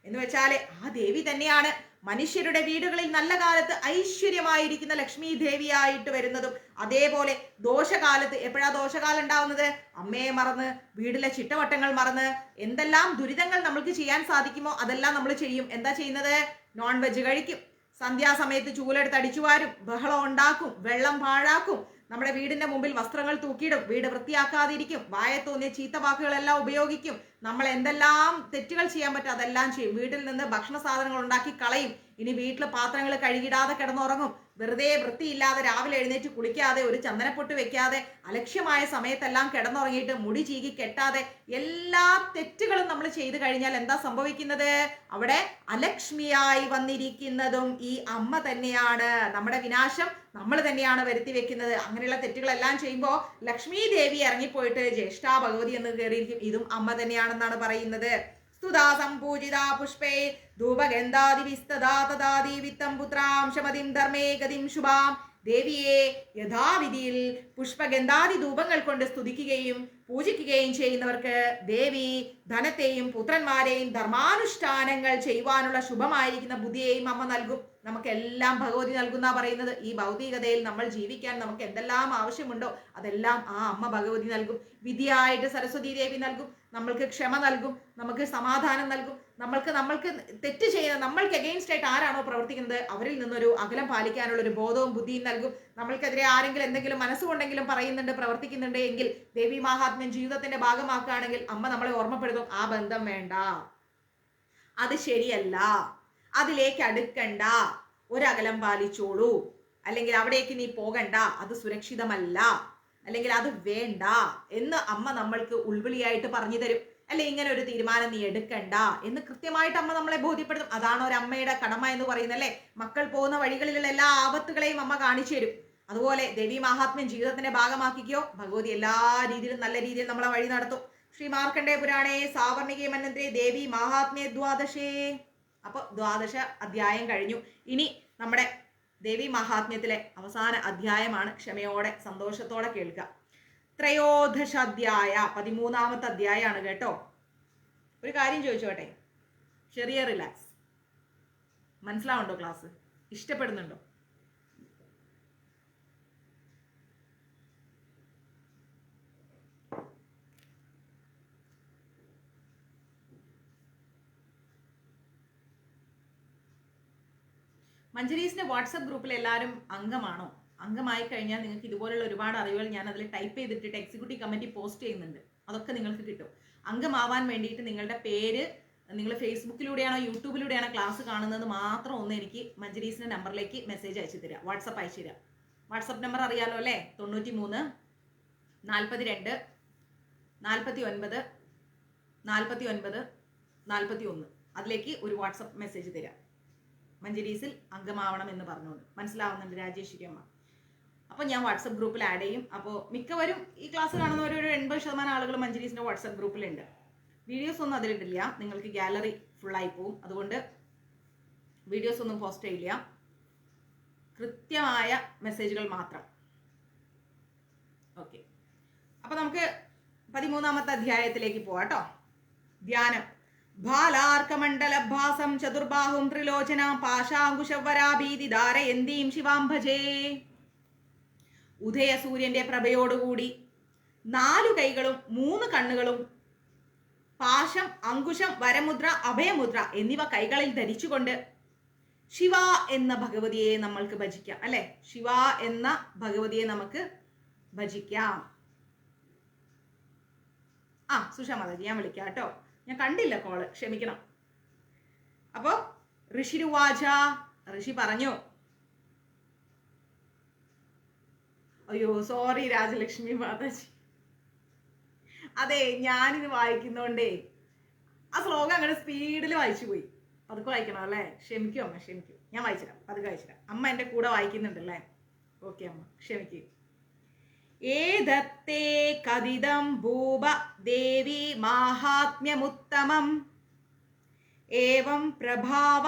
എന്ന് വെച്ചാല് ആ ദേവി തന്നെയാണ് മനുഷ്യരുടെ വീടുകളിൽ നല്ല കാലത്ത് ഐശ്വര്യമായിരിക്കുന്ന ലക്ഷ്മി ദേവിയായിട്ട് വരുന്നതും. അതേപോലെ ദോഷകാലത്ത്, എപ്പോഴാ ദോഷകാലം ഉണ്ടാവുന്നത്, അമ്മയെ മറന്ന് വീട്ടിലെ ചിട്ടവട്ടങ്ങൾ മറന്ന് എന്തെല്ലാം ദുരിതങ്ങൾ നമ്മൾക്ക് ചെയ്യാൻ സാധിക്കുമോ അതെല്ലാം നമ്മൾ ചെയ്യും. എന്താ ചെയ്യുന്നത്, നോൺ വെജ് കഴിക്കും, സന്ധ്യാസമയത്ത് ചൂലെടുത്ത് അടിച്ചുവാരും, ബഹളം ഉണ്ടാക്കും, വെള്ളം പാഴാക്കും, നമ്മുടെ വീടിന്റെ മുമ്പിൽ വസ്ത്രങ്ങൾ തൂക്കിയിടും, വീട് വൃത്തിയാക്കാതിരിക്കും, വായ തോന്നിയ ചീത്ത വാക്കുകളെല്ലാം ഉപയോഗിക്കും, നമ്മൾ എന്തെല്ലാം തെറ്റുകൾ ചെയ്യാൻ പറ്റും അതെല്ലാം ചെയ്യും. വീട്ടിൽ നിന്ന് ഭക്ഷണ സാധനങ്ങൾ ഉണ്ടാക്കി കളയും. ഇനി വീട്ടിൽ പാത്രങ്ങൾ കഴുകിടാതെ കിടന്നുറങ്ങും. വെറുതെ വൃത്തിയില്ലാതെ രാവിലെ എഴുന്നേറ്റ് കുളിക്കാതെ ഒരു ചന്ദനപ്പൊട്ട് വെക്കാതെ അലക്ഷ്യമായ സമയത്തെല്ലാം കിടന്നുറങ്ങിയിട്ട് മുടി ചീകി കെട്ടാതെ എല്ലാ തെറ്റുകളും നമ്മൾ ചെയ്തു കഴിഞ്ഞാൽ എന്താ സംഭവിക്കുന്നത്, അവിടെ അലക്ഷ്മിയായി വന്നിരിക്കുന്നതും ഈ അമ്മ തന്നെയാണ്. നമ്മുടെ വിനാശം നമ്മൾ തന്നെയാണ് വരുത്തി വെക്കുന്നത്. അങ്ങനെയുള്ള തെറ്റുകളെല്ലാം ചെയ്യുമ്പോൾ ലക്ഷ്മി ദേവി ഇറങ്ങിപ്പോയിട്ട് ജ്യേഷ്ഠാ ഭഗവതി എന്ന് കയറിയിരിക്കും. ഇതും അമ്മ തന്നെയാണെന്നാണ് പറയുന്നത്. സ്തുതാ സംപൂജിതാ പുഷ്പേ ധൂപഗന്ധാദിവിസ്തദാ തദാദി വിത്തം പുത്രാം ശമതിം ധർമ്മേ ഗതിം ശുഭാം. ദേവിയെ യഥാവിധിയിൽ പുഷ്പഗന്ധാദി ധൂപങ്ങൾ കൊണ്ട് സ്തുതിക്കുകയും പൂജിക്കുകയും ചെയ്യുന്നവർക്ക് ദേവി ധനത്തെയും പുത്രന്മാരെയും ധർമാനുഷ്ഠാനങ്ങൾ ചെയ്യുവാനുള്ള ശുഭമായിരിക്കുന്ന ബുദ്ധിയെയും അമ്മ നൽകും. നമുക്കെല്ലാം ഭഗവതി നൽകുന്ന പറയുന്നത്. ഈ ഭൗതികതയിൽ നമ്മൾ ജീവിക്കാൻ നമുക്ക് എന്തെല്ലാം ആവശ്യമുണ്ടോ അതെല്ലാം ആ അമ്മ ഭഗവതി നൽകും. വിധിയായിട്ട് സരസ്വതി ദേവി നൽകും. നമ്മൾക്ക് ക്ഷമ നൽകും, നമുക്ക് സമാധാനം നൽകും. നമ്മൾക്ക് തെറ്റ് ചെയ്യുന്ന, നമ്മൾക്ക് എഗെയിൻസ്റ്റ് ആയിട്ട് ആരാണോ പ്രവർത്തിക്കുന്നത് അവരിൽ നിന്നൊരു അകലം പാലിക്കാനുള്ള ഒരു ബോധവും ബുദ്ധിയും നൽകും. നമ്മൾക്കെതിരെ ആരെങ്കിലും എന്തെങ്കിലും മനസ്സുകൊണ്ടെങ്കിലും പറയുന്നുണ്ട്, പ്രവർത്തിക്കുന്നുണ്ട് എങ്കിൽ ദേവി മഹാത്മ്യം ജീവിതത്തിന്റെ ഭാഗമാക്കുകയാണെങ്കിൽ അമ്മ നമ്മളെ ഓർമ്മപ്പെടുത്തും, ആ ബന്ധം വേണ്ട, അത് ശരിയല്ല, അതിലേക്ക് അടുക്കണ്ട, ഒരകലം പാലിച്ചോളൂ, അല്ലെങ്കിൽ അവിടേക്ക് നീ പോകണ്ട, അത് സുരക്ഷിതമല്ല, അല്ലെങ്കിൽ അത് വേണ്ട എന്ന് അമ്മ നമ്മൾക്ക് ഉൾവിളിയായിട്ട് പറഞ്ഞു തരും. അല്ലെ, ഇങ്ങനെ ഒരു തീരുമാനം നീ എടുക്കണ്ട എന്ന് കൃത്യമായിട്ട് അമ്മ നമ്മളെ ബോധ്യപ്പെടുത്തും. അതാണ് ഒരു അമ്മയുടെ കടമ എന്ന് പറയുന്നത് അല്ലെ. മക്കൾ പോകുന്ന വഴികളിലുള്ള എല്ലാ ആപത്തുകളെയും അമ്മ കാണിച്ചു തരും. അതുപോലെ ദേവി മഹാത്മ്യം ജീവിതത്തിന്റെ ഭാഗമാക്കിക്കോ, ഭഗവതി എല്ലാ രീതിയിലും നല്ല രീതിയിൽ നമ്മളെ വഴി നടത്തും. ശ്രീ മാർക്കണ്ഡേയ പുരാണേ സാവർണികേ മന്വന്തരേ ദേവി മഹാത്മ്യേ ദ്വാദശേ. അപ്പൊ ദ്വാദശ അധ്യായം കഴിഞ്ഞു. ഇനി നമ്മുടെ ദേവി മഹാത്മ്യത്തിലെ അവസാന അധ്യായമാണ്. ക്ഷമയോടെ സന്തോഷത്തോടെ കേൾക്കുക. ത്രയോദശാധ്യായ, 13ാമത്തെ അധ്യായമാണ് കേട്ടോ. ഒരു കാര്യം ചോദിച്ചോട്ടെ, ചെറിയ റിലാക്സ്. മനസ്സിലാവുണ്ടോ? ക്ലാസ് ഇഷ്ടപ്പെടുന്നുണ്ടോ? മഞ്ജരീസിന്റെ വാട്സപ്പ് ഗ്രൂപ്പിൽ എല്ലാവരും അംഗമാണോ? അംഗമായി കഴിഞ്ഞാൽ നിങ്ങൾക്ക് ഇതുപോലുള്ള ഒരുപാട് അറിവുകൾ ഞാൻ അതിൽ ടൈപ്പ് ചെയ്തിട്ട് എക്സിക്യൂട്ടീവ് കമ്മിറ്റി പോസ്റ്റ് ചെയ്യുന്നുണ്ട്. അതൊക്കെ നിങ്ങൾക്ക് കിട്ടും. അംഗമാവാൻ വേണ്ടിയിട്ട് നിങ്ങളുടെ പേര്, നിങ്ങൾ ഫേസ്ബുക്കിലൂടെയാണോ യൂട്യൂബിലൂടെയാണോ ക്ലാസ് കാണുന്നത് മാത്രം ഒന്ന് എനിക്ക് മഞ്ജരീസിന്റെ നമ്പറിലേക്ക് മെസ്സേജ് അയച്ചു തരിക, വാട്സപ്പ് അയച്ചു തരിക. വാട്സപ്പ് നമ്പർ അറിയാലോ അല്ലേ? 93 42 49 49 41. അതിലേക്ക് ഒരു വാട്സപ്പ് മെസ്സേജ് തരിക, മഞ്ജരീസിൽ അംഗമാവണം എന്ന് പറഞ്ഞുകൊണ്ട്. മനസ്സിലാവുന്നുണ്ട് രാജേശ്വരി അമ്മ? അപ്പോൾ ഞാൻ വാട്സപ്പ് ഗ്രൂപ്പിൽ ആഡ് ചെയ്യും. അപ്പോൾ മിക്കവരും ഈ ക്ലാസ് കാണുന്നവർ ഒരു 80% ആളുകൾ മഞ്ജരീസിന്റെ വാട്സപ്പ് ഗ്രൂപ്പിലുണ്ട്. വീഡിയോസ് ഒന്നും അതിലിട്ടില്ല, നിങ്ങൾക്ക് ഗാലറി ഫുള്ളായി പോവും. അതുകൊണ്ട് വീഡിയോസ് ഒന്നും പോസ്റ്റ് ചെയ്യില്ല, കൃത്യമായ മെസ്സേജുകൾ മാത്രം. ഓക്കെ, അപ്പൊ നമുക്ക് 13ാമത്തെ അധ്യായത്തിലേക്ക് പോവാട്ടോ. ധ്യാനം. ഭാലാർക്കമണ്ഡലഭാസം ചതുർബാഹും ത്രിലോചനാം പാശാങ്കുശവരാഭീതി ധാരയന്തീം ശിവാം ഭജേ. ഉദയസൂര്യന്റെ പ്രഭയോടുകൂടി 4 കൈകളും 3 കണ്ണുകളും പാശം, അങ്കുശം, വരമുദ്ര, അഭയമുദ്ര എന്നിവ കൈകളിൽ ധരിച്ചുകൊണ്ട് ശിവ എന്ന ഭഗവതിയെ നമ്മൾക്ക് ഭജിക്കാം. അല്ലെ, ശിവ എന്ന ഭഗവതിയെ നമുക്ക് ഭജിക്കാം. സുഷാമാതാജി, ഞാൻ വിളിക്കാം കേട്ടോ, ഞാൻ കണ്ടില്ല കോള്, ക്ഷമിക്കണം. അപ്പോ ഋഷിരുവാച, ഋഷി പറഞ്ഞു. അയ്യോ സോറി രാജലക്ഷ്മി മാതാജി, അതെ ഞാനിത് വായിക്കുന്നോണ്ടേ ആ ശ്ലോകം അങ്ങനെ സ്പീഡിൽ വായിച്ചു പോയി. പതുക്കെ വായിക്കണം അല്ലേ? ക്ഷമിക്കും അമ്മ, ക്ഷമിക്കും. ഞാൻ വായിച്ചുതരാം, പതുക്കെ വായിച്ചുതരാം. അമ്മ എൻ്റെ കൂടെ വായിക്കുന്നുണ്ടല്ലേ? ഓക്കെ അമ്മ, ക്ഷമിക്കും. ഏതത്തേ കഥിതം ഭൂപ ദേവി മാഹാത്മ്യമുത്തമം ഏവം പ്രഭാവ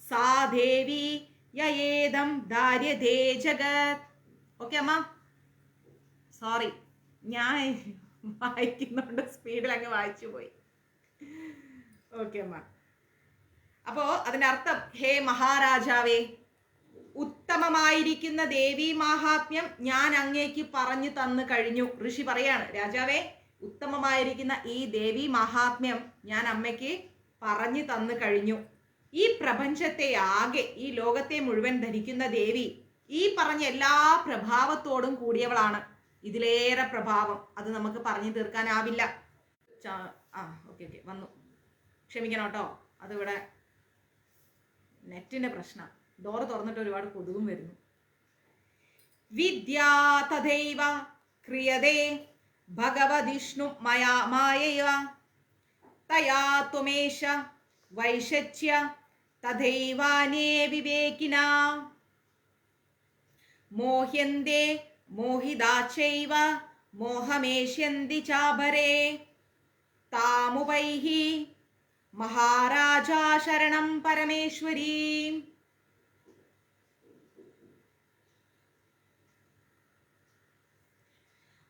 സാ ദേവി യേദം ധാര്യതേ ജഗത്. ഓക്കെ അമ്മ, സോറി ഞാൻ വായിക്കുന്നുണ്ട് സ്പീഡിൽ അങ്ങ് വായിച്ചു പോയി. ഓക്കെ അമ്മ. അപ്പോ അതിന്റെ അർത്ഥം, ഹേ മഹാരാജാവേ, ഉത്തമമായിരിക്കുന്ന ദേവി മാഹാത്മ്യം ഞാൻ അങ്ങേക്ക് പറഞ്ഞു തന്നു കഴിഞ്ഞു. ഋഷി പറയാണ്, രാജാവേ, ഉത്തമമായിരിക്കുന്ന ഈ ദേവി മാഹാത്മ്യം ഞാൻ അമ്മയ്ക്ക് പറഞ്ഞു തന്നു കഴിഞ്ഞു. ഈ പ്രപഞ്ചത്തെ ആകെ, ഈ ലോകത്തെ മുഴുവൻ ധരിക്കുന്ന ദേവി ഈ പറഞ്ഞ എല്ലാ പ്രഭാവത്തോടും കൂടിയവളാണ്. ഇതിലേറെ പ്രഭാവം അത് നമുക്ക് പറഞ്ഞു തീർക്കാനാവില്ല. ഓക്കെ വന്നു, ക്ഷമിക്കണം കേട്ടോ, അതിവിടെ നെറ്റിന്റെ പ്രശ്നം. ഡോറ് തുറന്നിട്ട് ഒരുപാട് കൊതുകും വരുന്നു. വിദ്യാ തഥൈവ ക്രിയതേ ഭഗവതിഷ്ണു മായൈവ തയാ ത്വമേഷ വൈശച്യ തഥൈവാനേ വിവേകിന മോഹ്യന്തേ മോഹിതാചൈവ മോഹമേഷ്യന്തി ചാഭരേ താമുപൈഹി മഹാരാജാ ശരണം പരമേശ്വരീ.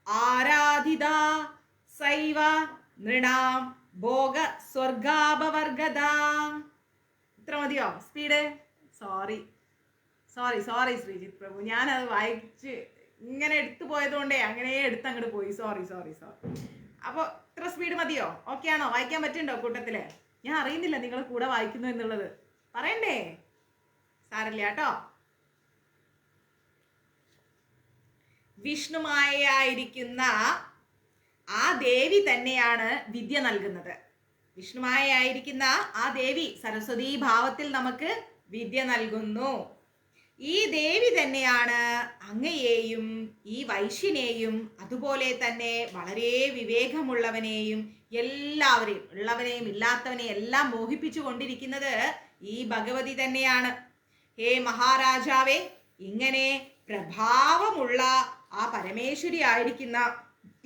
ആരാധിത സൈവ നൃണാം ഭോഗ സ്വർഗാപവർഗദ. ഇത്ര മതിയോ സ്പീഡ്? സോറി, സോറി ശ്രീജിത്ത് പ്രഭു, ഞാനത് വായിച്ച് ഇങ്ങനെ എടുത്തു പോയതുകൊണ്ടേ അങ്ങനെ അങ്ങോട്ട് പോയി. സോറി. അപ്പോൾ ഇത്ര സ്പീഡ് മതിയോ? ഓക്കെ ആണോ? വായിക്കാൻ പറ്റുന്നുണ്ടോ കൂട്ടത്തില്? ഞാൻ അറിയുന്നില്ല നിങ്ങൾ കൂടെ വായിക്കുന്നു എന്നുള്ളത്. പറയണ്ടേ? സാരല്ല കേട്ടോ. വിഷ്ണുമായായിരിക്കുന്ന ആ ദേവി തന്നെയാണ് വിദ്യ നൽകുന്നത്. വിഷ്ണുമായായിരിക്കുന്ന ആ ദേവി സരസ്വതീ ഭാവത്തിൽ നമുക്ക് വിദ്യ നൽകുന്നു. ഈ ദേവി തന്നെയാണ് അങ്ങയെയും ഈ വൈശ്യനെയും അതുപോലെ തന്നെ വളരെ വിവേകമുള്ളവനെയും എല്ലാവരെയും, ഉള്ളവനെയും ഇല്ലാത്തവനെയും എല്ലാം മോഹിപ്പിച്ചു കൊണ്ടിരിക്കുന്നത് ഈ ഭഗവതി തന്നെയാണ്. ഹേ മഹാരാജാവേ, ഇങ്ങനെ പ്രഭാവമുള്ള ആ പരമേശ്വരി ആയിരിക്കുന്ന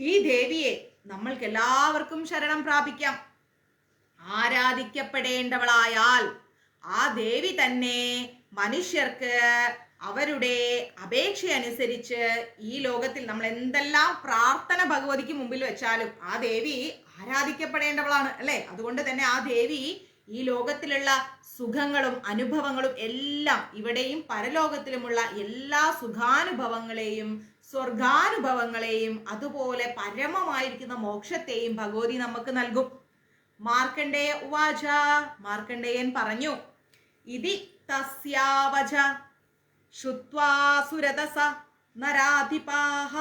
ഈ ദേവിയെ നമ്മൾക്ക് എല്ലാവർക്കും ശരണം പ്രാപിക്കാം. ആരാധിക്കപ്പെടേണ്ടവളായാൽ ആ ദേവി തന്നെ മനുഷ്യർക്ക് അവരുടെ അപേക്ഷ അനുസരിച്ച് ഈ ലോകത്തിൽ നമ്മൾ എന്തെല്ലാം പ്രാർത്ഥന ഭഗവതിക്ക് മുമ്പിൽ വെച്ചാലും ആ ദേവി ആരാധിക്കപ്പെടേണ്ടവളാണ് അല്ലെ? അതുകൊണ്ട് തന്നെ ആ ദേവി ഈ ലോകത്തിലുള്ള സുഖങ്ങളും അനുഭവങ്ങളും എല്ലാം, ഇവിടെയും പരലോകത്തിലുമുള്ള എല്ലാ സുഖാനുഭവങ്ങളെയും സ്വർഗാനുഭവങ്ങളെയും അതുപോലെ പരമമായിരിക്കുന്ന മോക്ഷത്തെയും ഭഗവതി നമുക്ക് നൽകും. മാർക്കണ്ഡേയ ഉവാച, മാർക്കണ്ഡേയൻ പറഞ്ഞു, ഇതി തസ്യാവച ശ്രുത്വാ സുരതസ നരാധിപാഹ.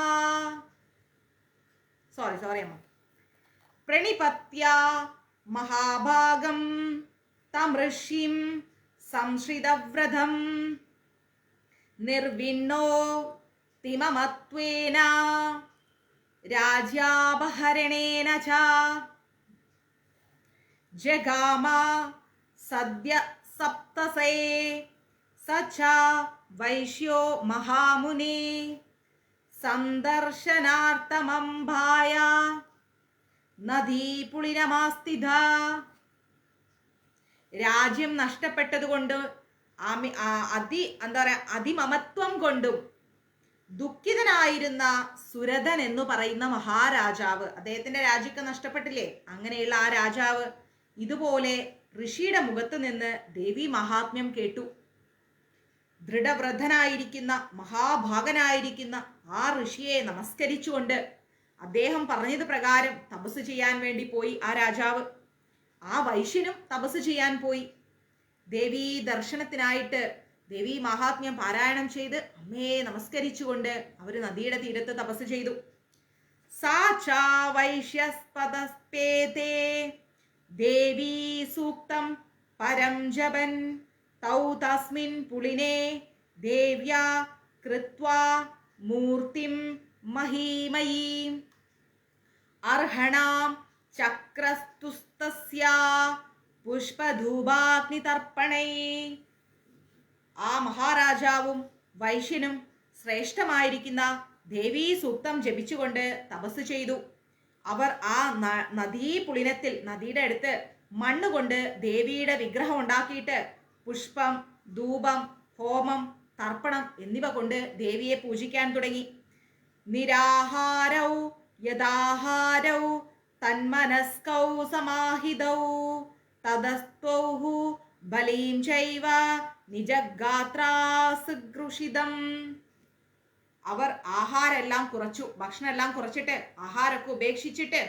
സോറി അമ്മ. പ്രണിപത്യ മഹാഭാഗം തമൃഷിം സംശ്രിതവ്രതം നിർവിണ്ണോ തിമമത്വേന രാജ്യാപഹരണേന ച ജഗാമ സദ്യ സപ്തസേ സച വൈശ്യോ മഹാമുനി സന്ദർശനാർത്ഥമംഭായ നദീപുളിനമാസ്ഥിത. രാജ്യം നഷ്ടപ്പെട്ടതുകൊണ്ട് അതിമമത്വം കൊണ്ടും ദുഃഖിതനായിരുന്ന സുരഥൻ എന്ന് പറയുന്ന മഹാരാജാവ്, അദ്ദേഹത്തിന്റെ രാജ്യമൊക്കെ നഷ്ടപ്പെട്ടില്ലേ, അങ്ങനെയുള്ള ആ രാജാവ് ഇതുപോലെ ഋഷിയുടെ മുഖത്ത് നിന്ന് ദേവി മഹാത്മ്യം കേട്ടു. ദൃഢവ്രതനായിരിക്കുന്ന മഹാഭാഗനായിരിക്കുന്ന ആ ഋഷിയെ നമസ്കരിച്ചുകൊണ്ട് അദ്ദേഹം പറഞ്ഞത് പ്രകാരം തപസ് ചെയ്യാൻ വേണ്ടി പോയി ആ രാജാവ്. ആ വൈശ്യനും തപസ് ചെയ്യാൻ പോയി. ദേവീ ദർശനത്തിനായിട്ട് ദേവി മഹാത്മ്യം പാരായണം ചെയ്ത് അമ്മയെ നമസ്കരിച്ചുകൊണ്ട് അവർ നദിയുടെ തീരത്ത് തപസ് ചെയ്തു. സാചാ വൈശ്യസ്പദസ്പേതേ ദേവീ സൂക്തം പരം ജപൻ തൗ തസ്മിൻ പുളിനെ ദേവ്യാ കൃത്വാ മൂർത്തിം മഹീമയീം അർഹണാം ചക്രസ്തുസ്തസ്യാ പുഷ്പധൂപാഗ്നിതർപ്പണൈ. ആ മഹാരാജാവും വൈശ്യനും ശ്രേഷ്ഠമായിരിക്കുന്ന ദേവീ സൂക്തം ജപിച്ചുകൊണ്ട് തപസ് ചെയ്തു. അവർ ആ നദീപുളിനത്തിൽ, നദിയുടെ അടുത്ത് മണ്ണുകൊണ്ട് ദേവിയുടെ വിഗ്രഹം ഉണ്ടാക്കിയിട്ട് പുഷ്പം, ധൂപം, ഹോമം, തർപ്പണം എന്നിവ കൊണ്ട് ദേവിയെ പൂജിക്കാൻ തുടങ്ങി. നിരാഹാരൗ യഥാഹാരൗ തന്മനസ്കൗ സമാഹിതൗ തദസ്ത്വൗ ബലീം ചൈവ നിജഗാത്രാസുഗൃഷിതം. അവർ ആഹാരമെല്ലാം കുറച്ചു, ഭക്ഷണമെല്ലാം കുറച്ചിട്ട് ആഹാരമൊക്കെ ഉപേക്ഷിച്ചിട്ട്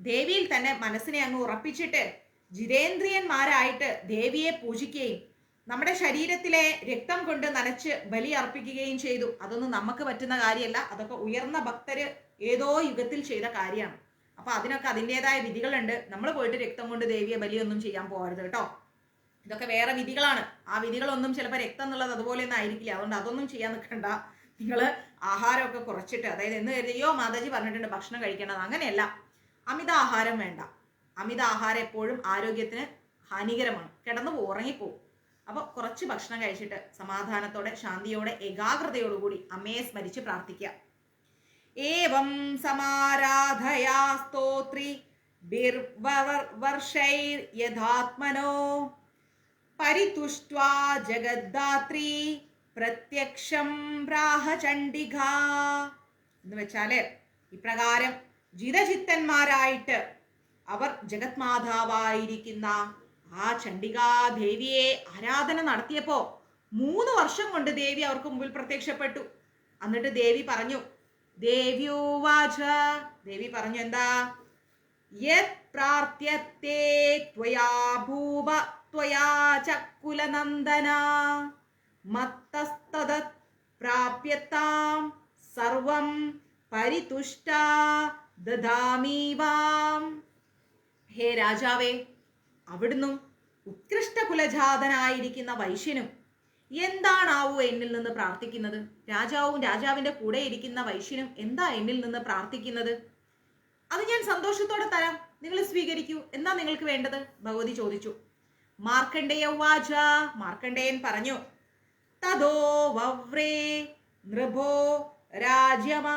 ദേവിയിൽ തന്നെ മനസ്സിനെ അങ്ങ് ഉറപ്പിച്ചിട്ട് ജിതേന്ദ്രിയന്മാരായിട്ട് ദേവിയെ പൂജിക്കുകയും നമ്മുടെ ശരീരത്തിലെ രക്തം കൊണ്ട് നനച്ച് ബലി അർപ്പിക്കുകയും ചെയ്തു. അതൊന്നും നമുക്ക് പറ്റുന്ന കാര്യമല്ല, അതൊക്കെ ഉയർന്ന ഭക്തര് ഏതോ യുഗത്തിൽ ചെയ്ത കാര്യമാണ്. അപ്പൊ അതിനൊക്കെ അതിൻ്റെതായ വിധികളുണ്ട്. നമ്മൾ പോയിട്ട് രക്തം കൊണ്ട് ദേവിയെ ബലിയൊന്നും ചെയ്യാൻ പോകരുത് കേട്ടോ. ഇതൊക്കെ വേറെ വിധികളാണ്. ആ വിധികളൊന്നും ചിലപ്പോൾ രക്തം എന്നുള്ളത് അതുപോലെ ഒന്നും ആയിരിക്കില്ല. അതുകൊണ്ട് അതൊന്നും ചെയ്യാൻ നിൽക്കണ്ട. നിങ്ങൾ ആഹാരമൊക്കെ കുറച്ചിട്ട്, അതായത് എന്ന് കരുതിയോ മാതാജി പറഞ്ഞിട്ടുണ്ട് ഭക്ഷണം കഴിക്കേണ്ടത്, അങ്ങനെയല്ല. അമിത ആഹാരം വേണ്ട. അമിത ആഹാരം എപ്പോഴും ആരോഗ്യത്തിന് ഹാനികരമാണ്, കിടന്നു ഉറങ്ങിപ്പോവും. അപ്പോൾ കുറച്ച് ഭക്ഷണം കഴിച്ചിട്ട് സമാധാനത്തോടെ ശാന്തിയോടെ ഏകാഗ്രതയോടുകൂടി അമ്മയെ സ്മരിച്ച് പ്രാർത്ഥിക്കുക. ഏവം സമാരാധയാ സ്തോത്രി ബിർവർഷൈർ യഥാത്മനോ പരിതുഷ്ട്വാ ജഗദ്ധാത്രി പ്രത്യക്ഷം പ്രാഹചണ്ഡിക. എന്ന് വെച്ചാല് ഇപ്രകാരം ജിതചിത്തന്മാരായിട്ട് അവർ ജഗത് മാതാവായിരിക്കുന്ന ആ ചണ്ഡികാദേവിയെ ആരാധന നടത്തിയപ്പോ 3 വർഷം കൊണ്ട് ദേവി അവർക്ക് മുമ്പിൽ പ്രത്യക്ഷപ്പെട്ടു. എന്നിട്ട് ദേവി പറഞ്ഞു, ദേവ്യോവാച, ദേവി പറഞ്ഞു എന്താ, യത് പ്രാർത്ഥ്യത്തെ ത്വയാ ഭൂപ ത്വയാ ചക്കുലനന്ദന മത്തസ്തദത് പ്രാപ്യതാം സർവം പരിതുഷ്ട ദദാമീവാം. ഹേ രാജാവേ, അവിടുന്നും ഉത്കൃഷ്ട കുലജാതനായിരിക്കുന്ന വൈശ്യനും എന്താണാവോ എന്നിൽ നിന്ന് പ്രാർത്ഥിക്കുന്നത്? രാജാവും രാജാവിന്റെ കൂടെ ഇരിക്കുന്ന വൈശ്യനും എന്താ എന്നിൽ നിന്ന് പ്രാർത്ഥിക്കുന്നത്? അത് ഞാൻ സന്തോഷത്തോടെ തരാം, നിങ്ങൾ സ്വീകരിക്കൂ. എന്താ നിങ്ങൾക്ക് വേണ്ടത്? ഭഗവതി ചോദിച്ചു. മാർക്കണ്ഡേയ വാച, മാർക്കണ്ഡേയൻ പറഞ്ഞു, തദോ വവ്രേ നൃഭോ രാജ്യമ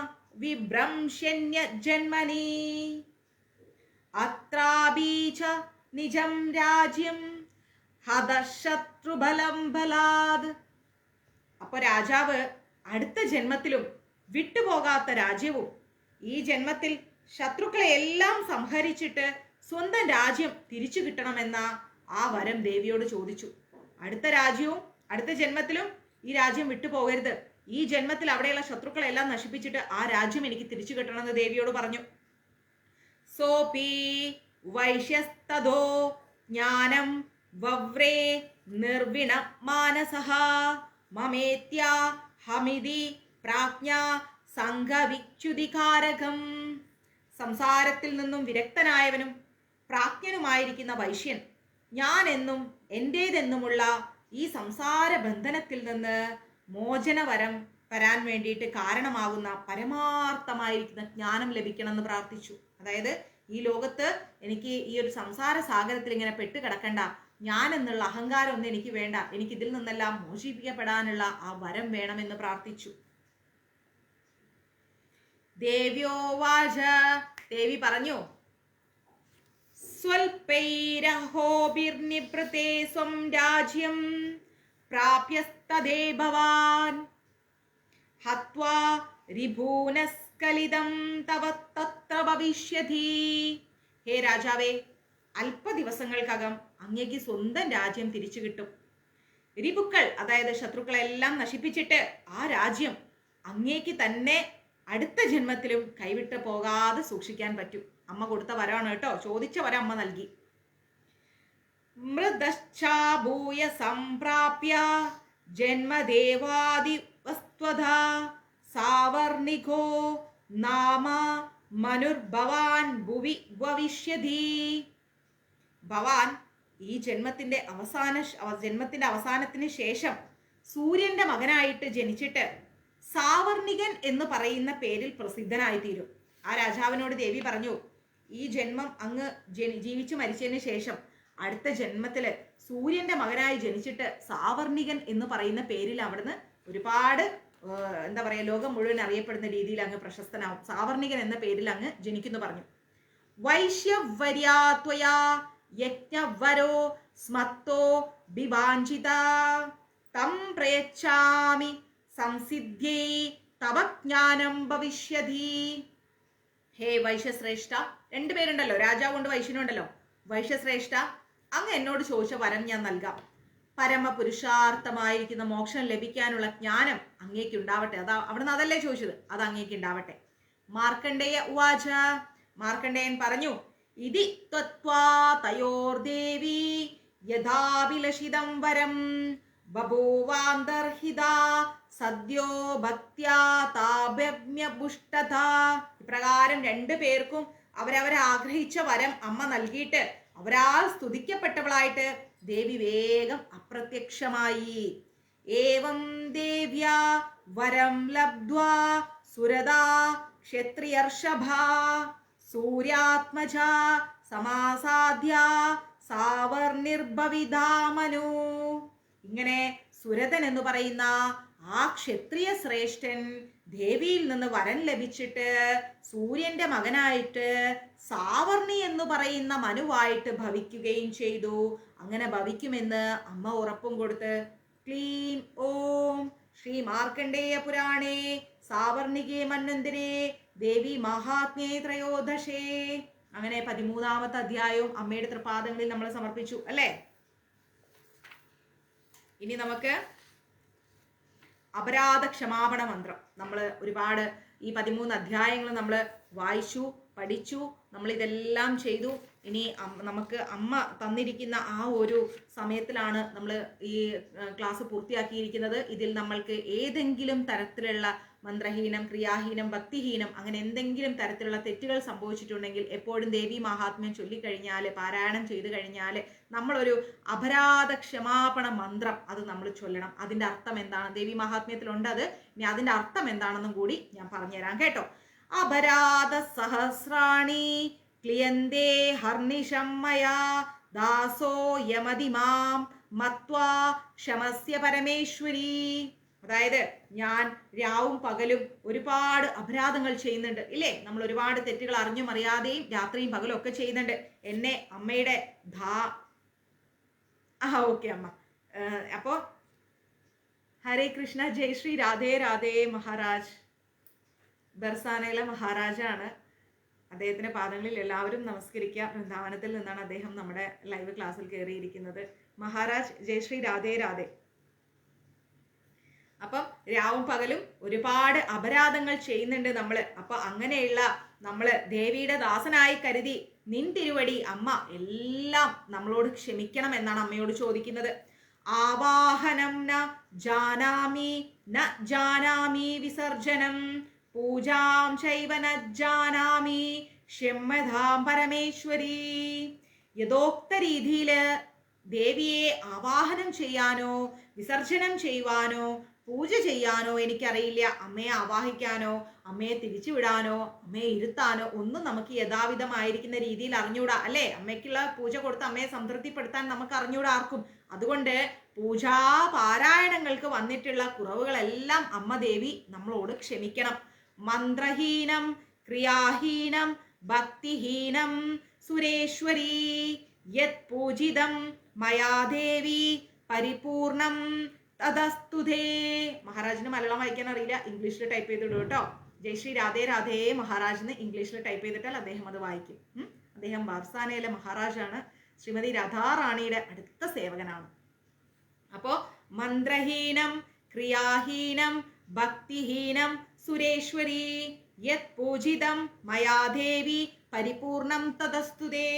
വിഭ്രംശന്യ ജന്മനി അത്രാബീച നിജം രാജ്യം ഹതശത്രുബലം ബലാദ്. അപ്പൊ രാജാവ് അടുത്ത ജന്മത്തിലും വിട്ടുപോകാത്ത രാജ്യവും ഈ ജന്മത്തിൽ ശത്രുക്കളെ എല്ലാം സംഹരിച്ചിട്ട് സ്വന്തം രാജ്യം തിരിച്ചു കിട്ടണമെന്ന ആ വരം ദേവിയോട് ചോദിച്ചു. അടുത്ത രാജ്യവും അടുത്ത ജന്മത്തിലും ഈ രാജ്യം വിട്ടുപോകരുത്, ഈ ജന്മത്തിൽ അവിടെയുള്ള ശത്രുക്കളെല്ലാം നശിപ്പിച്ചിട്ട് ആ രാജ്യം എനിക്ക് തിരിച്ചു കിട്ടണമെന്ന് ദേവിയോട് പറഞ്ഞു. സോപി വൈശ്യസ്തദോ ജ്ഞാനം വവ്രേ നിർവിണ മാനസഃ മമേത്യ ഹമിതി പ്രാജ്ഞ സംഘവിച്യുതികാരകം. സംസാരത്തിൽ നിന്നും വിരക്തനായവനും പ്രാജ്ഞനുമായിരിക്കുന്ന വൈശ്യൻ ഞാൻ എന്നും എൻ്റേതെന്നുമുള്ള ഈ സംസാര ബന്ധനത്തിൽ നിന്ന് മോചനവരം വരാൻ വേണ്ടിയിട്ട് കാരണമാകുന്ന പരമാർത്ഥമായിരിക്കുന്ന ജ്ഞാനം ലഭിക്കണമെന്ന് പ്രാർത്ഥിച്ചു. അതായത് ഈ ലോകത്ത് എനിക്ക് ഈ ഒരു സംസാര സാഗരത്തിൽ ഇങ്ങനെ പെട്ടുകിടക്കണ്ട, ഞാൻ എന്നുള്ള അഹങ്കാരം ഒന്നും എനിക്ക് വേണ്ട, എനിക്ക് ഇതിൽ നിന്നെല്ലാം മോചിപ്പിക്കപ്പെടാനുള്ള ആ വരം വേണമെന്ന് പ്രാർത്ഥിച്ചു. ദേവ്യോവാച, ദേവി പറഞ്ഞു, സ്വൽപൈരഹോഭിർനിവൃതേ സ്വം രാജ്യം പ്രാപ്യസ്തദേ ഭവാൻ ഹത്വാ രിഭൂനസ്കലിതം തവ തത്ര ഭവിഷ്യതി. ഹേ രാജാവേ, അല്പ ദിവസങ്ങൾക്കകം അങ്ങേക്ക് സ്വന്തം രാജ്യം തിരിച്ചു കിട്ടും. രിപുക്കൾ അതായത് ശത്രുക്കളെല്ലാം നശിപ്പിച്ചിട്ട് ആ രാജ്യം അങ്ങേക്ക് തന്നെ അടുത്ത ജന്മത്തിലും കൈവിട്ട് പോകാതെ സൂക്ഷിക്കാൻ പറ്റും. അമ്മ കൊടുത്ത വരമാണ് കേട്ടോ, ചോദിച്ച വരം അമ്മ നൽകി. മൃദശ്ചാഭൂയ സംപ്രാപ്യ ജന്മദേവാദിവസ്ത്വധ സാവർണികോ നാമ മനുർഭവാൻ ഭുവി ഭവിഷ്യതി. ഭവാൻ ഈ ജന്മത്തിന്റെ അവസാനത്തിന് ശേഷം സൂര്യന്റെ മകനായിട്ട് ജനിച്ചിട്ട് സാവർണികൻ എന്ന് പറയുന്ന പേരിൽ പ്രസിദ്ധനായിത്തീരും. ആ രാജാവിനോട് ദേവി പറഞ്ഞു, ഈ ജന്മം അങ്ങ് ജീവിച്ചു മരിച്ചതിന് ശേഷം അടുത്ത ജന്മത്തില് സൂര്യന്റെ മകനായി ജനിച്ചിട്ട് സാവർണികൻ എന്ന് പറയുന്ന പേരിൽ അവിടുന്ന് ഒരുപാട് എന്താ പറയാ, ലോകം മുഴുവൻ അറിയപ്പെടുന്ന രീതിയിൽ അങ്ങ് പ്രശസ്തനാവും. സാവർണികൻ എന്ന പേരിൽ അങ്ങ് ജനിക്കുന്നു പറഞ്ഞു. വൈശ്യവര്യാത്വയാ യജ്ഞവരോ സ്മത്തോ വിവാഞ്ചിത തം പ്രയച്ഛാമി സംസിദ്ധ്യൈ തവ ജ്ഞാനം ഭവിഷ്യതി. ഹേ വൈശ്യശ്രേഷ്ഠ, രണ്ടുപേരുണ്ടല്ലോ, രാജാവുണ്ട് വൈശ്യനുണ്ടല്ലോ. വൈശ്യശ്രേഷ്ഠ, അങ്ങ് എന്നോട് ചോദിച്ച വരം ഞാൻ നൽകാം. പരമപുരുഷാർത്ഥമായിരിക്കുന്ന മോക്ഷം ലഭിക്കാനുള്ള ജ്ഞാനം അങ്ങേക്ക് ഉണ്ടാവട്ടെ. അവിടുന്ന് അതല്ലേ ചോദിച്ചത്, അത് അങ്ങേക്ക് ഉണ്ടാവട്ടെ. മാർക്കണ്ഡേയ ഉവാച, മാർക്കണ്ഡേയൻ പറഞ്ഞു, ഇതി ത്വത്വാ തയോർദേവി യഥാഭിലഷിതം വരം ബഭൂവാന്തർഹിത സദ്യോ ഭക്ത്യാ താഭ്യഭുഷ്ടത. ഇപ്രകാരം രണ്ടു പേർക്കും അവരവരെ ആഗ്രഹിച്ച വരം അമ്മ നൽകിയിട്ട് അവരാൽ സ്തുതിക്കപ്പെട്ടവളായിട്ട് ദേവി വേഗം അപ്രത്യക്ഷമായി. ഏവം ദേവ്യാ വരം ലബ്ധ്വാ സുരദാ ക്ഷത്രിയർഷഭ സൂര്യാത്മജ സമാസാദ്യ സാവർണിർഭവിധാമനു. ഇങ്ങനെ സുരതൻ എന്ന് പറയുന്ന ആ ക്ഷത്രിയ ശ്രേഷ്ഠൻ ദേവിയിൽ നിന്ന് വരം ലഭിച്ചിട്ട് സൂര്യന്റെ മകനായിട്ട് സാവർണി എന്ന് പറയുന്ന മനുവായിട്ട് ഭവിക്കുകയും ചെയ്തു. അങ്ങനെ ഭവിക്കുമെന്ന് അമ്മ ഉറപ്പും കൊടുത്ത് ക്ലീം ഓം ശ്രീ മാർക്കണ്ഡേയ പുരാണേ സാവർണികേ മന്വന്തരേ ദേവി മഹാത്മ്യേ ത്രയോദശേ. അങ്ങനെ 13ാമത്തെ അധ്യായവും അമ്മയുടെ തൃപാദങ്ങളിൽ നമ്മൾ സമർപ്പിച്ചു അല്ലേ. ഇനി നമുക്ക് അപരാധ ക്ഷമാപണ മന്ത്രം. നമ്മൾ ഒരുപാട് ഈ 13 അധ്യായങ്ങൾ നമ്മൾ വായിച്ചു, പഠിച്ചു, നമ്മൾ ഇതെല്ലാം ചെയ്തു. ഇനി നമുക്ക് അമ്മ തന്നിരിക്കുന്ന ആ ഒരു സമയത്തിലാണ് നമ്മൾ ഈ ക്ലാസ് പൂർത്തിയാക്കിയിരിക്കുന്നത്. ഇതിൽ നമ്മൾക്ക് ഏതെങ്കിലും തരത്തിലുള്ള മന്ത്രഹീനം, ക്രിയാഹീനം, ഭക്തിഹീനം അങ്ങനെ എന്തെങ്കിലും തരത്തിലുള്ള തെറ്റുകൾ സംഭവിച്ചിട്ടുണ്ടെങ്കിൽ എപ്പോഴും ദേവി മഹാത്മ്യം ചൊല്ലിക്കഴിഞ്ഞാൽ, പാരായണം ചെയ്തു കഴിഞ്ഞാൽ നമ്മളൊരു അപരാധ ക്ഷമാപണ മന്ത്രം അത് നമ്മൾ ചൊല്ലണം. അതിൻ്റെ അർത്ഥം എന്താണ്? ദേവി മഹാത്മ്യത്തിലുണ്ട് അത്. ഇനി അതിൻ്റെ അർത്ഥം എന്താണെന്നും കൂടി ഞാൻ പറഞ്ഞുതരാം കേട്ടോ. അപരാധ സഹസ്രാണി ക്ലിയന്തേ ഹർനിശം മയാ ദാസോ യമതിമാം മത്വാ ക്ഷമസ്യ പരമേശ്വരി. അതായത് ഞാൻ രാവും പകലും ഒരുപാട് അപരാധങ്ങൾ ചെയ്യുന്നുണ്ട് ഇല്ലേ? നമ്മൾ ഒരുപാട് തെറ്റുകൾ അറിഞ്ഞും അറിയാതെയും രാത്രിയും പകലും ഒക്കെ ചെയ്യുന്നുണ്ട്. എന്നെ അമ്മയുടെ ഓക്കെ അമ്മ. അപ്പോ ഹരേ കൃഷ്ണ, ജയ് ശ്രീ രാധേ രാധേ. മഹാരാജ് ബർസാനയിലെ മഹാരാജാണ്. അദ്ദേഹത്തിന്റെ പാദങ്ങളിൽ എല്ലാവരും നമസ്കരിക്കുക. വൃന്ദാവനത്തിൽ നിന്നാണ് അദ്ദേഹം നമ്മുടെ ലൈവ് ക്ലാസ്സിൽ കയറിയിരിക്കുന്നത്. മഹാരാജ് ജയ് ശ്രീ രാധേ രാധേ. അപ്പം രാവും പകലും ഒരുപാട് അപരാധങ്ങൾ ചെയ്യുന്നുണ്ട് നമ്മള്. അപ്പൊ അങ്ങനെയുള്ള നമ്മള് ദേവിയുടെ ദാസനായി കരുതി നിൻ തിരുവടി അമ്മ എല്ലാം നമ്മളോട് ക്ഷമിക്കണം എന്നാണ് അമ്മയോട് ചോദിക്കുന്നത്. ആവാഹനം ന ജാനാമി ന ജാനാമി വിസർജനം പൂജാം ചൈവ ന ജാനാമി ക്ഷമ്യതാം പരമേശ്വരി. യഥോക്ത രീതിയില് ദേവിയെ ആവാഹനം ചെയ്യാനോ വിസർജനം ചെയ്യുവാനോ പൂജ ചെയ്യാനോ എനിക്കറിയില്ല. അമ്മയെ ആവാഹിക്കാനോ അമ്മയെ തിരിച്ചുവിടാനോ അമ്മയെ ഇരുത്താനോ ഒന്നും നമുക്ക് യഥാവിധമായിരിക്കുന്ന രീതിയിൽ അറിഞ്ഞൂടാ അല്ലേ? അമ്മയ്ക്കുള്ള പൂജ കൊടുത്ത് അമ്മയെ സംതൃപ്തിപ്പെടുത്താൻ നമുക്ക് അറിഞ്ഞൂടാ ആർക്കും. അതുകൊണ്ട് പൂജാ പാരായണങ്ങൾക്ക് വന്നിട്ടുള്ള കുറവുകളെല്ലാം അമ്മ ദേവി നമ്മളോട് ക്ഷമിക്കണം. മന്ത്രഹീനം ക്രിയാഹീനം ഭക്തിഹീനം സുരേശ്വരി യത് പൂജിതം മയാദേവി പരിപൂർണം തദസ്തുതേ. മഹാരാജിന് മലയാളം വായിക്കാൻ അറിയില്ല, ഇംഗ്ലീഷിൽ ടൈപ്പ് ചെയ്തിടും കേട്ടോ. ജയ് ശ്രീ രാധേ രാധേ മഹാരാജിന് ഇംഗ്ലീഷിൽ ടൈപ്പ് ചെയ്തിട്ടാൽ അദ്ദേഹം അത് വായിക്കും. അദ്ദേഹം ബാർസാനയിലെ മഹാരാജാണ്. ശ്രീമതി രാധാറാണിയുടെ അടുത്ത സേവകനാണ്. അപ്പോ മന്ത്രഹീനം ക്രിയാഹീനം ഭക്തിഹീനം സുരേശ്വരി യത് പൂജിതം മയാദേവി പരിപൂർണം തദസ്തുതേ.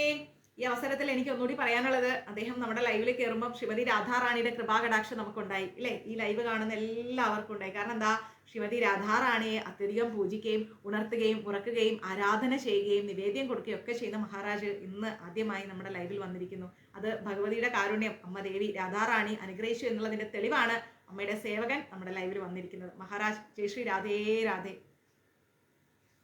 ഈ അവസരത്തിൽ എനിക്ക് ഒന്നുകൂടി പറയാനുള്ളത്, അദ്ദേഹം നമ്മുടെ ലൈവിൽ കയറുമ്പോൾ ശ്രീമതി രാധാറാണിയുടെ കൃപാകടാക്ഷം നമുക്കുണ്ടായി ഇല്ലേ? ഈ ലൈവ് കാണുന്ന എല്ലാവർക്കും ഉണ്ടായി. കാരണം എന്താ? ശ്രീമതി രാധാറാണിയെ അത്യധികം പൂജിക്കുകയും ഉണർത്തുകയും ഉറക്കുകയും ആരാധന ചെയ്യുകയും നിവേദ്യം കൊടുക്കുകയും ഒക്കെ ചെയ്യുന്ന മഹാരാജ് ഇന്ന് ആദ്യമായി നമ്മുടെ ലൈവിൽ വന്നിരിക്കുന്നു. അത് ഭഗവതിയുടെ കാരുണ്യം അമ്മ ദേവി രാധാറാണി അനുഗ്രഹിച്ചു എന്നുള്ളതിന്റെ തെളിവാണ് അമ്മയുടെ സേവകൻ നമ്മുടെ ലൈവിൽ വന്നിരിക്കുന്നത്. മഹാരാജ് ജയ് ശ്രീ രാധേ രാധേ.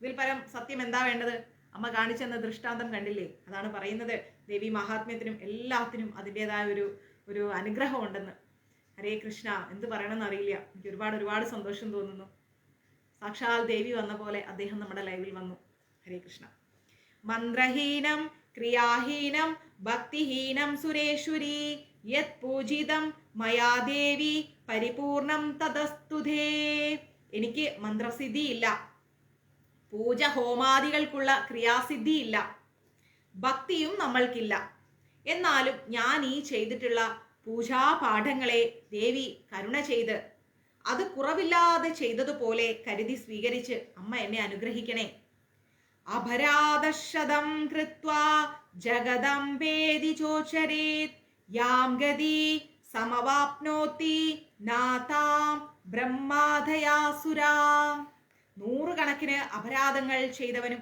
ഇതിൽ പരം സത്യം എന്താ വേണ്ടത്? അമ്മ കാണിച്ചെന്ന ദൃഷ്ടാന്തം കണ്ടില്ലേ? അതാണ് പറയുന്നത്. ദേവി മഹാത്മ്യത്തിനും എല്ലാത്തിനും അതിൻ്റെതായ ഒരു അനുഗ്രഹം ഉണ്ടെന്ന്. ഹരേ കൃഷ്ണ. എന്ത് പറയണമെന്ന് അറിയില്ല. എനിക്ക് ഒരുപാട് സന്തോഷം തോന്നുന്നു. സാക്ഷാൽ ദേവി വന്ന പോലെ അദ്ദേഹം നമ്മുടെ ലൈവിൽ വന്നു. ഹരേ കൃഷ്ണ. മന്ത്രഹീനം ക്രിയാഹീനം ഭക്തിഹീനം സുരേശ്വരി യത് പൂജിതം മയാദേവി പരിപൂർണം തദസ്തുതേ. എനിക്ക് മന്ത്രസിദ്ധിയില്ല, പൂജ ഹോമാദികൾക്കുള്ള ക്രിയാസിദ്ധിയില്ല, ഭക്തിയും നമ്മൾക്കില്ല. എന്നാലും ഞാൻ ഈ ചെയ്തിട്ടുള്ള പൂജാപാഠങ്ങളെ ദേവി കരുണ ചെയ്ത് അത് കുറവില്ലാതെ ചെയ്തതുപോലെ കരുതി സ്വീകരിച്ച് അമ്മ എന്നെ അനുഗ്രഹിക്കണേ. അപരാധശതം കൃത്വാ ജഗദംബേതി ചോചരേത് യാം ഗതി സമവാപ്നോതി നാതാം ബ്രഹ്മാദയാസുരാ. 100 കണക്കിന് അപരാധങ്ങൾ ചെയ്തവനും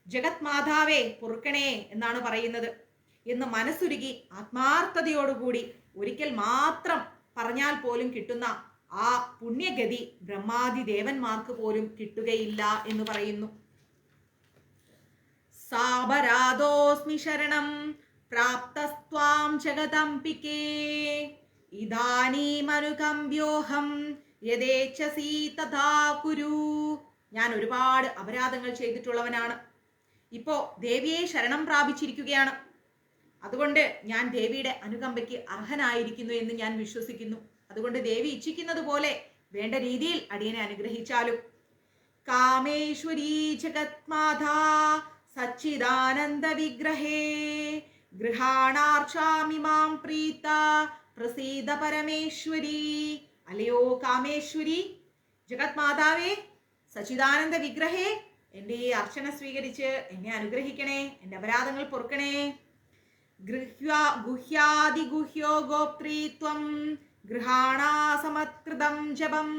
ജഗത് മാതാവേ പൊറുക്കണേ എന്നാണ് പറയുന്നത് എന്ന് മനസ്സുരുകി ആത്മാർത്ഥതയോടുകൂടി ഒരിക്കൽ മാത്രം പറഞ്ഞാൽ പോലും കിട്ടുന്ന ആ പുണ്യഗതി ബ്രഹ്മാദി ദേവന്മാർക്ക് പോലും കിട്ടുകയില്ല എന്ന് പറയുന്നു. സാപരാധോസ്മി ശരണം പ്രാപ്തസ്ത്വാം ജഗദംബികേ ഇദാനീമനുകമ്പ്യോഹം യഥേച്ഛസി തഥാ കുരു. ഞാൻ ഒരുപാട് അപരാധങ്ങൾ ചെയ്തിട്ടുള്ളവനാണ്. ഇപ്പോ ദേവിയെ ശരണം പ്രാപിച്ചിരിക്കുകയാണ്. അതുകൊണ്ട് ഞാൻ ദേവിയുടെ അനുകമ്പയ്ക്ക് അർഹനായിരിക്കുന്നു എന്ന് ഞാൻ വിശ്വസിക്കുന്നു. അതുകൊണ്ട് ദേവി ഇച്ഛിക്കുന്നത് പോലെ വേണ്ട രീതിയിൽ അടിയനെ അനുഗ്രഹിച്ചാലും. കാമേശ്വരീ ജഗത്മാതാ സച്ചിദാനന്ദ വിഗ്രഹേ ഗൃഹാണാർച്ചാമി മാം പ്രീത പ്രസീദ പരമേശ്വരി. അല്ലയോ കാമേശ്വരി, ജഗത് മാതാവേ, സച്ചിദാനന്ദ വിഗ്രഹേ, എൻ്റെ ഈ അർച്ചന സ്വീകരിച്ച് എന്നെ അനുഗ്രഹിക്കണേ, എൻ്റെ അപരാധങ്ങൾ പൊറുക്കണേ. ഗുഹ്യാദിഗുഹ്യോ ഗോപ്ത്രീത്വം ഗൃഹാണാസമത്കൃതം ജപം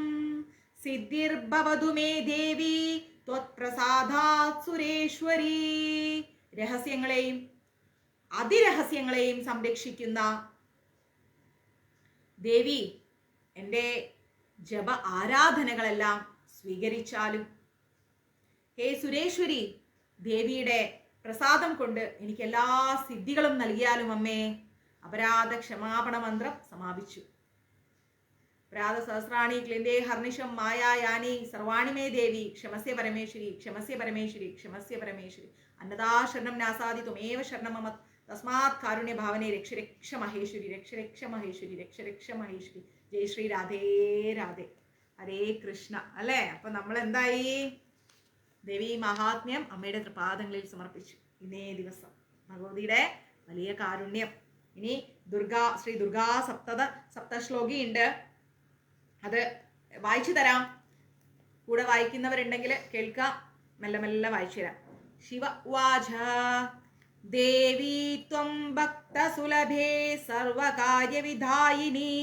സിദ്ധിർഭവതു മേ ദേവി ത്വത്പ്രസാദാത് സുരേശ്വരി. രഹസ്യങ്ങളെയും അതിരഹസ്യങ്ങളെയും സംരക്ഷിക്കുന്ന ദേവി, എൻ്റെ ജപ ആരാധനകളെല്ലാം സ്വീകരിച്ചാലും. ഹേ സുരേശ്വരി, ദേവിയുടെ പ്രസാദം കൊണ്ട് എനിക്ക് എല്ലാ സിദ്ധികളും നൽകിയാലും അമ്മേ. അപരാധ ക്ഷമാപണ മന്ത്രം സമാപിച്ചു. അപരാധ സഹസ്രാണി ക്ലിന്ദേ ഹർനിശം മായായാനി സർവാണി മേ ദേവി ക്ഷമസ്യ പരമേശ്വരി, ക്ഷമസ്യ പരമേശ്വരി, ക്ഷമസ്യ പരമേശ്വരി. അന്നദാ ശരണം നാസാദി ത്വമേവ ശരണം മമ തസ്മാത് കാരുണ്യ ഭാവനെ രക്ഷ രക്ഷ മഹേശ്വരി, രക്ഷ രക്ഷ മഹേശ്വരി, രക്ഷ രക്ഷ മഹേശ്വരി. ജയ് ശ്രീ രാധേ രാധേ. ഹരേ കൃഷ്ണ. അല്ലേ? അപ്പൊ നമ്മൾ എന്തായി? ദേവി മഹാത്മ്യം അമ്മയുടെ തൃപാദങ്ങളിൽ സമർപ്പിച്ചു. ഇന്നേ ദിവസം ഭഗവതിയുടെ വലിയ കാരുണ്യം. ഇനി ശ്രീ ദുർഗാ സപ്തശ്ലോകി ഉണ്ട്, അത് വായിച്ചു തരാം. കൂടെ വായിക്കുന്നവരുണ്ടെങ്കിൽ കേൾക്കാം, മെല്ലെ മെല്ലെ വായിച്ചു തരാം. ശിവ ഉവാച ദേവി ത്വം ഭക്തസുലഭേ സർവകാര്യവിധായിനി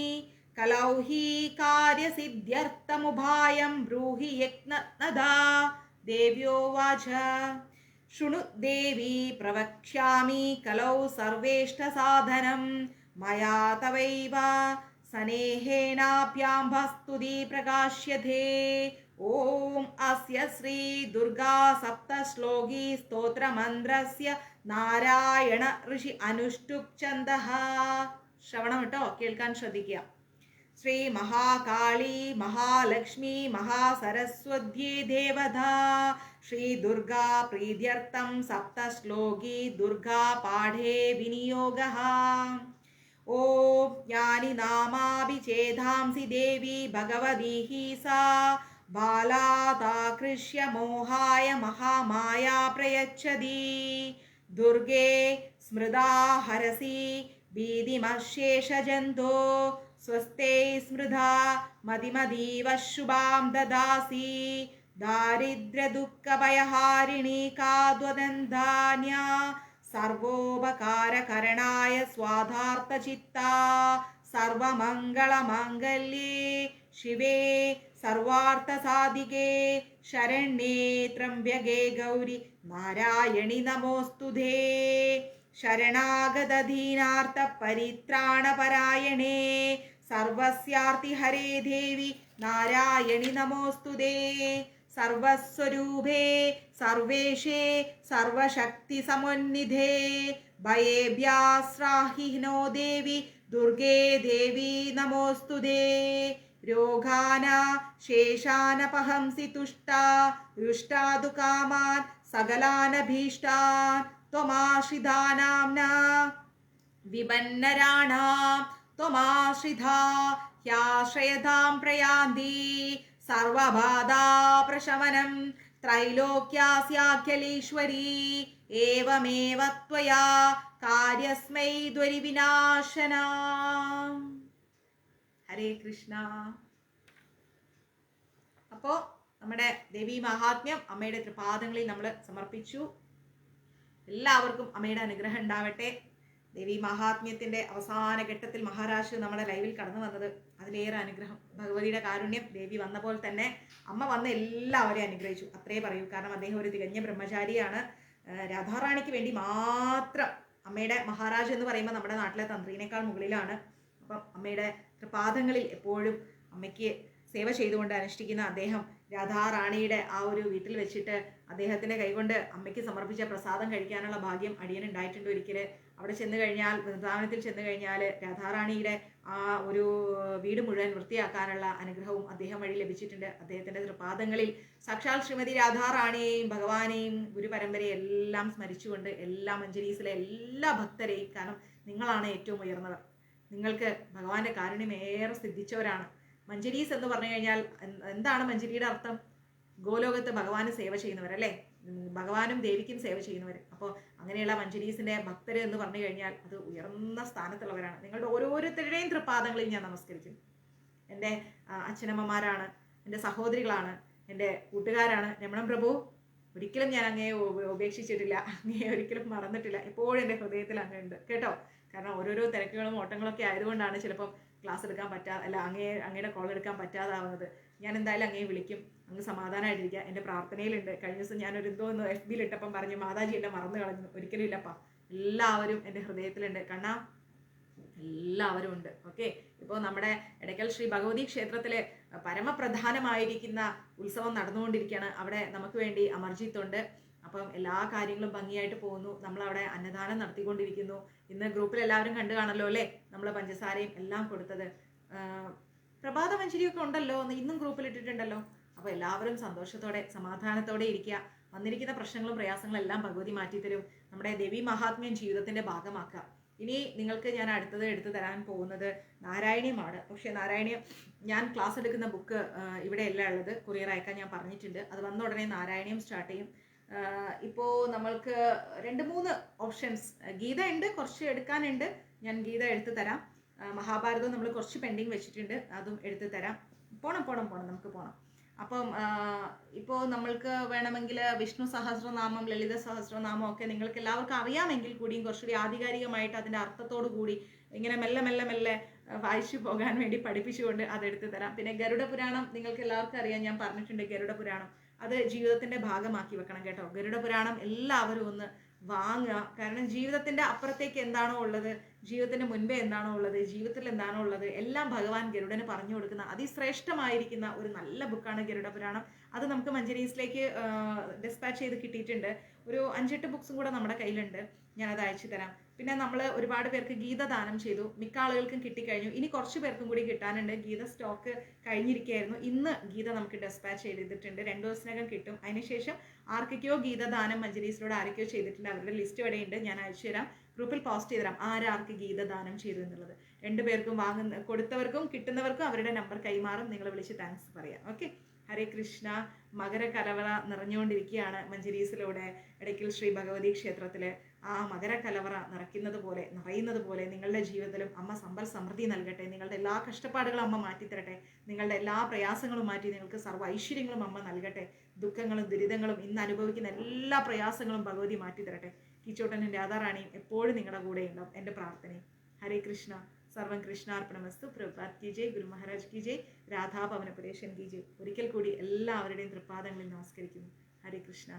കലൗ ഹി കാര്യസിദ്ധ്യർത്ഥമുപായം ബ്രൂഹി യജ്ഞനദാ. ദേവ്യോവാച ശൃണു ദേവി പ്രവക്ഷ്യാമി കലൗ സർവേഷ്ടസാധനം മയാ തവൈവ സനേഹേനാഭ്യാംഭസ്തുതി പ്രകാശ്യതേ. ഓം അസ്യ ശ്രീ ദുർഗാ സപ്തശ്ലോകി സ്തോത്രമന്ത്രസ്യ നാരായണ ഋഷി അനുഷ്ടുപ് ഛന്ദഃ. ശ്രവണം കേട്ടോ, കേൾക്കാൻ ശ്രദ്ധിക്കുക. ശ്രീ മഹാകാളി മഹാലക്ഷ്മി മഹാസരസ്വത്യേ ദേവതാ ശ്രീ ദുർഗാ പ്രീത്യർത്ഥം സപ്തശ്ലോകി ദുർഗാ പാഠേ വിനിയോഗഃ. ഓം യാനി നാമാഭി ചേധാംസി ദേവി ഭഗവതി ഹി സാ ബാലാതാകൃഷ്യ മോഹായ മഹാമായ പ്രയച്ഛതി. ദുർഗേ സ്മൃതാ ഹരസി ഭീതിമശേഷജന്തോ സ്വസ്തേ സ്മൃതാ മതിമതീവ ശുഭാം ദദാസി. ദാരിദ്ര്യദുഃഖഭയഹാരിണി കാദ്വദന്താന്യ സർവോപകാരകരണായ സ്വാധാർത്ഥചിത്താ സർവമംഗളമാംഗല്യേ ശിവേ സർവാർത്ഥസാധികേ ശരണ്യേ ത്രംബ്യകേ ഗൗരി നാരായണി നമോസ്തുതേ. ശരണാഗതദീനാർത്ഥ പരിത്രാണപരായണേ സർവസ്യാർത്തിഹരേ ദേവി നാരായണി നമോസ്തുതേ. സർവസ്വരൂപേ സർവേഷേ സർവശക്തി സമുന്നിധേ ഭയേഭ്യാസ്രാഹിനോ ദേവി ദുർഗേ ദേവി നമോസ്തുതേ. രോഗാന ശേഷാനപഹംസി തുഷ്ടാ രുഷ്ടാദു കാമാൻ സകലാനഭീഷ്ടാൻ ത്വമാശ്രിതാനാംന വിപന്നരാണാം ത്വമാശ്രിതാ ഹ്യാശ്രയതാം പ്രയാന്തി സർവബാധാ പ്രശമനം ത്രൈലോക്യാസ്യാഖ്യലീശ്വരീ ഏവമേവ ത്വയാ കാര്യസ്മൈ ദ്വരിവിനാശനാ. ഹരേ കൃഷ്ണ. അപ്പോ നമ്മുടെ ദേവി മഹാത്മ്യം അമ്മയുടെ തൃപാദങ്ങളിൽ നമ്മൾ സമർപ്പിച്ചു. എല്ലാവർക്കും അമ്മയുടെ അനുഗ്രഹം ഉണ്ടാവട്ടെ. ദേവി മഹാത്മ്യത്തിന്റെ അവസാന ഘട്ടത്തിൽ മഹാരാജ് നമ്മുടെ ലൈവിൽ കടന്നു വന്നത് അതിലേറെ അനുഗ്രഹം. ഭഗവതിയുടെ കാരുണ്യം. ദേവി വന്നപ്പോൾ തന്നെ അമ്മ വന്ന് എല്ലാവരെയും അനുഗ്രഹിച്ചു, അത്രേ പറയൂ. കാരണം അദ്ദേഹം ഒരു തികഞ്ഞ ബ്രഹ്മചാരിയാണ്. രാധാറാണിക്ക് വേണ്ടി മാത്രം. അമ്മയുടെ മഹാരാജ് എന്ന് പറയുമ്പോൾ നമ്മുടെ നാട്ടിലെ തന്ത്രിനേക്കാൾ മുകളിലാണ്. അപ്പം അമ്മയുടെ തൃപാദങ്ങളിൽ എപ്പോഴും അമ്മയ്ക്ക് സേവ ചെയ്തുകൊണ്ട് അനുഷ്ഠിക്കുന്ന അദ്ദേഹം രാധാറാണിയുടെ ആ ഒരു വീട്ടിൽ വെച്ചിട്ട് അദ്ദേഹത്തിൻ്റെ കൈകൊണ്ട് അമ്മയ്ക്ക് സമർപ്പിച്ച പ്രസാദം കഴിക്കാനുള്ള ഭാഗ്യം അടിയൻ ഉണ്ടായിട്ടുണ്ട് ഒരിക്കൽ. അവിടെ ചെന്ന് കഴിഞ്ഞാൽ, വൃന്ദാവനത്തിൽ ചെന്ന് കഴിഞ്ഞാൽ രാധാറാണിയുടെ ആ ഒരു വീട് മുഴുവൻ വൃത്തിയാക്കാനുള്ള അനുഗ്രഹവും അദ്ദേഹം വഴി ലഭിച്ചിട്ടുണ്ട്. അദ്ദേഹത്തിൻ്റെ തൃപാദങ്ങളിൽ സാക്ഷാൽ ശ്രീമതി രാധാറാണിയെയും ഭഗവാനെയും ഗുരുപരമ്പരയെ എല്ലാം സ്മരിച്ചുകൊണ്ട് എല്ലാ മഞ്ജരീസിലെ എല്ലാ ഭക്തരെയും, കാരണം നിങ്ങളാണ് ഏറ്റവും ഉയർന്നവർ, നിങ്ങൾക്ക് ഭഗവാന്റെ കാരുണ്യം ഏറെ സിദ്ധിച്ചവരാണ്. മഞ്ജരീസ് എന്ന് പറഞ്ഞു കഴിഞ്ഞാൽ എന്താണ് മഞ്ജരിയുടെ അർത്ഥം? ഗോലോകത്ത് ഭഗവാന് സേവ ചെയ്യുന്നവരല്ലേ, ഭഗവാനും ദേവിക്കും സേവ ചെയ്യുന്നവർ. അപ്പോൾ അങ്ങനെയുള്ള മഞ്ജരീസിന്റെ ഭക്തർ എന്ന് പറഞ്ഞു കഴിഞ്ഞാൽ അത് ഉയർന്ന സ്ഥാനത്തുള്ളവരാണ്. നിങ്ങളുടെ ഓരോരുത്തരുടെയും തൃപാദങ്ങളിൽ ഞാൻ നമസ്കരിക്കുന്നു. എൻ്റെ അച്ഛനമ്മമാരാണ്, എൻ്റെ സഹോദരികളാണ്, എൻ്റെ കൂട്ടുകാരാണ്. രമണൻ പ്രഭു, ഒരിക്കലും ഞാൻ അങ്ങയെ ഉപേക്ഷിച്ചിട്ടില്ല, അങ്ങയെ ഒരിക്കലും മറന്നിട്ടില്ല, എപ്പോഴും എൻ്റെ ഹൃദയത്തിൽ അങ്ങ് ഉണ്ട് കേട്ടോ. കാരണം ഓരോരോ തിരക്കുകളും ഓട്ടങ്ങളൊക്കെ ആയതുകൊണ്ടാണ് ചിലപ്പം ക്ലാസ് എടുക്കാൻ അങ്ങയുടെ കോൾ എടുക്കാൻ പറ്റാതാവുന്നത്. ഞാൻ എന്തായാലും അങ്ങയെ വിളിക്കും. അങ്ങ് സമാധാനമായിട്ടിരിക്കുക. എൻ്റെ പ്രാർത്ഥനയിലുണ്ട്. കഴിഞ്ഞ ദിവസം ഞാനൊരു എന്തോന്ന് FB ഇട്ടപ്പം പറഞ്ഞു മാതാജി എന്നെ മറന്നു കളഞ്ഞു. ഒരിക്കലും ഇല്ലപ്പാ, എല്ലാവരും എൻ്റെ ഹൃദയത്തിലുണ്ട്. കണ്ണാ, എല്ലാവരും ഉണ്ട്. ഓക്കെ. ഇപ്പോൾ നമ്മുടെ എടയ്ക്കൽ ശ്രീ ഭഗവതി ക്ഷേത്രത്തിലെ പരമപ്രധാനമായിരിക്കുന്ന ഉത്സവം നടന്നുകൊണ്ടിരിക്കുകയാണ്. അവിടെ നമുക്ക് വേണ്ടി അമർജിത്ത് ഉണ്ട്. അപ്പം എല്ലാ കാര്യങ്ങളും ഭംഗിയായിട്ട് പോകുന്നു. നമ്മളവിടെ അന്നദാനം നടത്തിക്കൊണ്ടിരിക്കുന്നു. ഇന്ന് ഗ്രൂപ്പിൽ എല്ലാവരും കണ്ടു കാണല്ലോ അല്ലേ, നമ്മൾ പഞ്ചസാരയും എല്ലാം കൊടുത്തത്. പ്രഭാത മഞ്ജരിയൊക്കെ ഉണ്ടല്ലോ, ഇന്നും ഗ്രൂപ്പിൽ ഇട്ടിട്ടുണ്ടല്ലോ. അപ്പോൾ എല്ലാവരും സന്തോഷത്തോടെ സമാധാനത്തോടെ ഇരിക്കുക. വന്നിരിക്കുന്ന പ്രശ്നങ്ങളും പ്രയാസങ്ങളും എല്ലാം ഭഗവതി മാറ്റിത്തരും. നമ്മുടെ ദേവി മഹാത്മ്യം ജീവിതത്തിന്റെ ഭാഗമാക്കുക. ഇനി നിങ്ങൾക്ക് ഞാൻ അടുത്തത് എടുത്തു തരാൻ പോകുന്നത് നാരായണീയമാണ്. പക്ഷേ നാരായണീയം ഞാൻ ക്ലാസ് എടുക്കുന്ന ബുക്ക് ഇവിടെ അല്ല ഉള്ളത്, കൊറിയർ അയക്കാൻ ഞാൻ പറഞ്ഞിട്ടുണ്ട്. അത് വന്ന ഉടനെ നാരായണീയം സ്റ്റാർട്ട് ചെയ്യും. ഇപ്പോൾ നമ്മൾക്ക് 2-3 ഓപ്ഷൻസ്, ഗീത ഉണ്ട്, കുറച്ച് എടുക്കാനുണ്ട്. ഞാൻ ഗീത എടുത്തു തരാം. മഹാഭാരതം നമ്മൾ കുറച്ച് പെൻഡിങ് വെച്ചിട്ടുണ്ട്, അതും എടുത്തു തരാം. പോണം നമുക്ക് പോകണം. അപ്പം ഇപ്പോൾ നമ്മൾക്ക് വേണമെങ്കിൽ വിഷ്ണു സഹസ്രനാമം, ലളിത സഹസ്രനാമം ഒക്കെ നിങ്ങൾക്ക് എല്ലാവർക്കും അറിയാമെങ്കിൽ കൂടിയും കുറച്ചുകൂടി ആധികാരികമായിട്ട് അതിൻ്റെ അർത്ഥത്തോടു കൂടി ഇങ്ങനെ മെല്ലെ വായിച്ചു പോകാൻ വേണ്ടി പഠിപ്പിച്ചുകൊണ്ട് അതെടുത്തു തരാം. പിന്നെ ഗരുഡ പുരാണം നിങ്ങൾക്ക് എല്ലാവർക്കും അറിയാം, ഞാൻ പറഞ്ഞിട്ടുണ്ട്. ഗരുഡ പുരാണം അത് ജീവിതത്തിന്റെ ഭാഗമാക്കി വെക്കണം കേട്ടോ. ഗരുഡ പുരാണം എല്ലാവരും ഒന്ന് വാങ്ങുക. കാരണം ജീവിതത്തിന്റെ അപ്പുറത്തേക്ക് എന്താണോ ഉള്ളത്, ജീവിതത്തിന് മുൻപേ എന്താണോ ഉള്ളത്, ജീവിതത്തിൽ എന്താണോ ഉള്ളത്, എല്ലാം ഭഗവാൻ ഗരുഡന് പറഞ്ഞു കൊടുക്കുന്ന അതിശ്രേഷ്ഠമായിരിക്കുന്ന ഒരു നല്ല ബുക്കാണ് ഗരുഡ പുരാണം. അത് നമുക്ക് മഞ്ജരീസിലേക്ക് ഡിസ്പാച്ച് ചെയ്ത് കിട്ടിയിട്ടുണ്ട്. ഒരു 5-8 ബുക്സും കൂടെ നമ്മുടെ കയ്യിലുണ്ട്, ഞാനത് അയച്ചു തരാം. പിന്നെ നമ്മൾ ഒരുപാട് പേർക്ക് ഗീത ദാനം ചെയ്തു, മിക്ക ആളുകൾക്കും കിട്ടിക്കഴിഞ്ഞു. ഇനി കുറച്ച് പേർക്കും കൂടി കിട്ടാനുണ്ട്. ഗീത സ്റ്റോക്ക് കഴിഞ്ഞിരിക്കുകയായിരുന്നു. ഇന്ന് ഗീത നമുക്ക് ഡിസ്പാച്ച് ചെയ്തിട്ടുണ്ട്, 2 ദിവസത്തിനകം കിട്ടും. അതിനുശേഷം ആർക്കൊക്കെയോ ഗീത ദാനം മഞ്ജരീസിലൂടെ ആരൊക്കെയോ ചെയ്തിട്ടുണ്ട്, അവരുടെ ലിസ്റ്റ് ഇവിടെയുണ്ട്, ഞാൻ അയച്ചു തരാം. ഗ്രൂപ്പിൽ പോസ്റ്റ് ചെയ്ത് തരാം ആരാർക്ക് ഗീത ദാനം ചെയ്തു എന്നുള്ളത്. 2 പേർക്കും കൊടുത്തവർക്കും കിട്ടുന്നവർക്കും അവരുടെ നമ്പർ കൈമാറും. നിങ്ങൾ വിളിച്ച് താങ്ക്സ് പറയാം. ഓക്കെ. ഹരേ കൃഷ്ണ. മകര കലവറ നിറഞ്ഞുകൊണ്ടിരിക്കുകയാണ് മഞ്ജരീസിലൂടെ. എടയ്ക്കൽ ശ്രീ ഭഗവതി ക്ഷേത്രത്തില് ആ മകര കലവറ നിറയുന്നത് പോലെ നിങ്ങളുടെ ജീവിതത്തിലും അമ്മ സമ്പൽ സമൃദ്ധി നൽകട്ടെ. നിങ്ങളുടെ എല്ലാ കഷ്ടപ്പാടുകളും അമ്മ മാറ്റിത്തരട്ടെ. നിങ്ങളുടെ എല്ലാ പ്രയാസങ്ങളും മാറ്റി നിങ്ങൾക്ക് സർവ്വ ഐശ്വര്യങ്ങളും അമ്മ നൽകട്ടെ. ദുഃഖങ്ങളും ദുരിതങ്ങളും ഇന്ന് അനുഭവിക്കുന്ന എല്ലാ പ്രയാസങ്ങളും ഭഗവതി മാറ്റിത്തരട്ടെ. കിച്ചോട്ടനും രാധാറാണിയും എപ്പോഴും നിങ്ങളുടെ കൂടെ ഉണ്ടാവും. എൻ്റെ പ്രാർത്ഥനയും. ഹരേ കൃഷ്ണ. സർവം കൃഷ്ണാർപ്പണമസ്തു. പ്രഭുപാദ് കി ജയ്, ഗുരു മഹാരാജ് കി ജയ്, രാധാ പവന പുരേശൻ കി ജയ്. ഒരിക്കൽ കൂടി എല്ലാവരുടെയും തൃപ്പാദങ്ങളിൽ നമസ്കരിക്കുന്നു. ഹരേ കൃഷ്ണ.